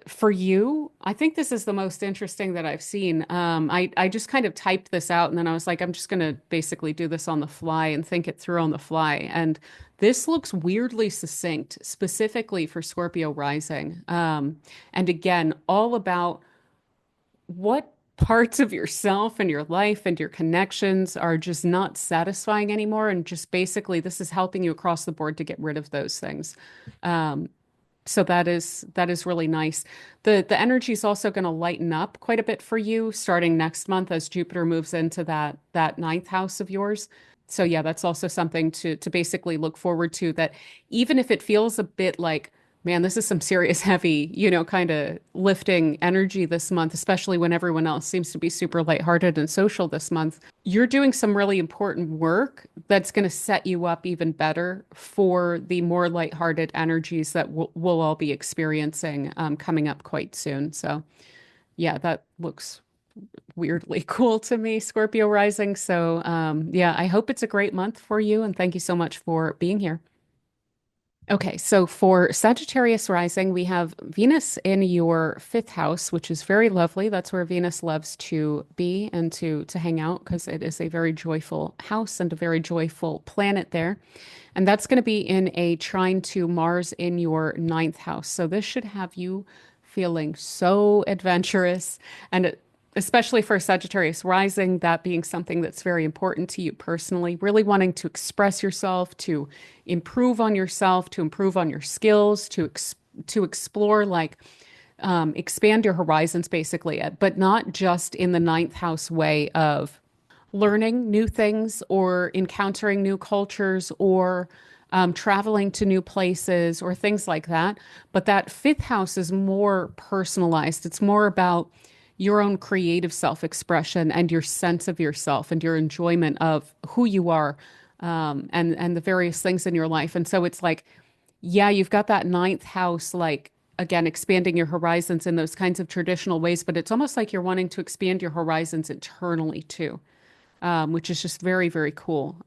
for you. I think this is the most interesting that I've seen. I just kind of typed this out and then I was like, I'm just going to basically do this on the fly and think it through on the fly. And this looks weirdly succinct, specifically for Scorpio rising. And again, all about what parts of yourself and your life and your connections are just not satisfying anymore. And just basically, this is helping you across the board to get rid of those things. Um, so that is really nice. The energy is also going to lighten up quite a bit for you starting next month as Jupiter moves into that ninth house of yours. So yeah, that's also something to basically look forward to, that even if it feels a bit like, man, this is some serious heavy, kind of lifting energy this month, especially when everyone else seems to be super lighthearted and social this month. You're doing some really important work that's going to set you up even better for the more lighthearted energies that we'll all be experiencing coming up quite soon. So, yeah, that looks weirdly cool to me, Scorpio rising. So, yeah, I hope it's a great month for you. And thank you so much for being here. Okay, so for Sagittarius rising, we have Venus in your fifth house, which is very lovely. That's where Venus loves to be and to hang out because it is a very joyful house and a very joyful planet there. And that's going to be in a trine to Mars in your ninth house. So this should have you feeling so adventurous and especially for Sagittarius rising, that being something that's very important to you personally, really wanting to express yourself, to improve on yourself, to improve on your skills, to explore like expand your horizons basically, but not just in the ninth house way of learning new things or encountering new cultures or traveling to new places or things like that. But that fifth house is more personalized. It's more about your own creative self-expression and your sense of yourself and your enjoyment of who you are and the various things in your life. And so it's like, yeah, you've got that ninth house, like again, expanding your horizons in those kinds of traditional ways, but it's almost like you're wanting to expand your horizons internally too, which is just very, very cool.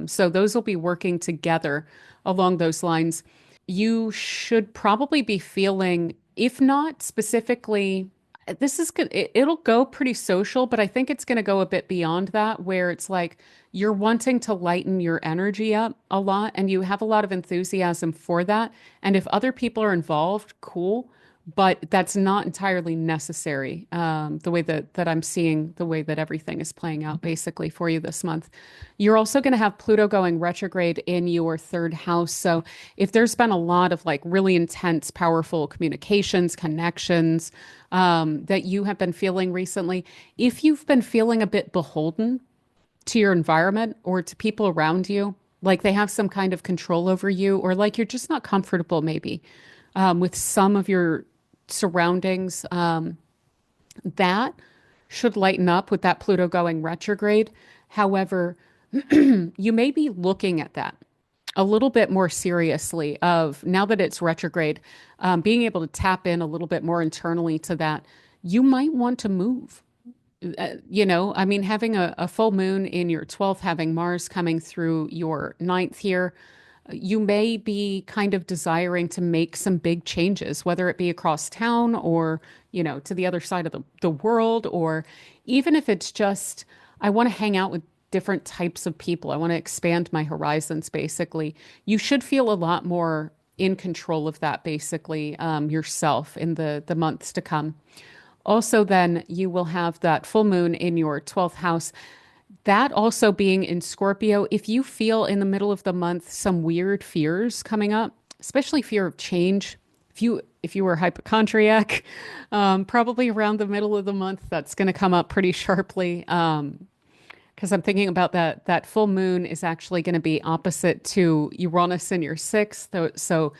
So those will be working together along those lines. You should probably be feeling, if not specifically, this is good. It'll go pretty social, but I think it's going to go a bit beyond that, where it's like you're wanting to lighten your energy up a lot and you have a lot of enthusiasm for that. And if other people are involved, cool. But that's not entirely necessary. The way that I'm seeing the way that everything is playing out basically for you this month. You're also going to have Pluto going retrograde in your third house. So if there's been a lot of like really intense, powerful communications, connections that you have been feeling recently, if you've been feeling a bit beholden to your environment or to people around you, like they have some kind of control over you, or like you're just not comfortable maybe with some of your surroundings, that should lighten up with that Pluto going retrograde. However, you may be looking at that a little bit more seriously of now that it's retrograde, being able to tap in a little bit more internally to that. You might want to move. I mean, having a full moon in your 12th, having Mars coming through your ninth here, you may be kind of desiring to make some big changes, whether it be across town or, to the other side of the world, or even if it's just, I want to hang out with different types of people. I want to expand my horizons, basically. You should feel a lot more in control of that basically yourself in the months to come. Also, then you will have that full moon in your 12th house. That also being in Scorpio, if you feel in the middle of the month some weird fears coming up, especially fear of change, if you were hypochondriac, probably around the middle of the month, that's going to come up pretty sharply. Because I'm thinking about that full moon is actually going to be opposite to Uranus in your sixth. So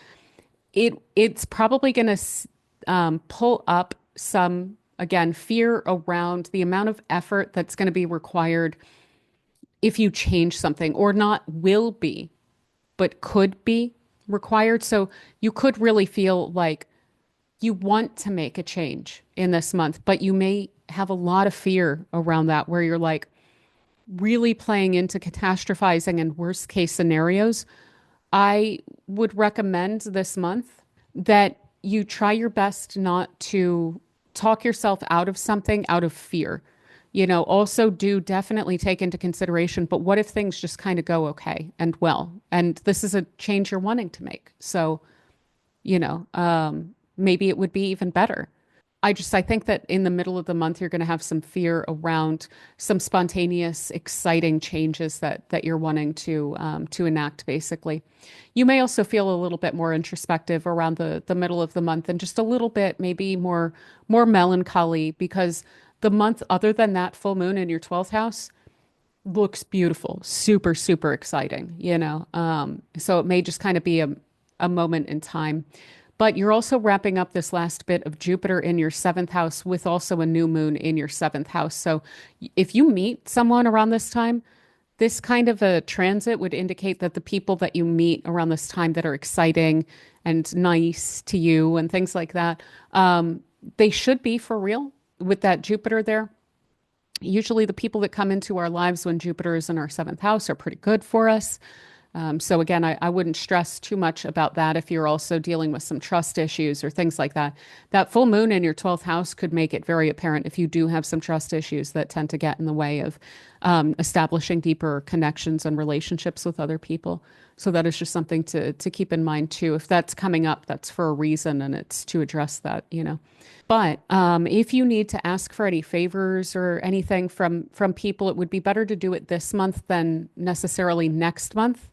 it's probably going to pull up some, again, fear around the amount of effort that's going to be required if you change something, or not will be, but could be required. So you could really feel like you want to make a change in this month, but you may have a lot of fear around that where you're like really playing into catastrophizing and worst case scenarios. I would recommend this month that you try your best not to talk yourself out of something out of fear. Also do definitely take into consideration, but what if things just kind of go okay and well, and this is a change you're wanting to make. So, maybe it would be even better. I think that in the middle of the month, you're going to have some fear around some spontaneous, exciting changes that you're wanting to enact, basically. You may also feel a little bit more introspective around the middle of the month, and just a little bit, maybe more melancholy, because the month, other than that full moon in your 12th house, looks beautiful, super, super exciting. So it may just kind of be a moment in time. But you're also wrapping up this last bit of Jupiter in your seventh house with also a new moon in your seventh house. So if you meet someone around this time, this kind of a transit would indicate that the people that you meet around this time that are exciting and nice to you and things like that, they should be for real with that Jupiter there. Usually the people that come into our lives when Jupiter is in our seventh house are pretty good for us. So again, I wouldn't stress too much about that if you're also dealing with some trust issues or things like that. That full moon in your 12th house could make it very apparent if you do have some trust issues that tend to get in the way of establishing deeper connections and relationships with other people. So that is just something to keep in mind too. If that's coming up, that's for a reason, and it's to address that. But if you need to ask for any favors or anything from people, it would be better to do it this month than necessarily next month.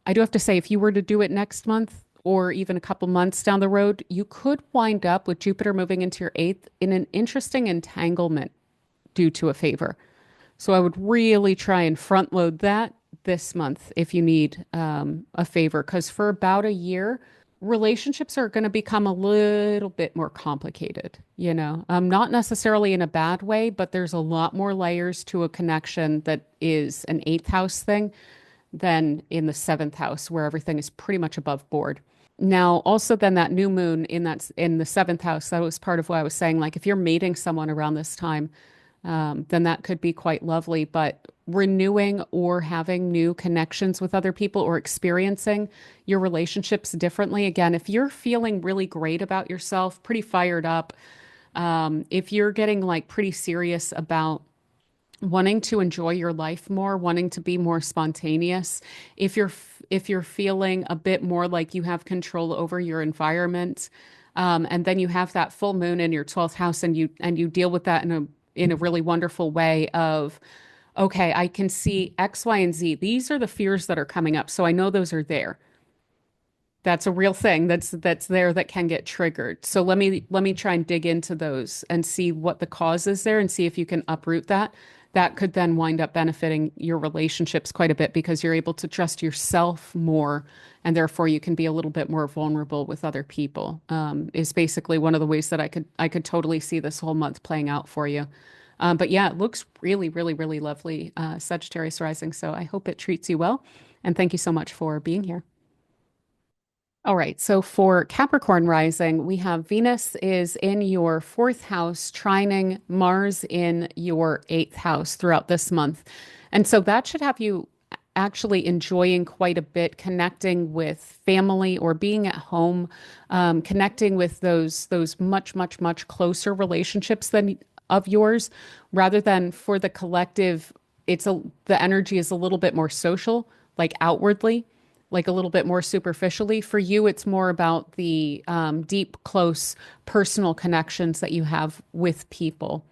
I do have to say, if you were to do it next month or even a couple months down the road, you could wind up with Jupiter moving into your eighth in an interesting entanglement due to a favor. So I would really try and front load that this month if you need a favor, because for about a year, relationships are going to become a little bit more complicated. Not necessarily in a bad way, but there's a lot more layers to a connection that is an eighth house thing than in the seventh house, where everything is pretty much above board. Now, also then that new moon in the seventh house, that was part of what I was saying. Like if you're meeting someone around this time, then that could be quite lovely. But renewing or having new connections with other people or experiencing your relationships differently. Again, if you're feeling really great about yourself, pretty fired up, if you're getting like pretty serious about wanting to enjoy your life more, wanting to be more spontaneous, if you're feeling a bit more like you have control over your environment, and then you have that full moon in your 12th house, and you deal with that in a really wonderful way of, okay, I can see X, Y, and Z. These are the fears that are coming up, so I know those are there. That's a real thing that's there that can get triggered. So let me try and dig into those and see what the cause is there and see if you can uproot that. That could then wind up benefiting your relationships quite a bit because you're able to trust yourself more, and therefore you can be a little bit more vulnerable with other people. Is basically one of the ways that I could totally see this whole month playing out for you. But yeah, it looks really, really, really lovely, Sagittarius rising. So I hope it treats you well, and thank you so much for being here. All right. So for Capricorn rising, we have Venus is in your fourth house, trining Mars in your eighth house throughout this month. And so that should have you actually enjoying quite a bit, connecting with family or being at home, connecting with those much, much, much closer relationships than of yours, rather than for the collective, the energy is a little bit more social, like outwardly, like a little bit more superficially. For you, it's more about the deep, close personal connections that you have with people.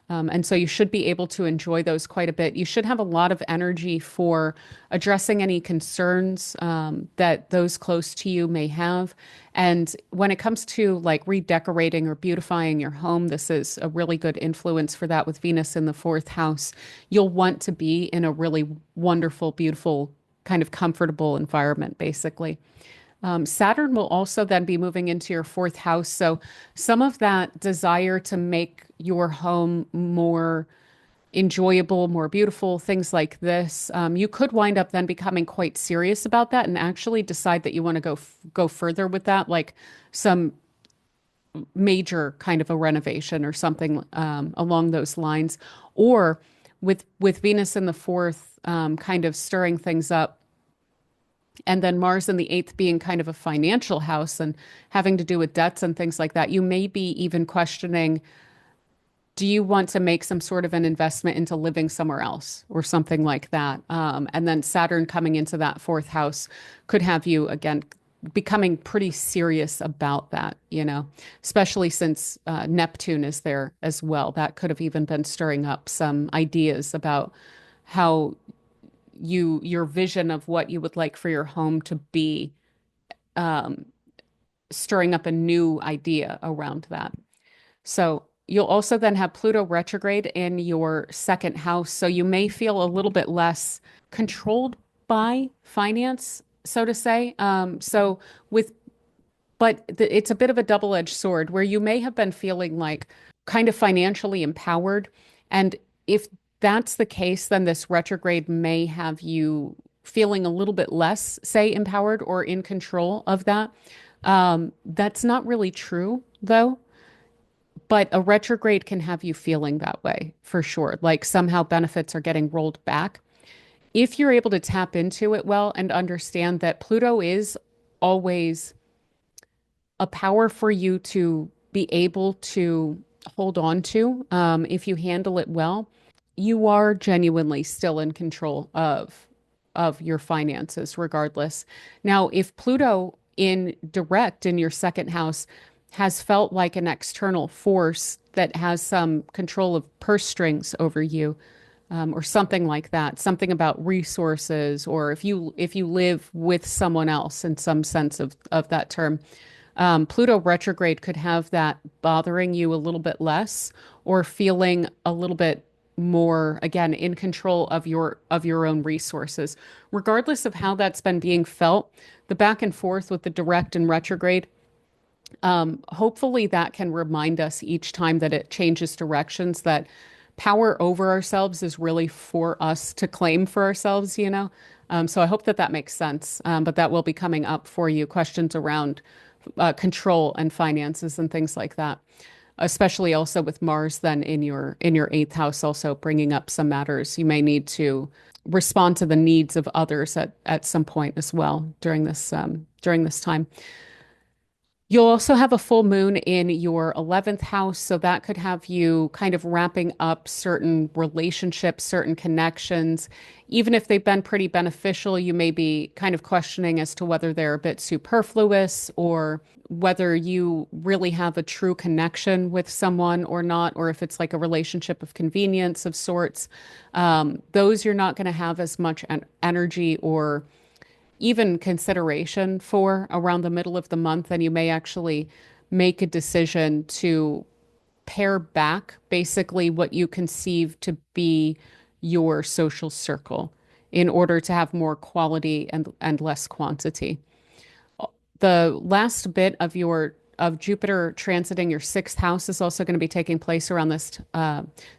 And so you should be able to enjoy those quite a bit. You should have a lot of energy for addressing any concerns that those close to you may have. And when it comes to like redecorating or beautifying your home, this is a really good influence for that with Venus in the fourth house. You'll want to be in a really wonderful, beautiful, kind of comfortable environment, basically. Saturn will also then be moving into your fourth house. So some of that desire to make your home more enjoyable, more beautiful, things like this, you could wind up then becoming quite serious about that and actually decide that you want to go further with that, like some major kind of a renovation or something along those lines. Or with Venus in the fourth, kind of stirring things up, and then Mars in the eighth being kind of a financial house and having to do with debts and things like that, you may be even questioning, do you want to make some sort of an investment into living somewhere else or something like that? And then Saturn coming into that fourth house could have you again becoming pretty serious about that, especially since Neptune is there as well. That could have even been stirring up some ideas about how your vision of what you would like for your home to be, stirring up a new idea around that. So you'll also then have Pluto retrograde in your second house. So you may feel a little bit less controlled by finance, so to say. With but it's a bit of a double-edged sword where you may have been feeling like kind of financially empowered. And if that's the case, then this retrograde may have you feeling a little bit less, say, empowered or in control of that. That's not really true, though. But a retrograde can have you feeling that way for sure. Like somehow benefits are getting rolled back. If you're able to tap into it well and understand that Pluto is always a power for you to be able to hold on to, if you handle it well, you are genuinely still in control of your finances, regardless. Now, if Pluto in direct in your second house has felt like an external force that has some control of purse strings over you, or something like that, something about resources, or if you live with someone else in some sense of that term, Pluto retrograde could have that bothering you a little bit less or feeling a little bit more, again, in control of your own resources. Regardless of how that's been being felt, the back and forth with the direct and retrograde, hopefully that can remind us each time that it changes directions that power over ourselves is really for us to claim for ourselves. So I hope that that makes sense. But that will be coming up for you, questions around control and finances and things like that, especially also with Mars then in your eighth house, also bringing up some matters. You may need to respond to the needs of others at some point as well during this time. You'll also have a full moon in your 11th house, so that could have you kind of wrapping up certain relationships, certain connections. Even if they've been pretty beneficial, you may be kind of questioning as to whether they're a bit superfluous or whether you really have a true connection with someone or not, or if it's like a relationship of convenience of sorts. Those you're not going to have as much energy or even consideration for around the middle of the month, and you may actually make a decision to pare back basically what you conceive to be your social circle in order to have more quality and less quantity. The last bit of Jupiter transiting your sixth house is also going to be taking place around this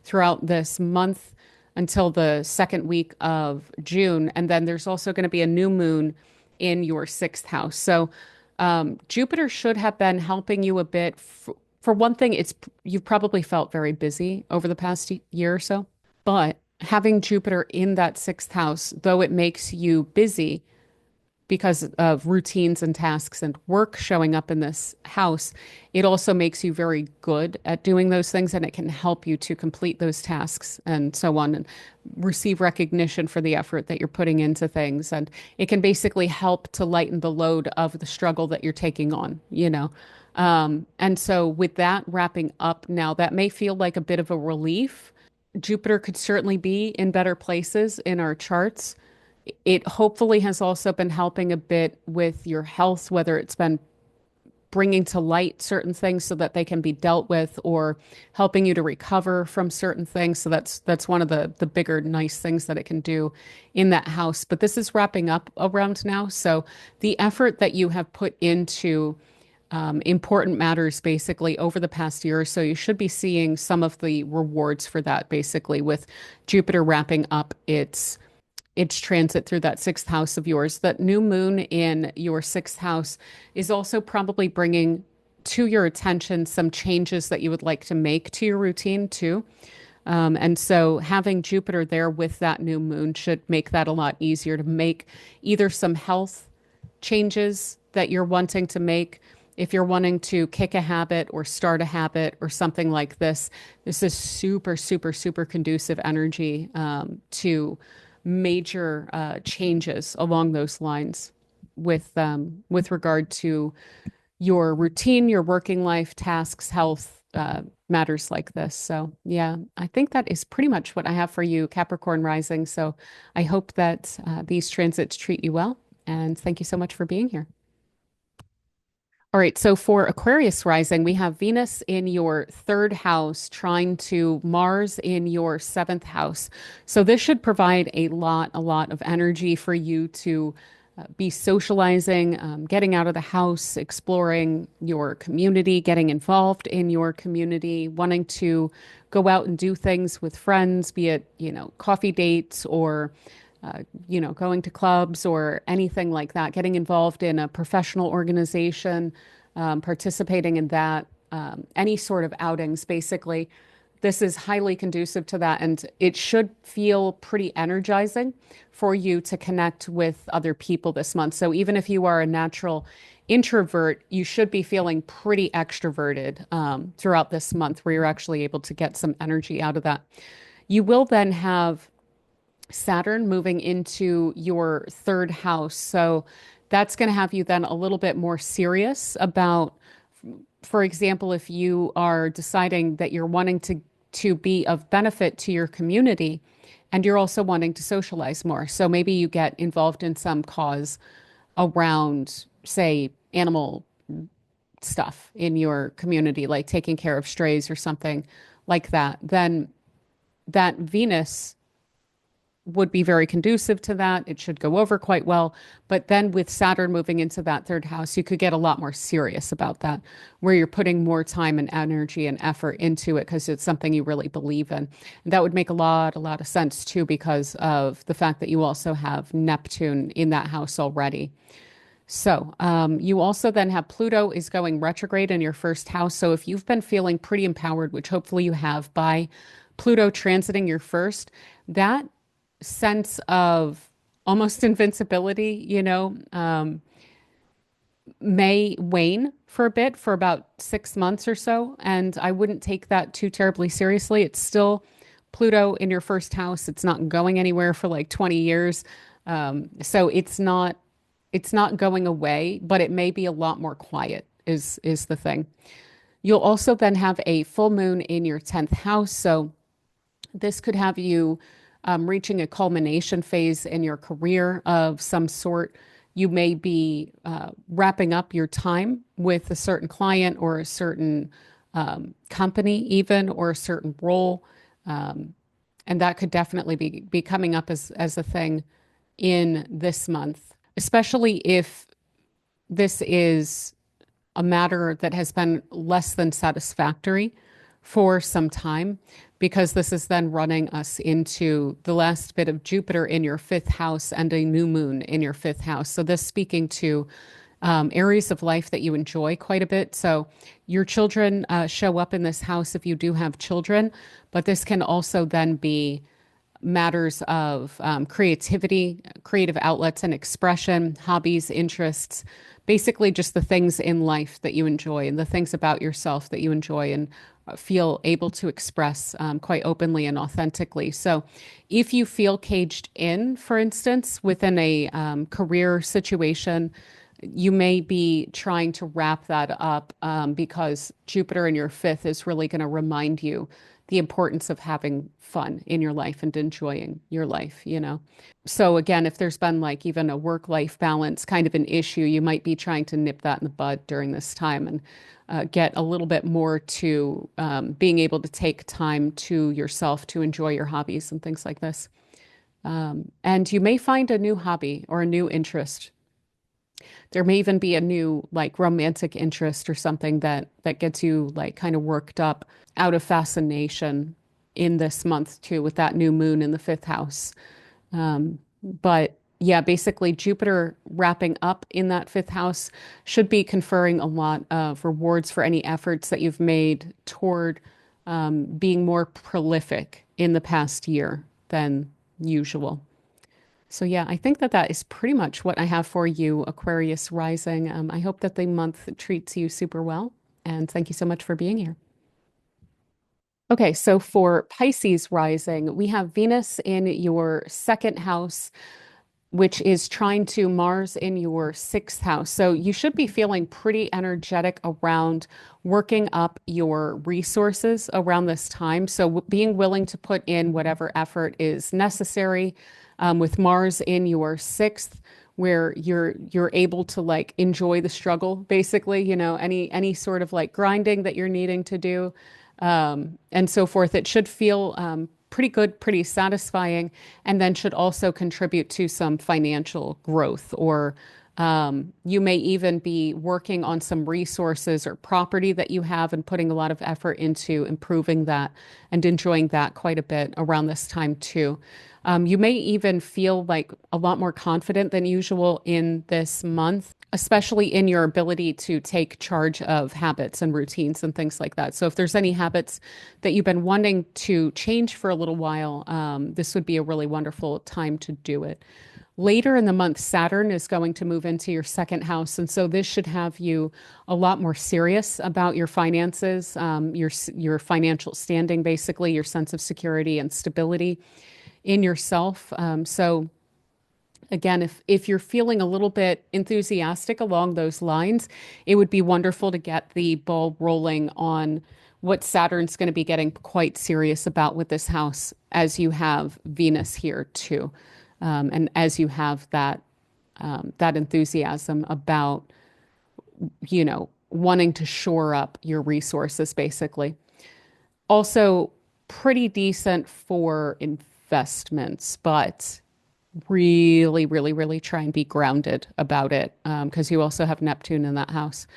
throughout this month until the second week of June, and then there's also going to be a new moon in your sixth house. So Jupiter should have been helping you a bit. For one thing, you've probably felt very busy over the past year or so, but having Jupiter in that sixth house, though it makes you busy, because of routines and tasks and work showing up in this house, it also makes you very good at doing those things, and it can help you to complete those tasks and so on, and receive recognition for the effort that you're putting into things. And it can basically help to lighten the load of the struggle that you're taking on, you know. And so with that wrapping up now, that may feel like a bit of a relief. Jupiter could certainly be in better places in our charts. It hopefully has also been helping a bit with your health, whether it's been bringing to light certain things so that they can be dealt with, or helping you to recover from certain things. So that's one of the bigger nice things that it can do in that house. But this is wrapping up around now. So the effort that you have put into important matters basically over the past year or so, you should be seeing some of the rewards for that, basically, with Jupiter wrapping up its transit through that sixth house of yours. That new moon in your sixth house is also probably bringing to your attention some changes that you would like to make to your routine too. And so having Jupiter there with that new moon should make that a lot easier to make either some health changes that you're wanting to make. If you're wanting to kick a habit or start a habit or something like this is super, super, super conducive energy to major changes along those lines with regard to your routine, your working life, tasks, health, matters like this. So yeah, I think that is pretty much what I have for you, Capricorn rising. So I hope that these transits treat you well. And thank you so much for being here. All right, so for Aquarius rising, we have Venus in your third house trying to Mars in your seventh house. So this should provide a lot of energy for you to be socializing, getting out of the house, exploring your community, getting involved in your community, wanting to go out and do things with friends, be it, you know, coffee dates or going to clubs or anything like that, getting involved in a professional organization, participating in that, any sort of outings, basically. This is highly conducive to that, and it should feel pretty energizing for you to connect with other people this month. So even if you are a natural introvert, you should be feeling pretty extroverted throughout this month, where you're actually able to get some energy out of that. You will then have Saturn moving into your third house. So that's going to have you then a little bit more serious about, for example, if you are deciding that you're wanting to be of benefit to your community and you're also wanting to socialize more. So maybe you get involved in some cause around, say, animal stuff in your community, like taking care of strays or something like that. Then that Venus would be very conducive to that. It should go over quite well. But then with Saturn moving into that third house, you could get a lot more serious about that, where you're putting more time and energy and effort into it because it's something you really believe in. And that would make a lot of sense too, because of the fact that you also have Neptune in that house already. So you also then have Pluto is going retrograde in your first house. So if you've been feeling pretty empowered, which hopefully you have by Pluto transiting your first, that sense of almost invincibility, may wane for a bit, for about 6 months or so. And I wouldn't take that too terribly seriously. It's still Pluto in your first house. It's not going anywhere for like 20 years. So it's not going away, but it may be a lot more quiet is the thing. You'll also then have a full moon in your 10th house. So this could have you reaching a culmination phase in your career of some sort. You may be wrapping up your time with a certain client or a certain company even, or a certain role. And that could definitely be coming up as a thing in this month, especially if this is a matter that has been less than satisfactory for some time, because this is then running us into the last bit of Jupiter in your fifth house and a new moon in your fifth house. So this speaking to areas of life that you enjoy quite a bit. So your children show up in this house if you do have children, but this can also then be matters of creativity, creative outlets and expression, hobbies, interests, basically just the things in life that you enjoy and the things about yourself that you enjoy and feel able to express quite openly and authentically. So, if you feel caged in, for instance, within a career situation, you may be trying to wrap that up because Jupiter in your fifth is really going to remind you the importance of having fun in your life and enjoying your life, you know? So, again, if there's been like even a work-life balance kind of an issue, you might be trying to nip that in the bud during this time and get a little bit more to being able to take time to yourself to enjoy your hobbies and things like this. And you may find a new hobby or a new interest. There may even be a new like romantic interest or something that gets you like kind of worked up out of fascination in this month too, with that new moon in the fifth house. But yeah, basically Jupiter wrapping up in that fifth house should be conferring a lot of rewards for any efforts that you've made toward being more prolific in the past year than usual. So yeah, I think that that is pretty much what I have for you, Aquarius rising. I hope that the month treats you super well, and thank you so much for being here. Okay, so for Pisces rising, we have Venus in your second house, which is trying to Mars in your sixth house. So you should be feeling pretty energetic around working up your resources around this time. So being willing to put in whatever effort is necessary, with Mars in your sixth, where you're able to like enjoy the struggle, basically, you know, any sort of like grinding that you're needing to do, and so forth. It should feel pretty good, pretty satisfying, and then should also contribute to some financial growth. Or you may even be working on some resources or property that you have and putting a lot of effort into improving that and enjoying that quite a bit around this time too. You may even feel like a lot more confident than usual in this month, especially in your ability to take charge of habits and routines and things like that. So, if there's any habits that you've been wanting to change for a little while, this would be a really wonderful time to do it. Later in the month, Saturn is going to move into your second house. And so this should have you a lot more serious about your finances, your financial standing, basically, your sense of security and stability in yourself. So again, if you're feeling a little bit enthusiastic along those lines, it would be wonderful to get the ball rolling on what Saturn's going to be getting quite serious about with this house, as you have Venus here too, and as you have that enthusiasm about, you know, wanting to shore up your resources, basically. Also, pretty decent for investments, but really, really, really try and be grounded about it, because you also have Neptune in that house.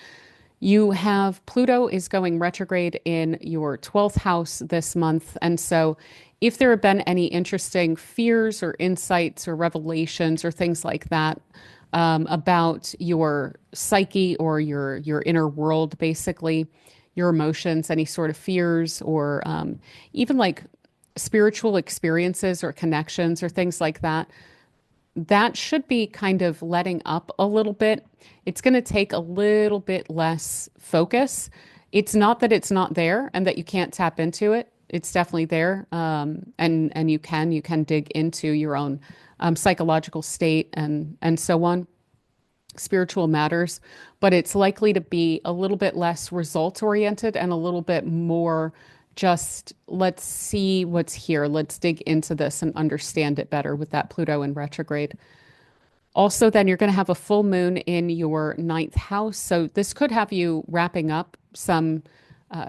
You have Pluto is going retrograde in your 12th house this month. And so, if there have been any interesting fears or insights or revelations or things like that, about your psyche or your inner world, basically, your emotions, any sort of fears, or even like spiritual experiences or connections or things like that, that should be kind of letting up a little bit. It's going to take a little bit less focus. It's not that it's not there and that you can't tap into it. It's definitely there, and you can dig into your own psychological state and so on, spiritual matters, but it's likely to be a little bit less result oriented and a little bit more just let's see what's here. Let's dig into this and understand it better with that Pluto in retrograde. Also, then you're going to have a full moon in your ninth house. So this could have you wrapping up some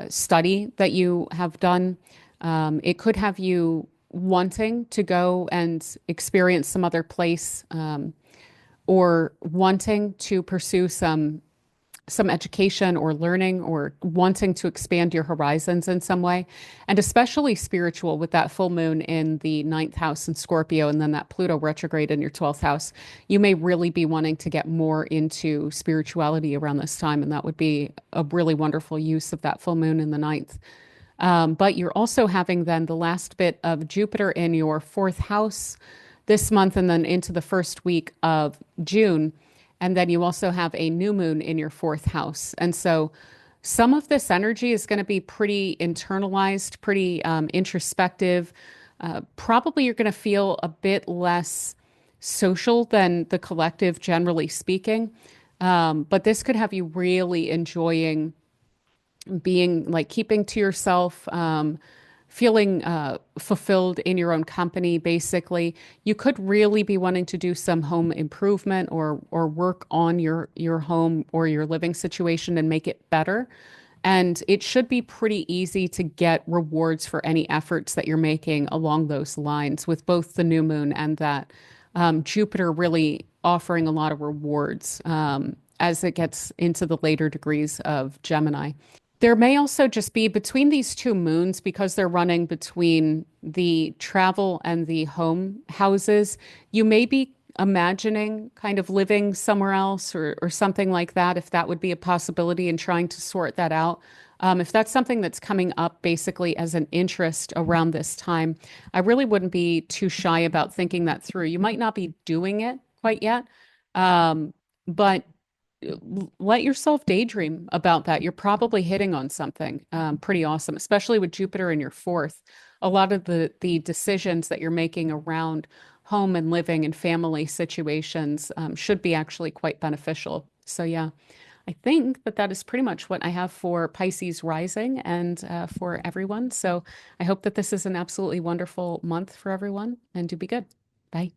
study that you have done. It could have you wanting to go and experience some other place, or wanting to pursue some education or learning or wanting to expand your horizons in some way, and especially spiritual with that full moon in the ninth house in Scorpio and then that Pluto retrograde in your 12th house. You may really be wanting to get more into spirituality around this time, and that would be a really wonderful use of that full moon in the ninth. But you're also having then the last bit of Jupiter in your fourth house this month and then into the first week of June. And then you also have a new moon in your fourth house. And so some of this energy is going to be pretty internalized, pretty introspective. Probably you're going to feel a bit less social than the collective, generally speaking. But this could have you really enjoying being like keeping to yourself, feeling fulfilled in your own company, basically. You could really be wanting to do some home improvement or work on your home or your living situation and make it better. And it should be pretty easy to get rewards for any efforts that you're making along those lines with both the new moon and that Jupiter really offering a lot of rewards as it gets into the later degrees of Gemini. There may also just be between these two moons, because they're running between the travel and the home houses, you may be imagining kind of living somewhere else or something like that, if that would be a possibility, and trying to sort that out. If that's something that's coming up basically as an interest around this time, I really wouldn't be too shy about thinking that through. You might not be doing it quite yet, but let yourself daydream about that. You're probably hitting on something pretty awesome, especially with Jupiter in your fourth. A lot of the decisions that you're making around home and living and family situations should be actually quite beneficial. So yeah, I think that that is pretty much what I have for Pisces rising and for everyone. So I hope that this is an absolutely wonderful month for everyone and do be good. Bye.